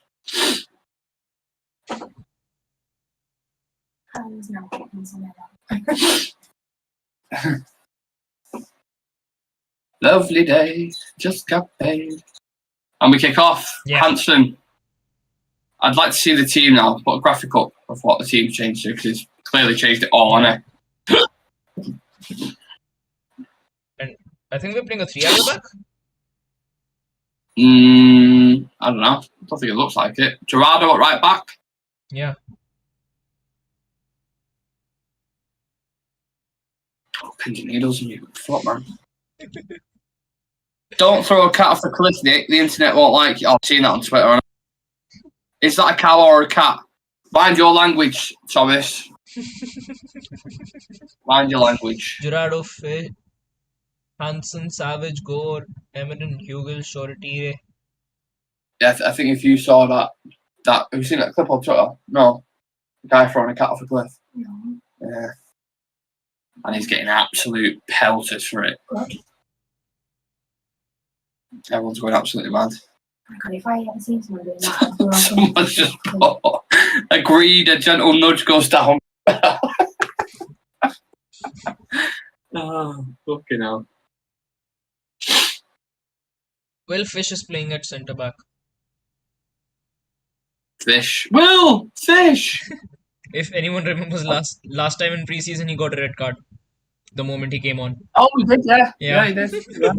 Lovely day. Just got paid. And we kick off. Yeah. Hanson. I'd like to see the team now. Put a graphic up of what the team's changed to, because it's clearly changed it all, hasn't it? And I think we're playing a 3 at the back. I don't know. I don't think it looks like it. Gerardo at right back. Yeah. Oh, pins and needles and you flop, man. Don't throw a cat off the cliff, Nick. The internet won't like it. I've seen that on Twitter. Is that a cow or a cat? Mind your language, Thomas. Mind your language. Gerardo, Hansen, Savage, Gore, Emerson, Hugel, Shoretire. Yeah, I think if you saw that have you seen that clip on Twitter? No. The guy throwing a cat off a cliff. No. Yeah. And he's getting absolute pelters for it. Good. Everyone's going absolutely mad. God, if I ever seen someone doing that, I Someone's just agreed, a gentle nudge goes down. Oh, fucking hell. Will Fish is playing at centre back. Fish. Will! Fish! If anyone remembers last time in preseason, he got a red card the moment he came on. Oh, he did, yeah. Yeah. Yeah, he did. Yeah.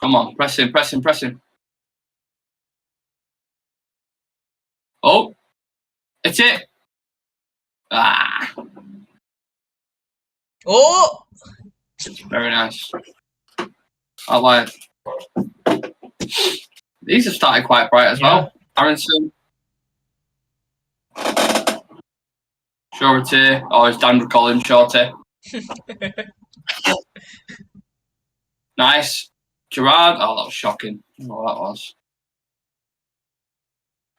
Come on, press him. Oh, it's it. Ah, Oh! very nice. I like it. These have started quite bright as well. Aronson. Shorty. Oh, it's Dan would call him Shorty. Nice. Gerard. Oh, that was shocking. Oh, that was.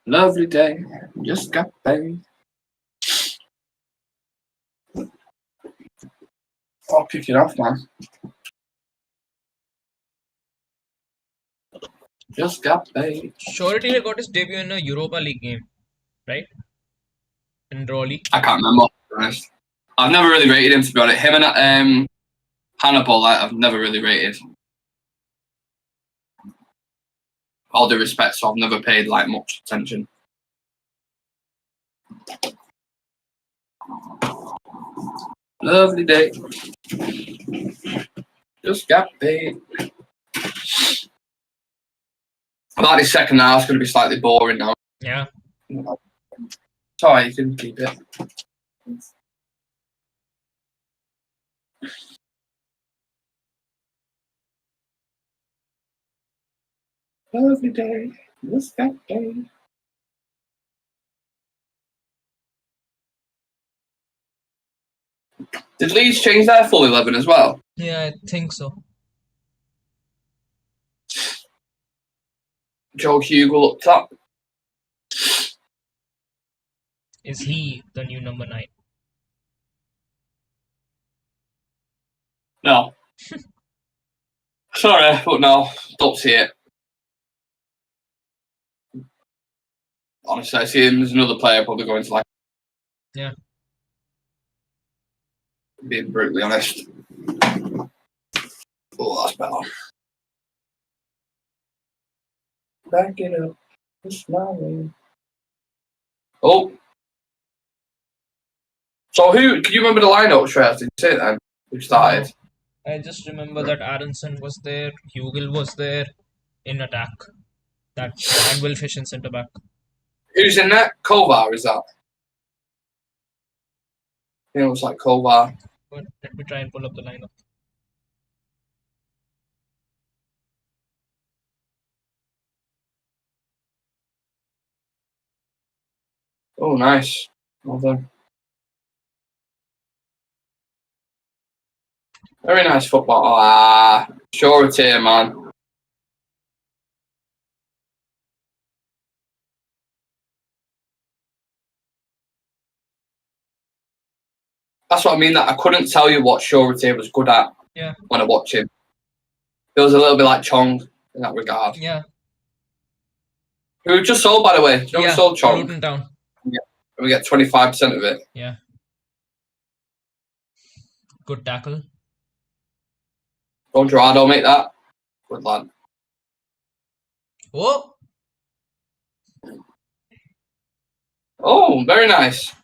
Lovely day. Just got paid. I'll kick it off, man. Just got paid. Shoretire got his debut in a Europa League game, right? In Raleigh. I can't remember, to be honest. I've never really rated him, to be honest. Him and Hannibal, I've never really rated. All due respect, so I've never paid much attention. Lovely day. Just got paid. I like this second half. It's going to be slightly boring now. Yeah. Sorry, you can keep it. Every day, respect day. Did Leeds change their full 11 as well? Yeah, I think so. Joe Hugel up top. Is he the new number 9? No. Sorry, but no. Don't see it. Honestly, I see him as another player probably going to like. Yeah. Being brutally honest. Oh, that's better. Back it up. Smiling. Oh. So who? Can you remember the lineup, Shreyas? Did you say it then? Who started? No. I just remember that Aronson was there, Hugel was there in attack. And Will Fish in centre back. Who's in that? Kovar, is that? It looks like Kovar. But let me try and pull up the lineup. Oh, nice. Well done. Very nice football. Ah, surety, man. That's what I mean. That I couldn't tell you what surety was good at when I watched him. It was a little bit like Chong in that regard. Yeah. Who just sold, by the way? Do you know who sold Chong? Luton Town. Yeah. We get 25% of it. Yeah. Good tackle. Don't Gerardo make that? Good lad. Oh! Oh, very nice.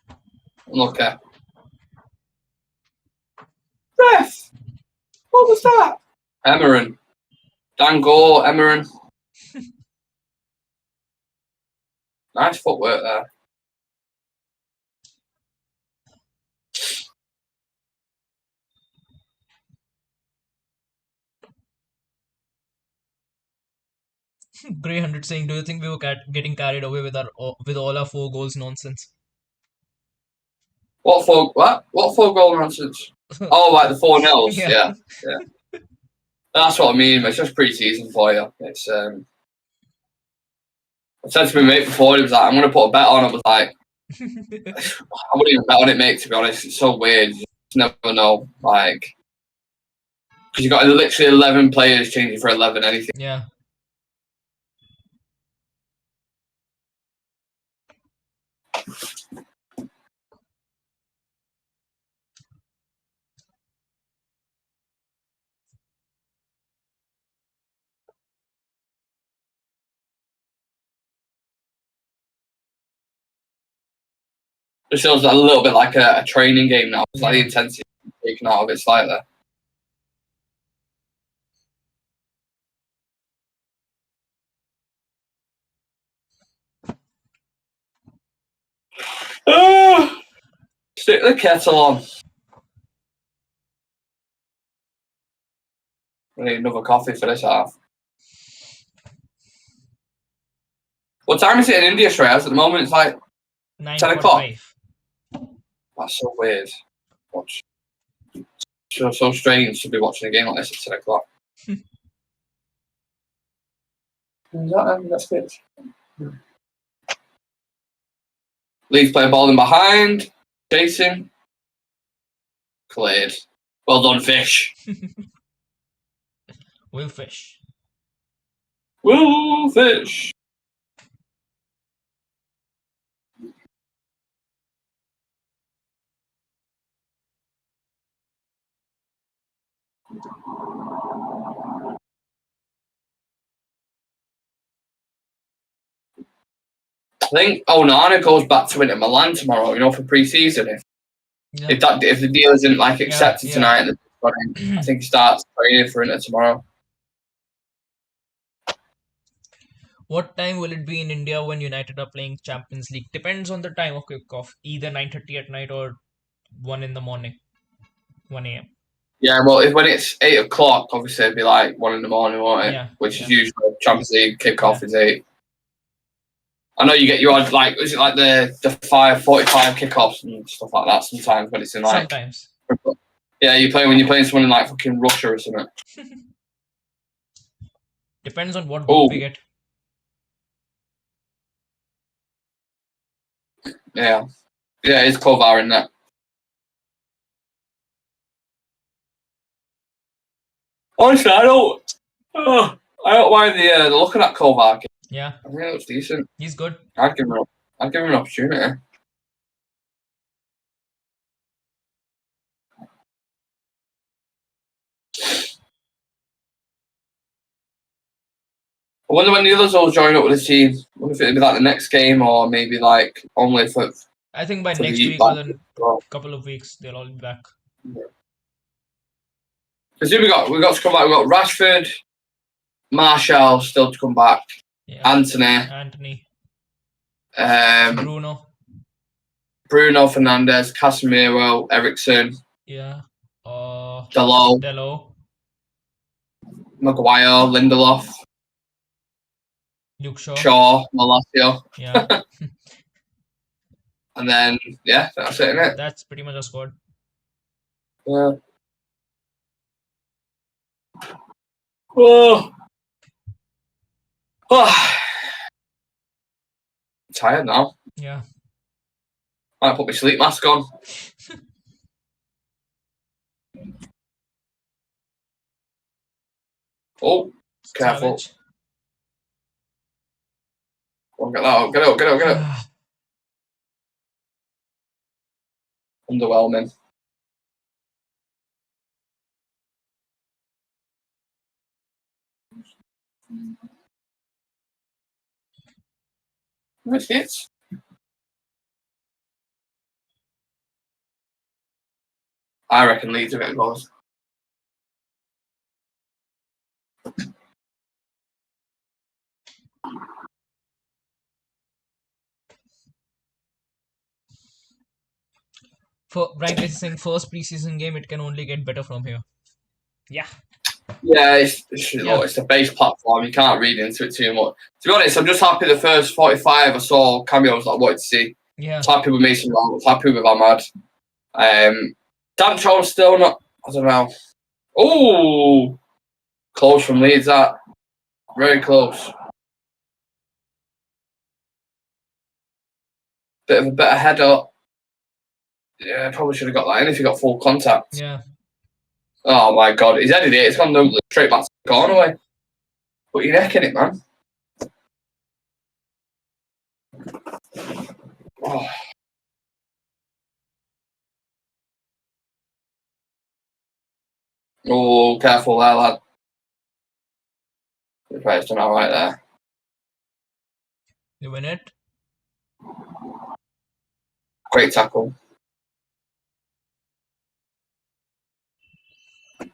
Okay. Ref! What was that? Emerin. Dango, Emerin. Nice footwork there. Grey 100 saying, do you think we were getting carried away with all our 4 goals nonsense? What 4 goal nonsense? Oh, like the 4-0s. Yeah. That's what I mean. It's just pre-season for you. It's I said to my mate before, he was like, I'm going to put a bet on. I was like, I wouldn't even bet on it, mate, to be honest. It's so weird. You just never know. Like, because you've got literally 11 players changing for 11 anything. Yeah. It feels a little bit like a training game now. It's like the intensity taken out of it slightly. Stick the kettle on. We need another coffee for this half. What time is it in India, Shreyas? At the moment, it's like 10 o'clock. That's so weird. Watch. So strange to be watching a game like this at 10 o'clock. That's good. Leeds play ball in behind. Chasing. Cleared. Well done, Fish. Will Fish. Will Fish. I think Onana goes back to Inter Milan tomorrow, you know, for pre-season. If the deal isn't like accepted tonight, I think he starts training for Inter tomorrow. What time will it be in India when United are playing Champions League? Depends on the time of kickoff. Either 9:30 at night or 1 in the morning. 1 a.m. Yeah, well, when it's 8 o'clock, obviously it'd be like 1 in the morning, won't it? Yeah, Which yeah. is usually Champions League kickoff Yeah. is 8. I know you get your odd, like, is it like the 5:45 kickoffs and stuff like that sometimes when it's in like. Sometimes. Yeah, when you're playing someone in like fucking Russia or something. Depends on what Oh. group we get. Yeah. Yeah, it's Kovar in that. Honestly, I don't mind the looking at Kovar. Yeah, I think it looks decent. he's good. I'd give him an opportunity. I wonder when the others all join up with the team. I wonder if it'd be like the next game or maybe like only for. I think by For next the week back or then well. couple of weeks they'll all be back. Because we got to come back. We got Rashford, Martial still to come back. Yeah. Anthony. Bruno. Fernandes, Casemiro, Ericsson. Yeah. Dalot. Maguire, Lindelof. Luke Shaw, Malacio. Yeah. And then, yeah, that's it, innit? That's pretty much a squad. Yeah. Oh. Tired now. Yeah. Might put my sleep mask on. Oh, careful. Savage. Oh, get out. Underwhelming. Nice hits. I reckon Leeds will get goals. Brian Grace is saying first preseason game, it can only get better from here. Yeah. Yeah, it's the base platform. You can't read into it too much. To be honest, I'm just happy the first 45 I saw cameos that I wanted to see. Yeah. I was happy with Mason Mount. I was happy with Ahmad. Sancho's still not. I don't know. Oh, close from Leeds. That very close. Bit of a better header. Yeah, probably should have got that in if he got full contact. Yeah. Oh my god, he's headed it. It's gone straight back to the corner away. Put your neck in it, man. Oh. Oh, careful there, lad. The player's done alright there. You win it. Great tackle.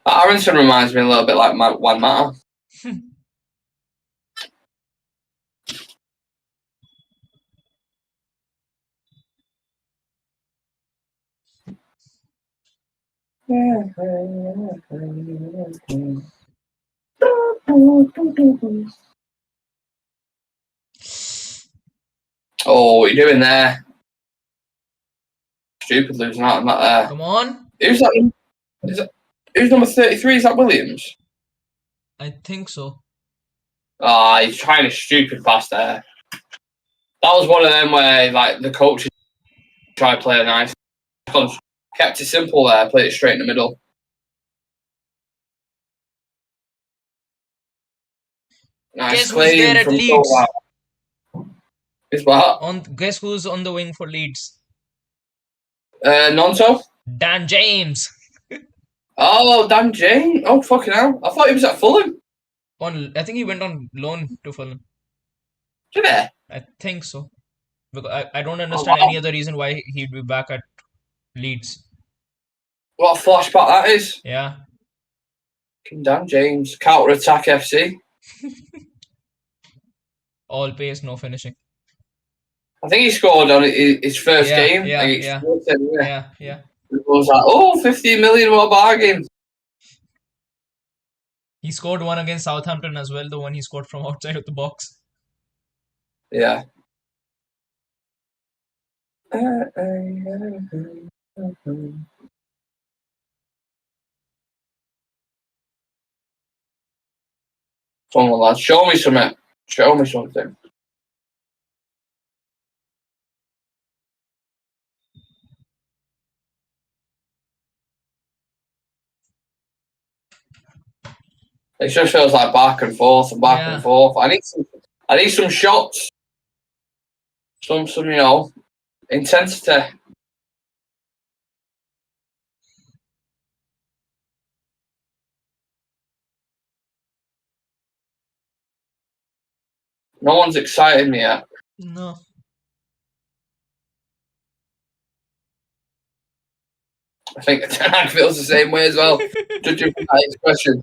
Aronson reminds me a little bit like Juan Mata. Oh, what are you doing there? Stupid losing out on that there. Come on. Who's that? Who's number 33? Is that Williams? I think so. He's trying a stupid pass there. That was one of them where like the coach tried to play a nice. Kept it simple there, played it straight in the middle. Nice Guess who's there at Leeds? Is what? Guess who's on the wing for Leeds? Nonto? Dan James. Oh, Dan James. Oh, fucking hell. I thought he was at Fulham. I think he went on loan to Fulham. Did he? I think so. Because I don't understand any other reason why he'd be back at Leeds. What a flashback that is. Yeah. Dan James. Counter attack FC. All pace, no finishing. I think he scored on his first game. Yeah. It was like, 15 15 million, what a bargain. He scored one against Southampton as well, the one he scored from outside of the box. Yeah. Come on, lads. Show me something. Show me something. It just feels like back and forth and back and forth. I need some shots. Some intensity. No one's excited me yet. No. I think Ten Hag feels the same way as well. Judging from that expression.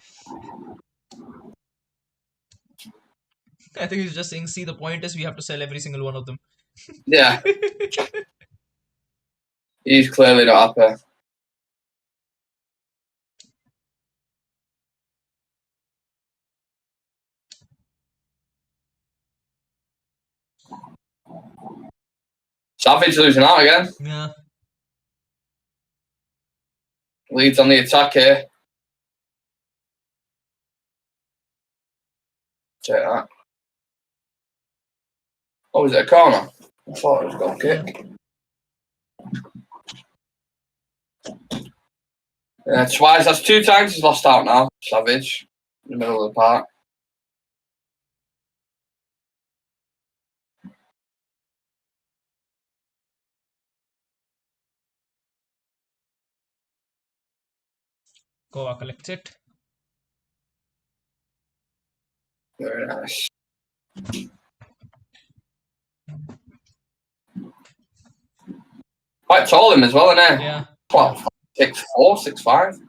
I think he's just saying, see, the point is we have to sell every single one of them. Yeah. He's clearly not happy. Savage losing out again. Yeah. Leeds on the attack here. Check that. Oh, was it a corner? I thought it was a goal kick. Yeah, twice. That's 2 times he's lost out now. Savage. In the middle of the park. Kova collects it. Very nice. Quite tall him as well, isn't he? Yeah. What? 6'4", 6'5"?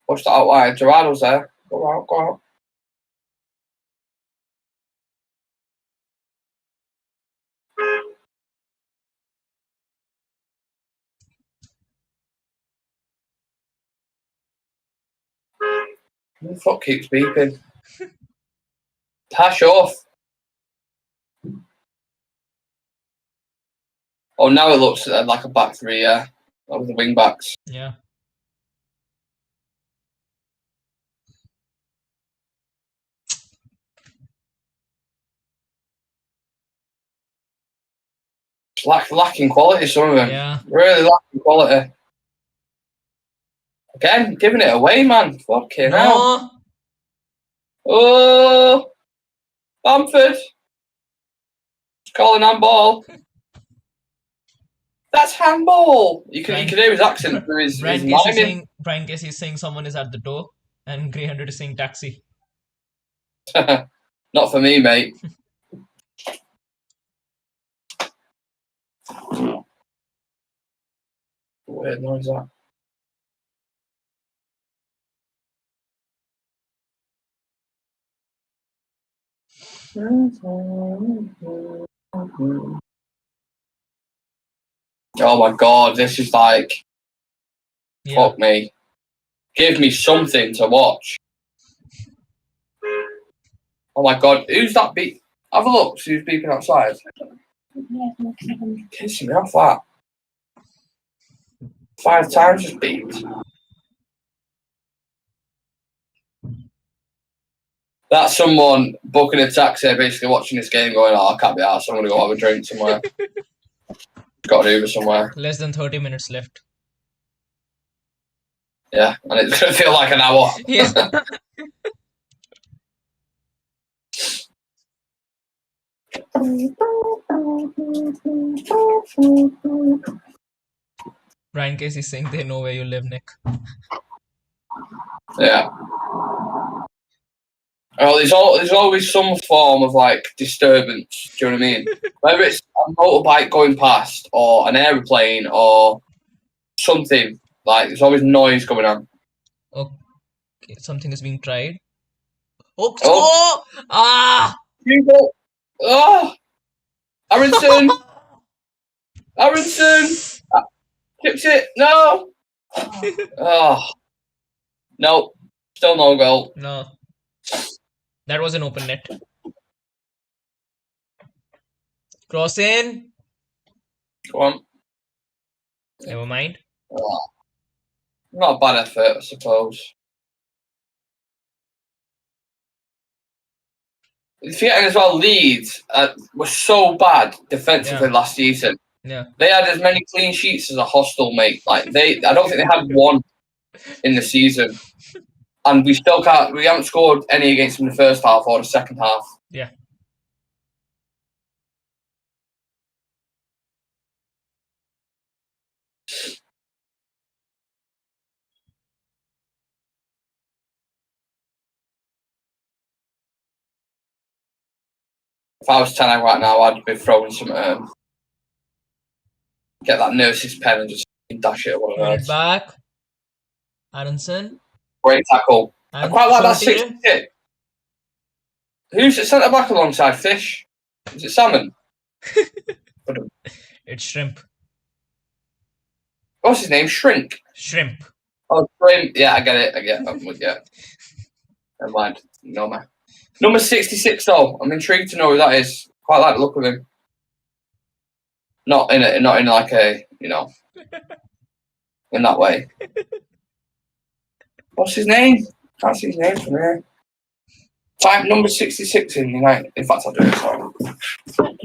Pushed that out wide. Gerardo's there. Go out, go out. Who the fuck keeps beeping? Pass off. Oh, now it looks like a back three, yeah. That was the wing backs. Yeah. It's lacking quality, some of them. Yeah. Really lacking quality. Again, giving it away, man. Fucking hell. Oh, Bamford. Calling handball. That's handball. You can hear his accent through his miming. Brian Casey is saying someone is at the door, and Grey 100 is saying taxi. Not for me, mate. What weird noise that? Oh my god, this is like, fuck me. Give me something to watch. Oh my god, who's that beep? Have a look, see who's beeping outside. Kissing me off that. 5 times just beeped. That's someone booking a taxi, basically watching this game going, oh, I can't be arsed, I'm going to go have a drink somewhere. Got an Uber somewhere. Less than 30 minutes left. Yeah, and it's going to feel like an hour. Yeah. Brian Casey is saying they know where you live, Nick. Yeah. Oh, there's always some form of like disturbance. Do you know what I mean? Whether it's a motorbike going past or an aeroplane or something, like there's always noise going on. Okay, something is being tried. Oh! Ah! People! Oh! Aronson! Aronson! Tips it. No! Oh. No. Still no goal. No. That was an open net. Cross in. Go on. Never mind. Oh. Not a bad effort, I suppose. Forgetting as well, Leeds were so bad defensively last season. Yeah. They had as many clean sheets as a hostel, mate. Like I don't think they had one in the season, and we still can't. We haven't scored any against them in the first half or the second half. Yeah. If I was Tanag right now, I'd be throwing some. Get that nurse's pen and just dash it at one of Win it those. back. Aronson. Great tackle. I And quite like that Shorty. 60. Who's at centre back alongside Fish? Is it Salmon? It's Shrimp. What's his name? Shrink. Shrimp. Oh, Shrimp. Yeah, I get it. I'm with you. Never mind. No, man. Number 66, though. I'm intrigued to know who that is. Quite like the look of him. Not in like a, in that way. What's his name? Can't see his name from here. Type number 66 in United. In fact, I'll do it. Sorry.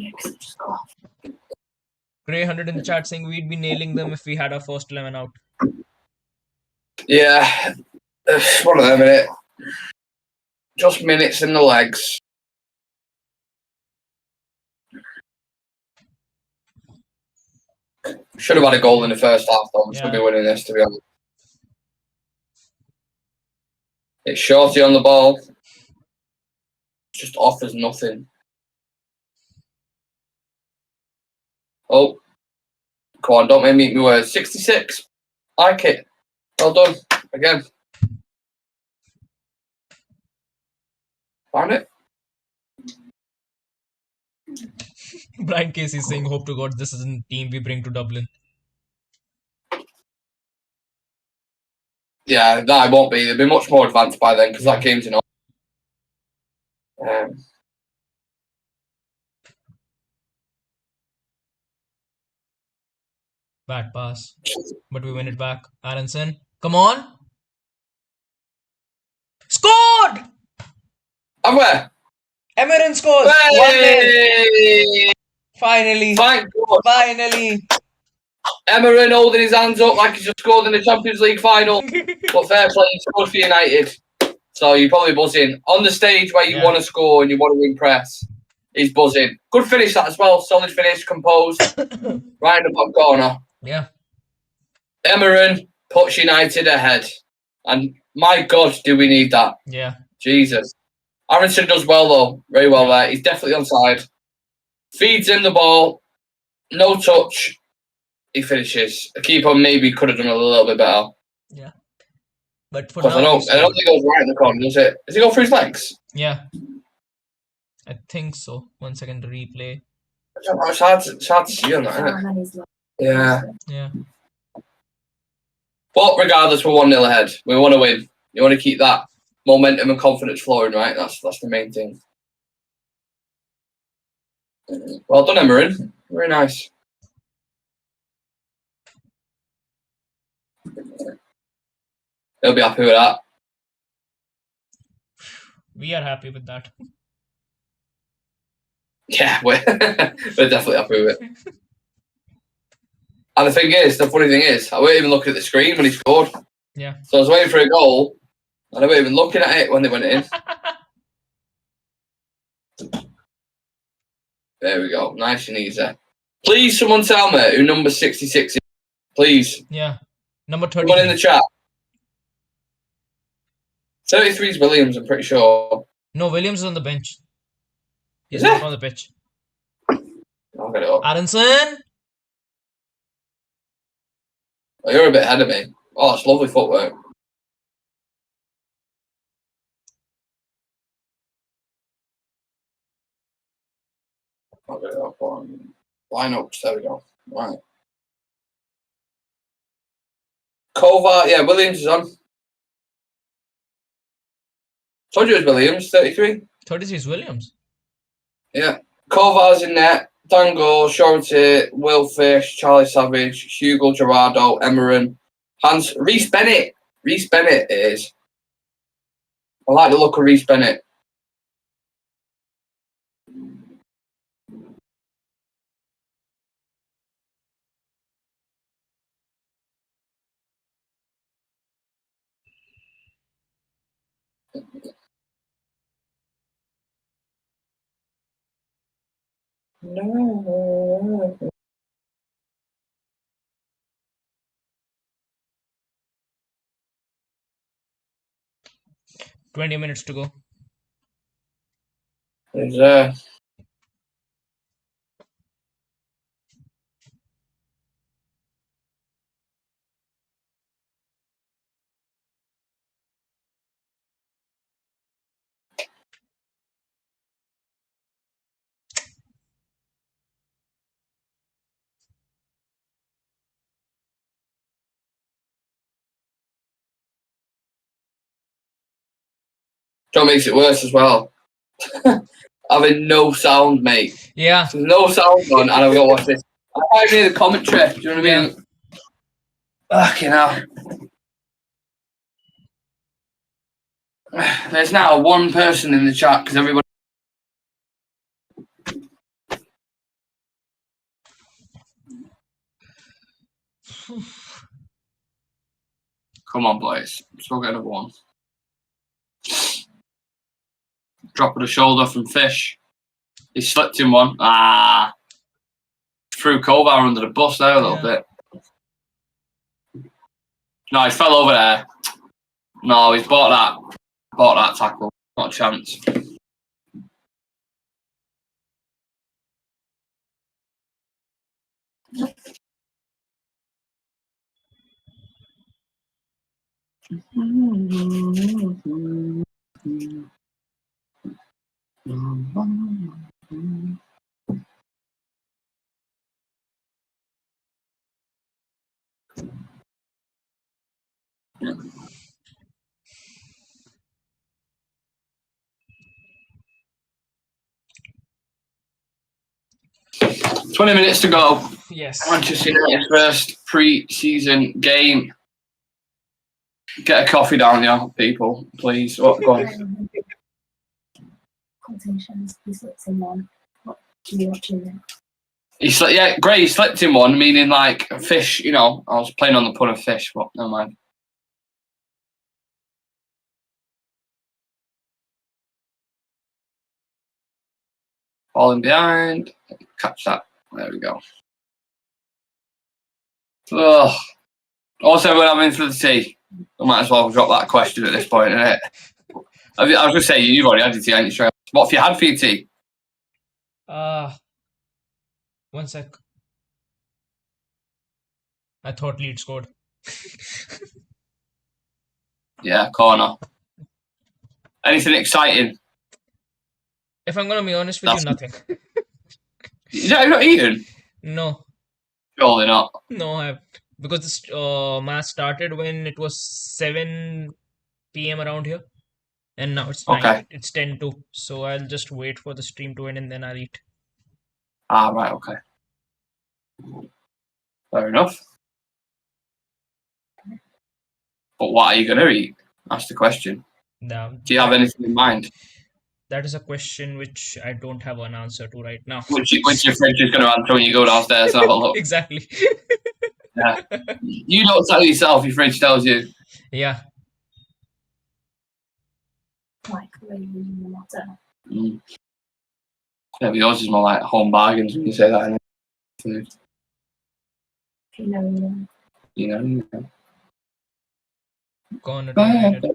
Gray 100 in the chat saying we'd be nailing them if we had our first 11 out. Yeah. One of them, innit? Just minutes in the legs. Should have had a goal in the first half, though. We should be winning this, to be honest. It's Shorty on the ball. Just offers nothing. Oh. Come on, don't make me eat my words. 66. Like it. Well done. Again. Found it. Brian Casey is saying, hope to God this isn't the team we bring to Dublin. Yeah, that won't be. They'll be much more advanced by then because that game's in. Bad pass. But we win it back. Aronson. Come on. Scored! And where? Emerin scores. Hey! 1-0. Finally. Thank God. Finally. Emerin holding his hands up like he just scored in the Champions League final. But fair play, he scored for United. So you're probably buzzing. On the stage where you want to score and you want to impress, he's buzzing. Good finish that as well. Solid finish, composed. Right in the bottom corner. Yeah. Emerin puts United ahead. And my God, do we need that? Yeah. Jesus. Aronson does well, though. Very well there. He's definitely onside. Feeds him the ball. No touch. He finishes. The keeper maybe could have done a little bit better. Yeah. But for Because now, I don't think it goes right in the corner, does it? Does it go through his legs? Yeah. I think so. 1 second to replay. It's hard to see on that, isn't it? Yeah. Yeah. But regardless, we're 1-0 ahead. We want to win. You want to keep that momentum and confidence flowing, right? That's the main thing. Well done, Emerin. Very nice. He'll be happy with that. We are happy with that. Yeah, we're definitely happy with it. And the funny thing is, I wasn't even looking at the screen when he scored. Yeah. So I was waiting for a goal, and I wasn't even looking at it when they went in. There we go. Nice and easy. Please, someone tell me who number 66 is. Please. Yeah. Number 30. Someone in the chat. 33 is Williams, I'm pretty sure. No, Williams is on the bench. He's Is not it? on the pitch. I'll get it up. Aronson. Oh, you're a bit ahead of me. Oh, it's lovely footwork. I'll get it up on lineups. There we go. Right. Kovar, yeah, Williams is on. Told you it was Williams, 33. 33 is Williams. Yeah. Kovar's in net. Dango, Shorty, Will Fish, Charlie Savage, Hugo Gerardo, Emeran, Hans, Reece Bennett. Reece Bennett it is. I like the look of Reece Bennett. No. 20 minutes to go. There's 'What makes it worse as well? Having no sound, mate. Yeah. There's no sound on, and I've got to watch this. I can't hear the commentary. Do you know what I mean? Fucking hell. There's now one person in the chat because everybody. Come on, boys. Still get another one. Drop of the shoulder from Fish. He slipped in one. Threw Kovar under the bus there a little bit. No, he fell over there. No, he's bought that tackle. Not a chance. "20 minutes to go. Yes. Manchester United's first pre-season game. Get a coffee down here, people, please. What? Go on. Quotations. He slips in one. What are you watching now? He slipped in one, meaning like a fish. You know, I was playing on the pun of fish, but never mind. Falling behind. Catch that. There we go. Ugh. Also, when I'm in for the tea, I might as well drop that question at this point, innit? I was going to say, you've already had your tea, haven't you, Trey? What have you had for your tea? 1 sec. I thought Leeds scored. Yeah, corner. Anything exciting? If I'm gonna be honest with you, nothing. Have you not eaten? No, Surely not. no, I have because this match started when it was 7 p.m. around here, and now it's 9. Okay. It's 10 to. So I'll just wait for the stream to end and then I'll eat. Right, okay. Fair enough. But what are you going to eat? That's the question. Now, Do you have anything in mind? that is a question which I don't have an answer to right now. Which your fridge is going to answer when you go downstairs and have a look? Exactly. Yeah. You don't tell yourself, your fridge tells you. Yeah. Like, really, the matter. Mm. Yeah, but yours is more like home bargains when you say that. Food. If you know, you know. You know. Gone automated.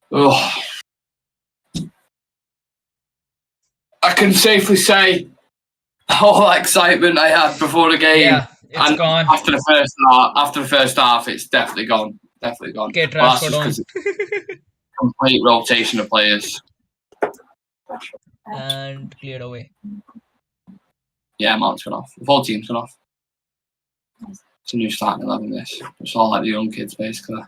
Oh. I can safely say all that excitement I had before the game. Yeah, it's and gone. After the first half, it's definitely gone. Definitely gone. Get Well, that's Rashford just on. 'cause it's complete rotation of players. and cleared away. Yeah, Mount's gone off. The whole team's gone off. It's a new starting 11, this. It's all like the young kids, basically.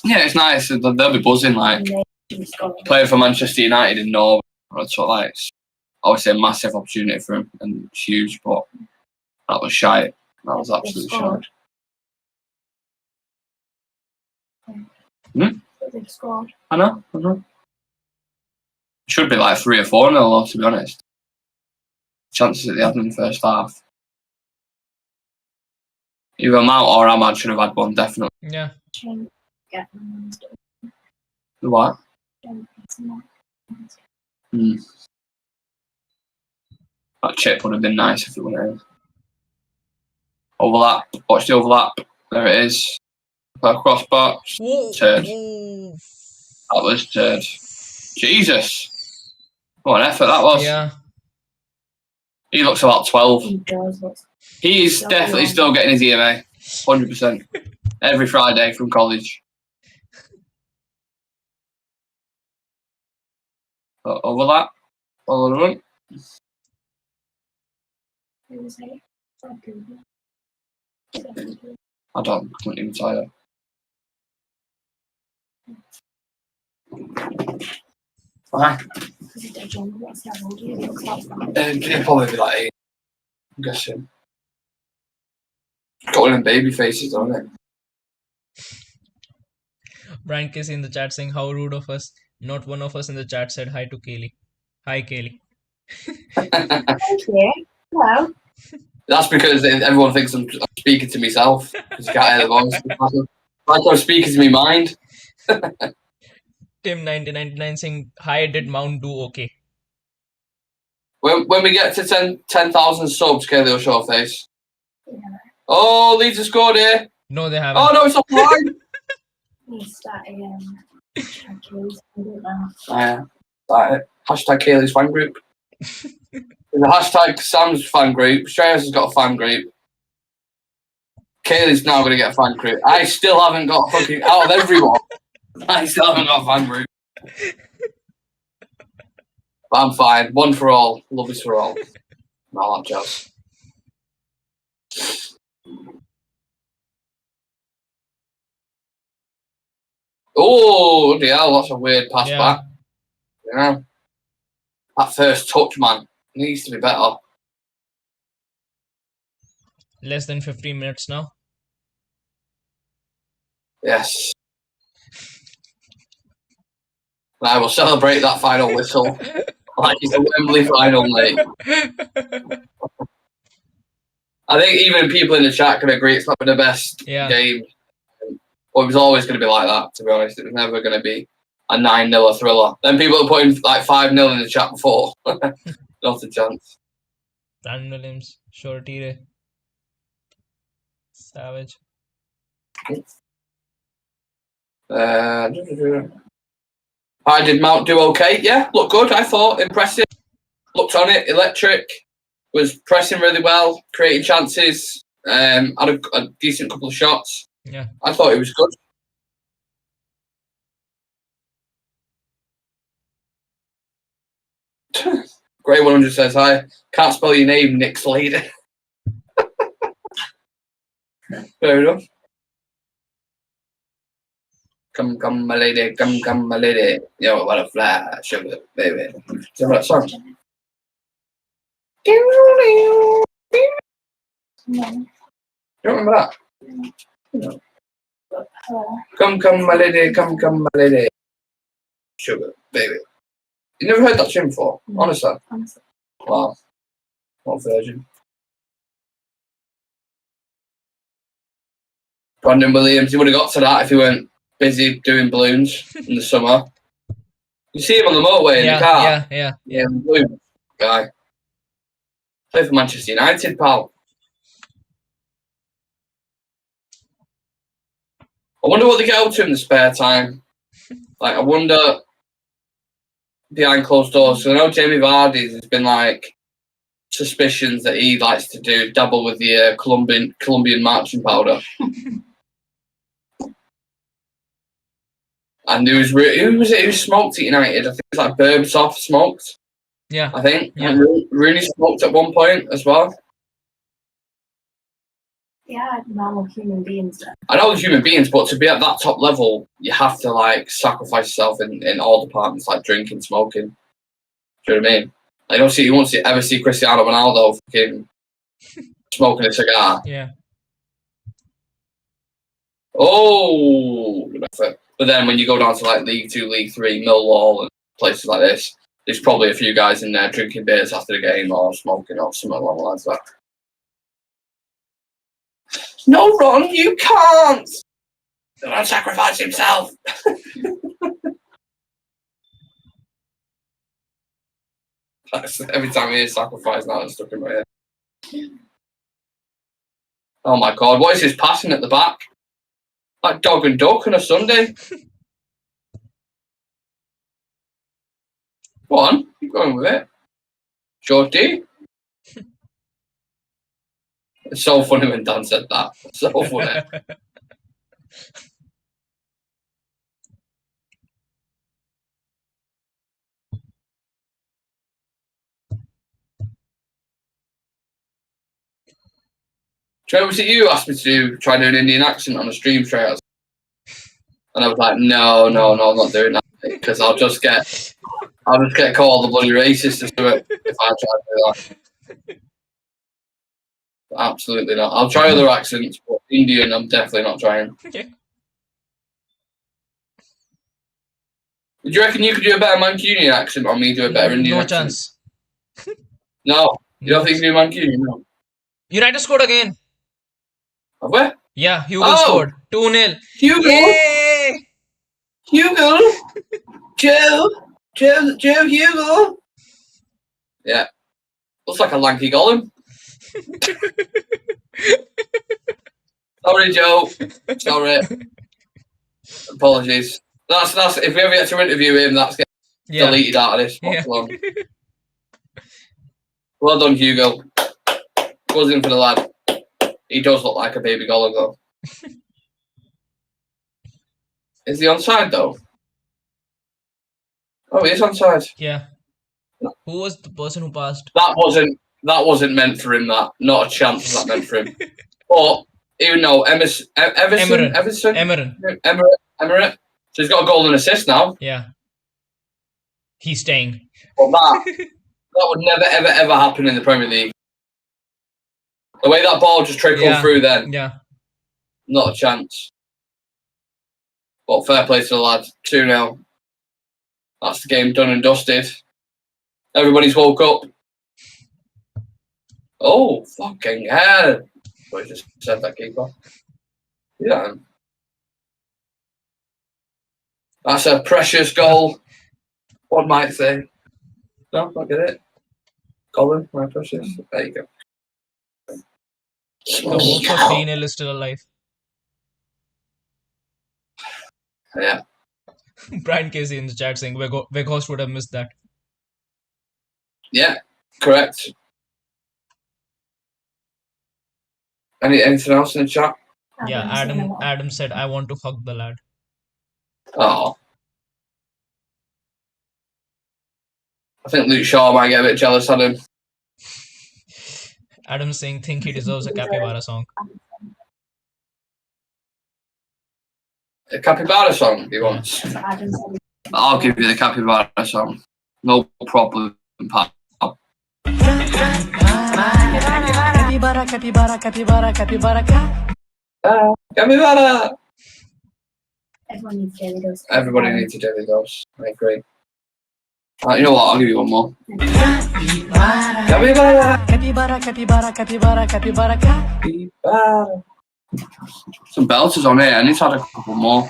Yeah, it's nice. They'll be buzzing, like, playing for Manchester United in Norway. That's what, like, it's obviously a massive opportunity for him, and it's huge, but that was shite. That was absolutely shite. They've scored. I know. Should be like 3 or 4 nil, to be honest. Chances that they had in the first half. Either Mount or Ahmad should have had one, definitely. Yeah. What? That chip would have been nice if it went in. Overlap. Watch the overlap. There it is. Crossbox. Turd. That was turd. Jesus. What an effort that was. Yeah. He looks about 12. He does. He's definitely still getting his EMA. 100%. Every Friday from college. Overlap. All run. I couldn't even tell you. Why? He'll probably be like 8. I'm guessing. Got one of them baby faces, don't it? Brian Casey in the chat saying, how rude of us. Not one of us in the chat said hi to Kaylee. Hi, Kaylee. Thank you. Hello. That's because everyone thinks I'm speaking to myself. Because you can't hear the voice. Like I'm speaking to my mind. Tim1999 saying, hi, did Mount do okay? When we get to 10,000 subs, Kaylee will show a face. Yeah. Oh, Leeds have scored here. No, they haven't. Oh, no, it's offline. He's starting Achilles. I don't know. Yeah. Hashtag Kaylee's fan group. There's a hashtag Sam's fan group. Shreyas has got a fan group. Kaylee's now going to get a fan group. I still haven't got fucking out of everyone. I still haven't got a fan group. But I'm fine. One for all. Love is for all. All that jazz. Oh, hell, that's a weird pass back. Yeah. That first touch, man, needs to be better. Less than 15 minutes now. Yes. And I will celebrate that final whistle like it's the Wembley final, mate. I think even people in the chat can agree it's not been the best game. But it was always going to be like that, to be honest. It was never going to be a 9-0 thriller. Then people are putting like 5-0 in the chat before. Not a chance. Brandon Williams, Shorty, Savage. How did Mount do okay? Yeah, looked good, I thought. Impressive. Looked on it, electric. Was pressing really well, creating chances. Had a decent couple of shots. Yeah. I thought it was good. Grey 100 says, hi. Can't spell your name, Nick Slater. Fair enough. Come, my lady. Come, my lady. Yo, what a fly, sugar, baby. Is that that song? No. You don't remember that? No. Come, my lady. Come, my lady. Sugar, baby. You never heard that tune before? No. Honestly? Wow. What a virgin. Brandon Williams, he would have got to that if he weren't busy doing balloons in the summer. You see him on the motorway in the car? Yeah. Balloons guy. Play for Manchester United, pal. I wonder what they get up to in the spare time. Like, I wonder behind closed doors. So I know Jamie Vardy's has been like suspicions that he likes to dabble with the Colombian marching powder. And who was it who smoked at United? I think it was like Berbatov smoked. Yeah. I think. Yeah. And Rooney smoked at one point as well. Yeah, normal human beings. I know human beings, but to be at that top level, you have to like sacrifice yourself in all departments, like drinking, smoking. Do you know what I mean? You won't ever see Cristiano Ronaldo fucking smoking a cigar. Yeah. Oh, but then when you go down to like League 2, League 3, Millwall, and places like this, there's probably a few guys in there drinking beers after the game or smoking or something along the lines of that. No, Ron, you can't. Ron sacrificed himself. Every time I hear sacrifice now, it's stuck in my head. Oh my god, what is his passing at the back? Like dog and duck on a Sunday. Go on, keep going with it. Shorty. It's so funny when Dan said that. It's so funny. Trey, was it you who asked me to try doing an Indian accent on a stream straight out? And I was like, no, I'm not doing that because I'll just get called the bloody racist to do it if I try to do that. Absolutely not. I'll try other accents, but Indian, I'm definitely not trying. Okay. Do you reckon you could do a better Mancunian accent or me do a better Indian No accent? chance. No. You don't think you can do Mancunian? No. United scored again. Have we? Yeah, Hugo scored. 2-0. Hugo! Yay! Hugo! Joe Hugo! Yeah. Looks like a lanky golem. Sorry, Joe. Sorry. Apologies. That's if we ever get to interview him, that's getting deleted out of this. Yeah. Well done, Hugo. Goes in for the lad. He does look like a baby golem, though. Is he onside, though? Oh, he is onside. Yeah. Who was the person who passed? That wasn't meant for him. That not a chance was that meant for him. But even though Everson. So he's got a golden assist now. Yeah. He's staying. But that would never ever happen in the Premier League. The way that ball just trickled through then. Yeah. Not a chance. But fair play to the lad. 2-0. That's the game done and dusted. Everybody's woke up. Oh, fucking hell. I just said that, keeper. Yeah. That's a precious goal. One might say. No, I get it. Colin, my precious. There you go. The hope for 3-0 is still alive. Yeah. Brian Casey in the chat saying Weghorst would have missed that. Yeah, correct. Anything else in the chat? Yeah, Adam said, I want to hug the lad. Oh. I think Luke Shaw might get a bit jealous of him. Adam saying, think he deserves a Capybara song. A Capybara song he wants. I'll give you the Capybara song. No problem, pal. Capybara, capybara, capybara, capybara, Capybara! Everyone needs daily dose. Everybody needs a daily dose. I agree. You know what? I'll give you one more. Capybara! capybara, capybara, capybara, capybara, Capybara. Some belters on here. I need to add a couple more.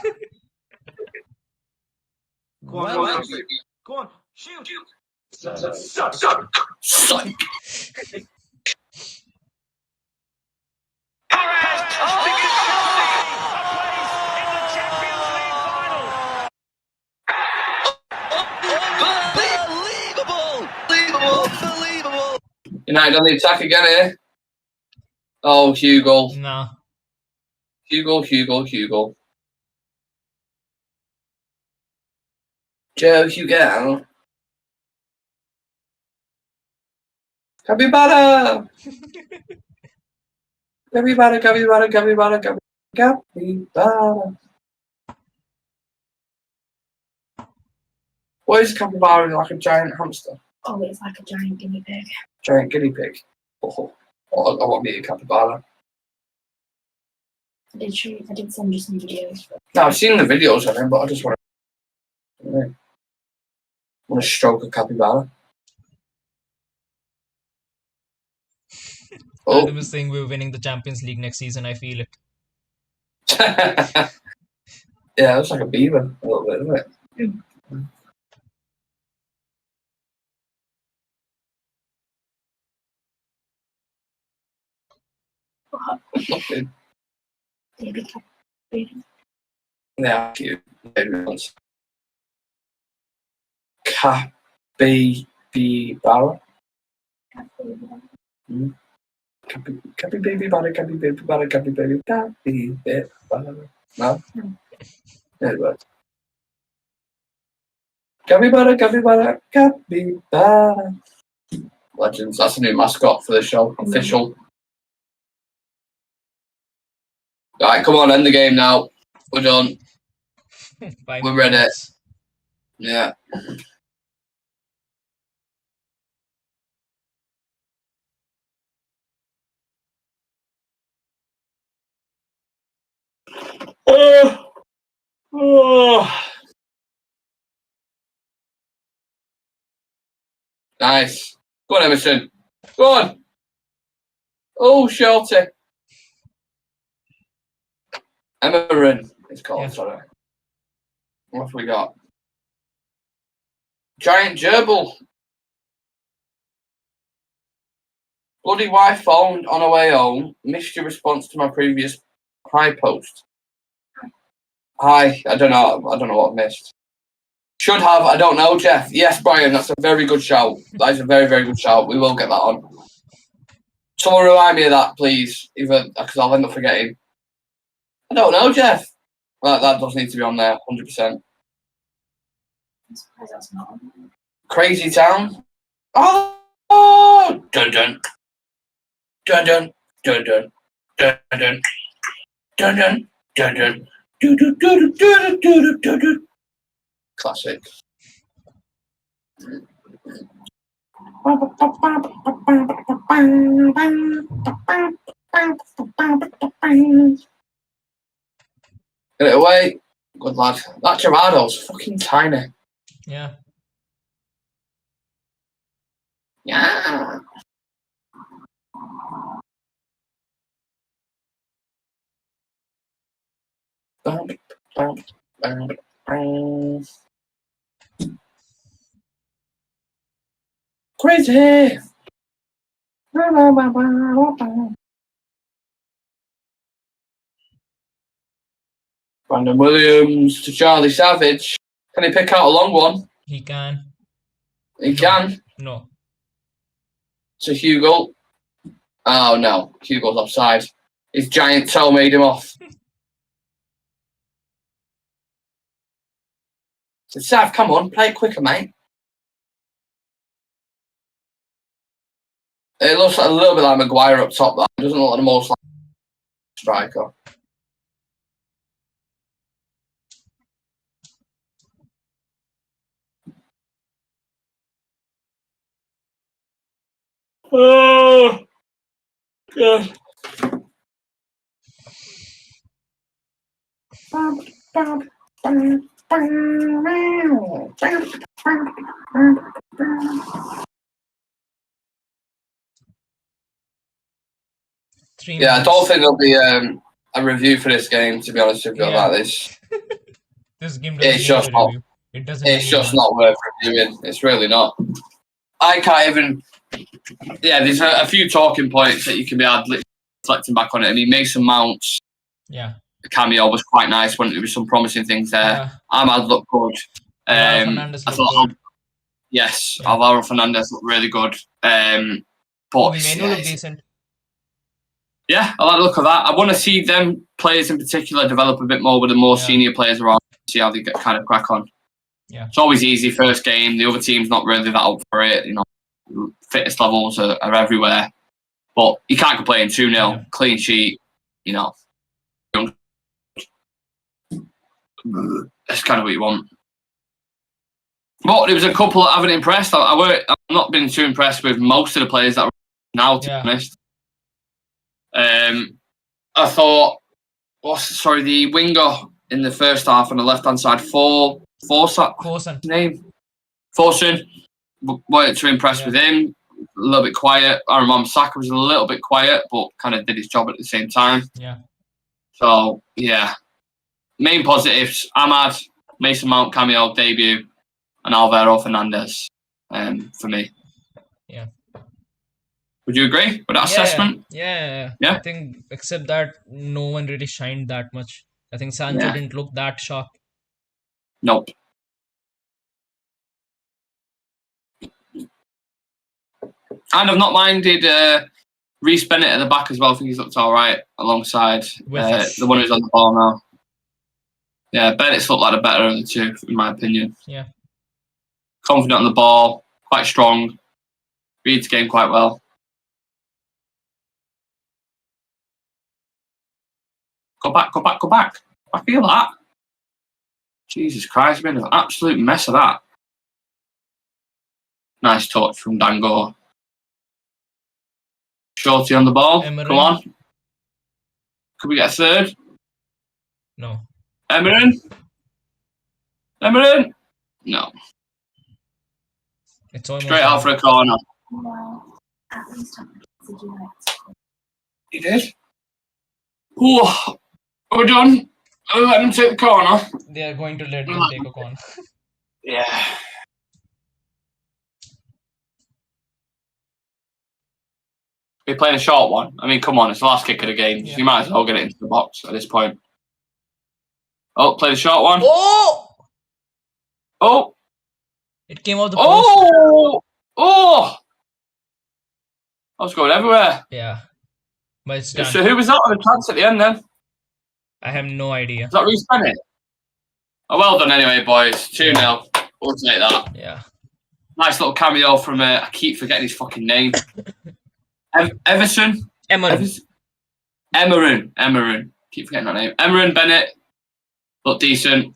Go on. Go on. Shoot. Psych. Unbelievable. United on the attack again here. Oh, Hugo. Nah. Hugo. Joe Hugo. Capybara! Capybara, capybara, capybara, capybara. What is a capybara? Like a giant hamster? Oh, it's like a giant guinea pig. Giant guinea pig. Oh, I want me a capybara. I did send you some videos. No, I've seen the videos of him, but I just want to stroke a capybara. Oh. Adam is saying we're winning the Champions League next season. I feel it. Yeah, it looks like a beaver a little bit, doesn't it? Okay. Baby cat. Baby. Yeah, cute. Capybara. Capybara, capybara, capybara, capybara. No? Yeah, it works. Capybara, capybara, capybara. Legends. That's a new mascot for the show. Official. Right, come on, end the game now. We're done. 5 We're ready. minutes. Yeah. Nice. Go on, Emerson. Go on. Oh, Shelty. Emerin, it's called, Yeah. sorry. What have we got? Giant gerbil. Bloody wife phoned on her way home. Missed your response to my previous hi post. Hi, I don't know what I missed. Should have, I don't know, Jeff. Yes, Brian, that's a very good shout. That is a very, very good shout. We will get that on. Someone remind me of that, please, either because I'll end up forgetting. I don't know, Jeff. That does need to be on there, 100%. I'm surprised that's not on. Crazy Town. Oh, dun dun, dun dun, dun dun, dun dun, dun dun, dun dun, do do do do do do do do. Classic. Get it away. Good lad. That Gerardo's fucking tiny. Yeah. Yeah. Crazy. Brandon Williams to Charlie Savage. Can he pick out a long one? He can. He No. can. No. To Hugo. Oh no, Hugo's offside. His giant toe made him off. So Sav, come on, play it quicker, mate. It looks a little bit like Maguire up top. That it doesn't look like the most like striker. Oh, God. Yeah, I don't think there'll be a review for this game, to be honest with you, Yeah. like this. This game doesn't It's need just a not. review. It doesn't It's need just one. not worth reviewing. It's really not. I can't even. Yeah, there's a few talking points that you can be reflecting back on it. I mean, Mason Mount's Yeah. cameo was quite nice. Went there was some promising things there. Yeah. Ahmad looked good. Alvaro Fernandez I looked thought, good. yes, Yeah. Alvaro Fernandez looked really good. But Kobe Mainoo looked decent. yeah, I like the look of that. I want to see them players in particular develop a bit more with the more Yeah. senior players around. See how they get kind of crack on. Yeah. It's always easy first game. The other team's not really that up for it. You know, fitness levels are everywhere. But you can't complain. 2-0, Yeah. clean sheet. You know, that's kind of what you want. But there was a couple that haven't impressed. I've not been too impressed with most of the players that are now, to be honest. I thought, the winger in the first half on the left-hand side, Forsen. Name? Forsen. Weren't too impressed with him. A little bit quiet. I remember Saka was a little bit quiet, but kind of did his job at the same time. Yeah. So, yeah. Main positives, Ahmad, Mason Mount cameo debut, and Alvaro Fernandez for me. Yeah. Would you agree with that assessment? Yeah. Yeah? I think, except that no one really shined that much. I think Sancho didn't look that sharp. Nope. And I've not minded Reece Bennett at the back as well. I think he's looked all right alongside the one who's on the ball now. Yeah, Bennett's looked like the better of the two, in my opinion. Yeah. Confident on the ball, quite strong, reads the game quite well. Go back. I feel that. Jesus Christ, been an absolute mess of that. Nice touch from Dango. Shorty on the ball. Emery. Come on. Could we get a third? No. Emery? No. It's almost Straight out for a corner. Well, at least did you like to He did. Oh, we're done. Let him take the corner. They are going to let them take a corner. Yeah. We're playing a short one. I mean, come on, it's the last kick of the game. Yeah. You might as well get it into the box at this point. Oh, play the short one. Oh! It came out the post. Oh! I was going everywhere. Yeah. But it's done. So who was that on the chance at the end then? I have no idea. Is that Reece Bennett? Oh, well done anyway, boys. 2-0. We'll take that. Yeah. Nice little cameo from, I keep forgetting his fucking name. Everson? Emery. Emerin. Keep forgetting that name. Emerin Bennett. Look decent.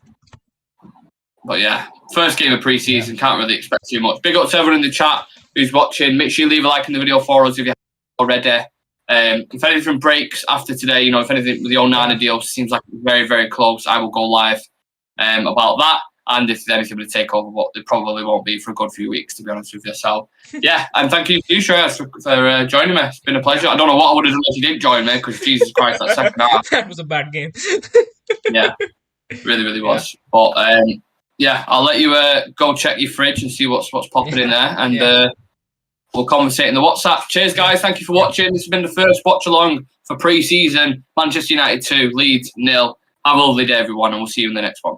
But yeah, first game of pre-season. Can't really expect too much. Big up to everyone in the chat who's watching. Make sure you leave a like in the video for us if you haven't already. If anything breaks after today, you know, if anything with the Onana deal seems like very, very close, I will go live about that. And if there's anything to take over, what it probably won't be for a good few weeks, to be honest with you. So, yeah, and thank you to you, Shreyas, for joining me. It's been a pleasure. I don't know what I would have done if you didn't join me, because Jesus Christ, that second half. That was a bad game. Yeah, really, really was. But, yeah, I'll let you go check your fridge and see what's popping in there. And we'll conversate in the WhatsApp. Cheers, guys. Thank you for watching. This has been the first watch-along for pre-season. Manchester United 2, Leeds 0. Have a lovely day, everyone, and we'll see you in the next one.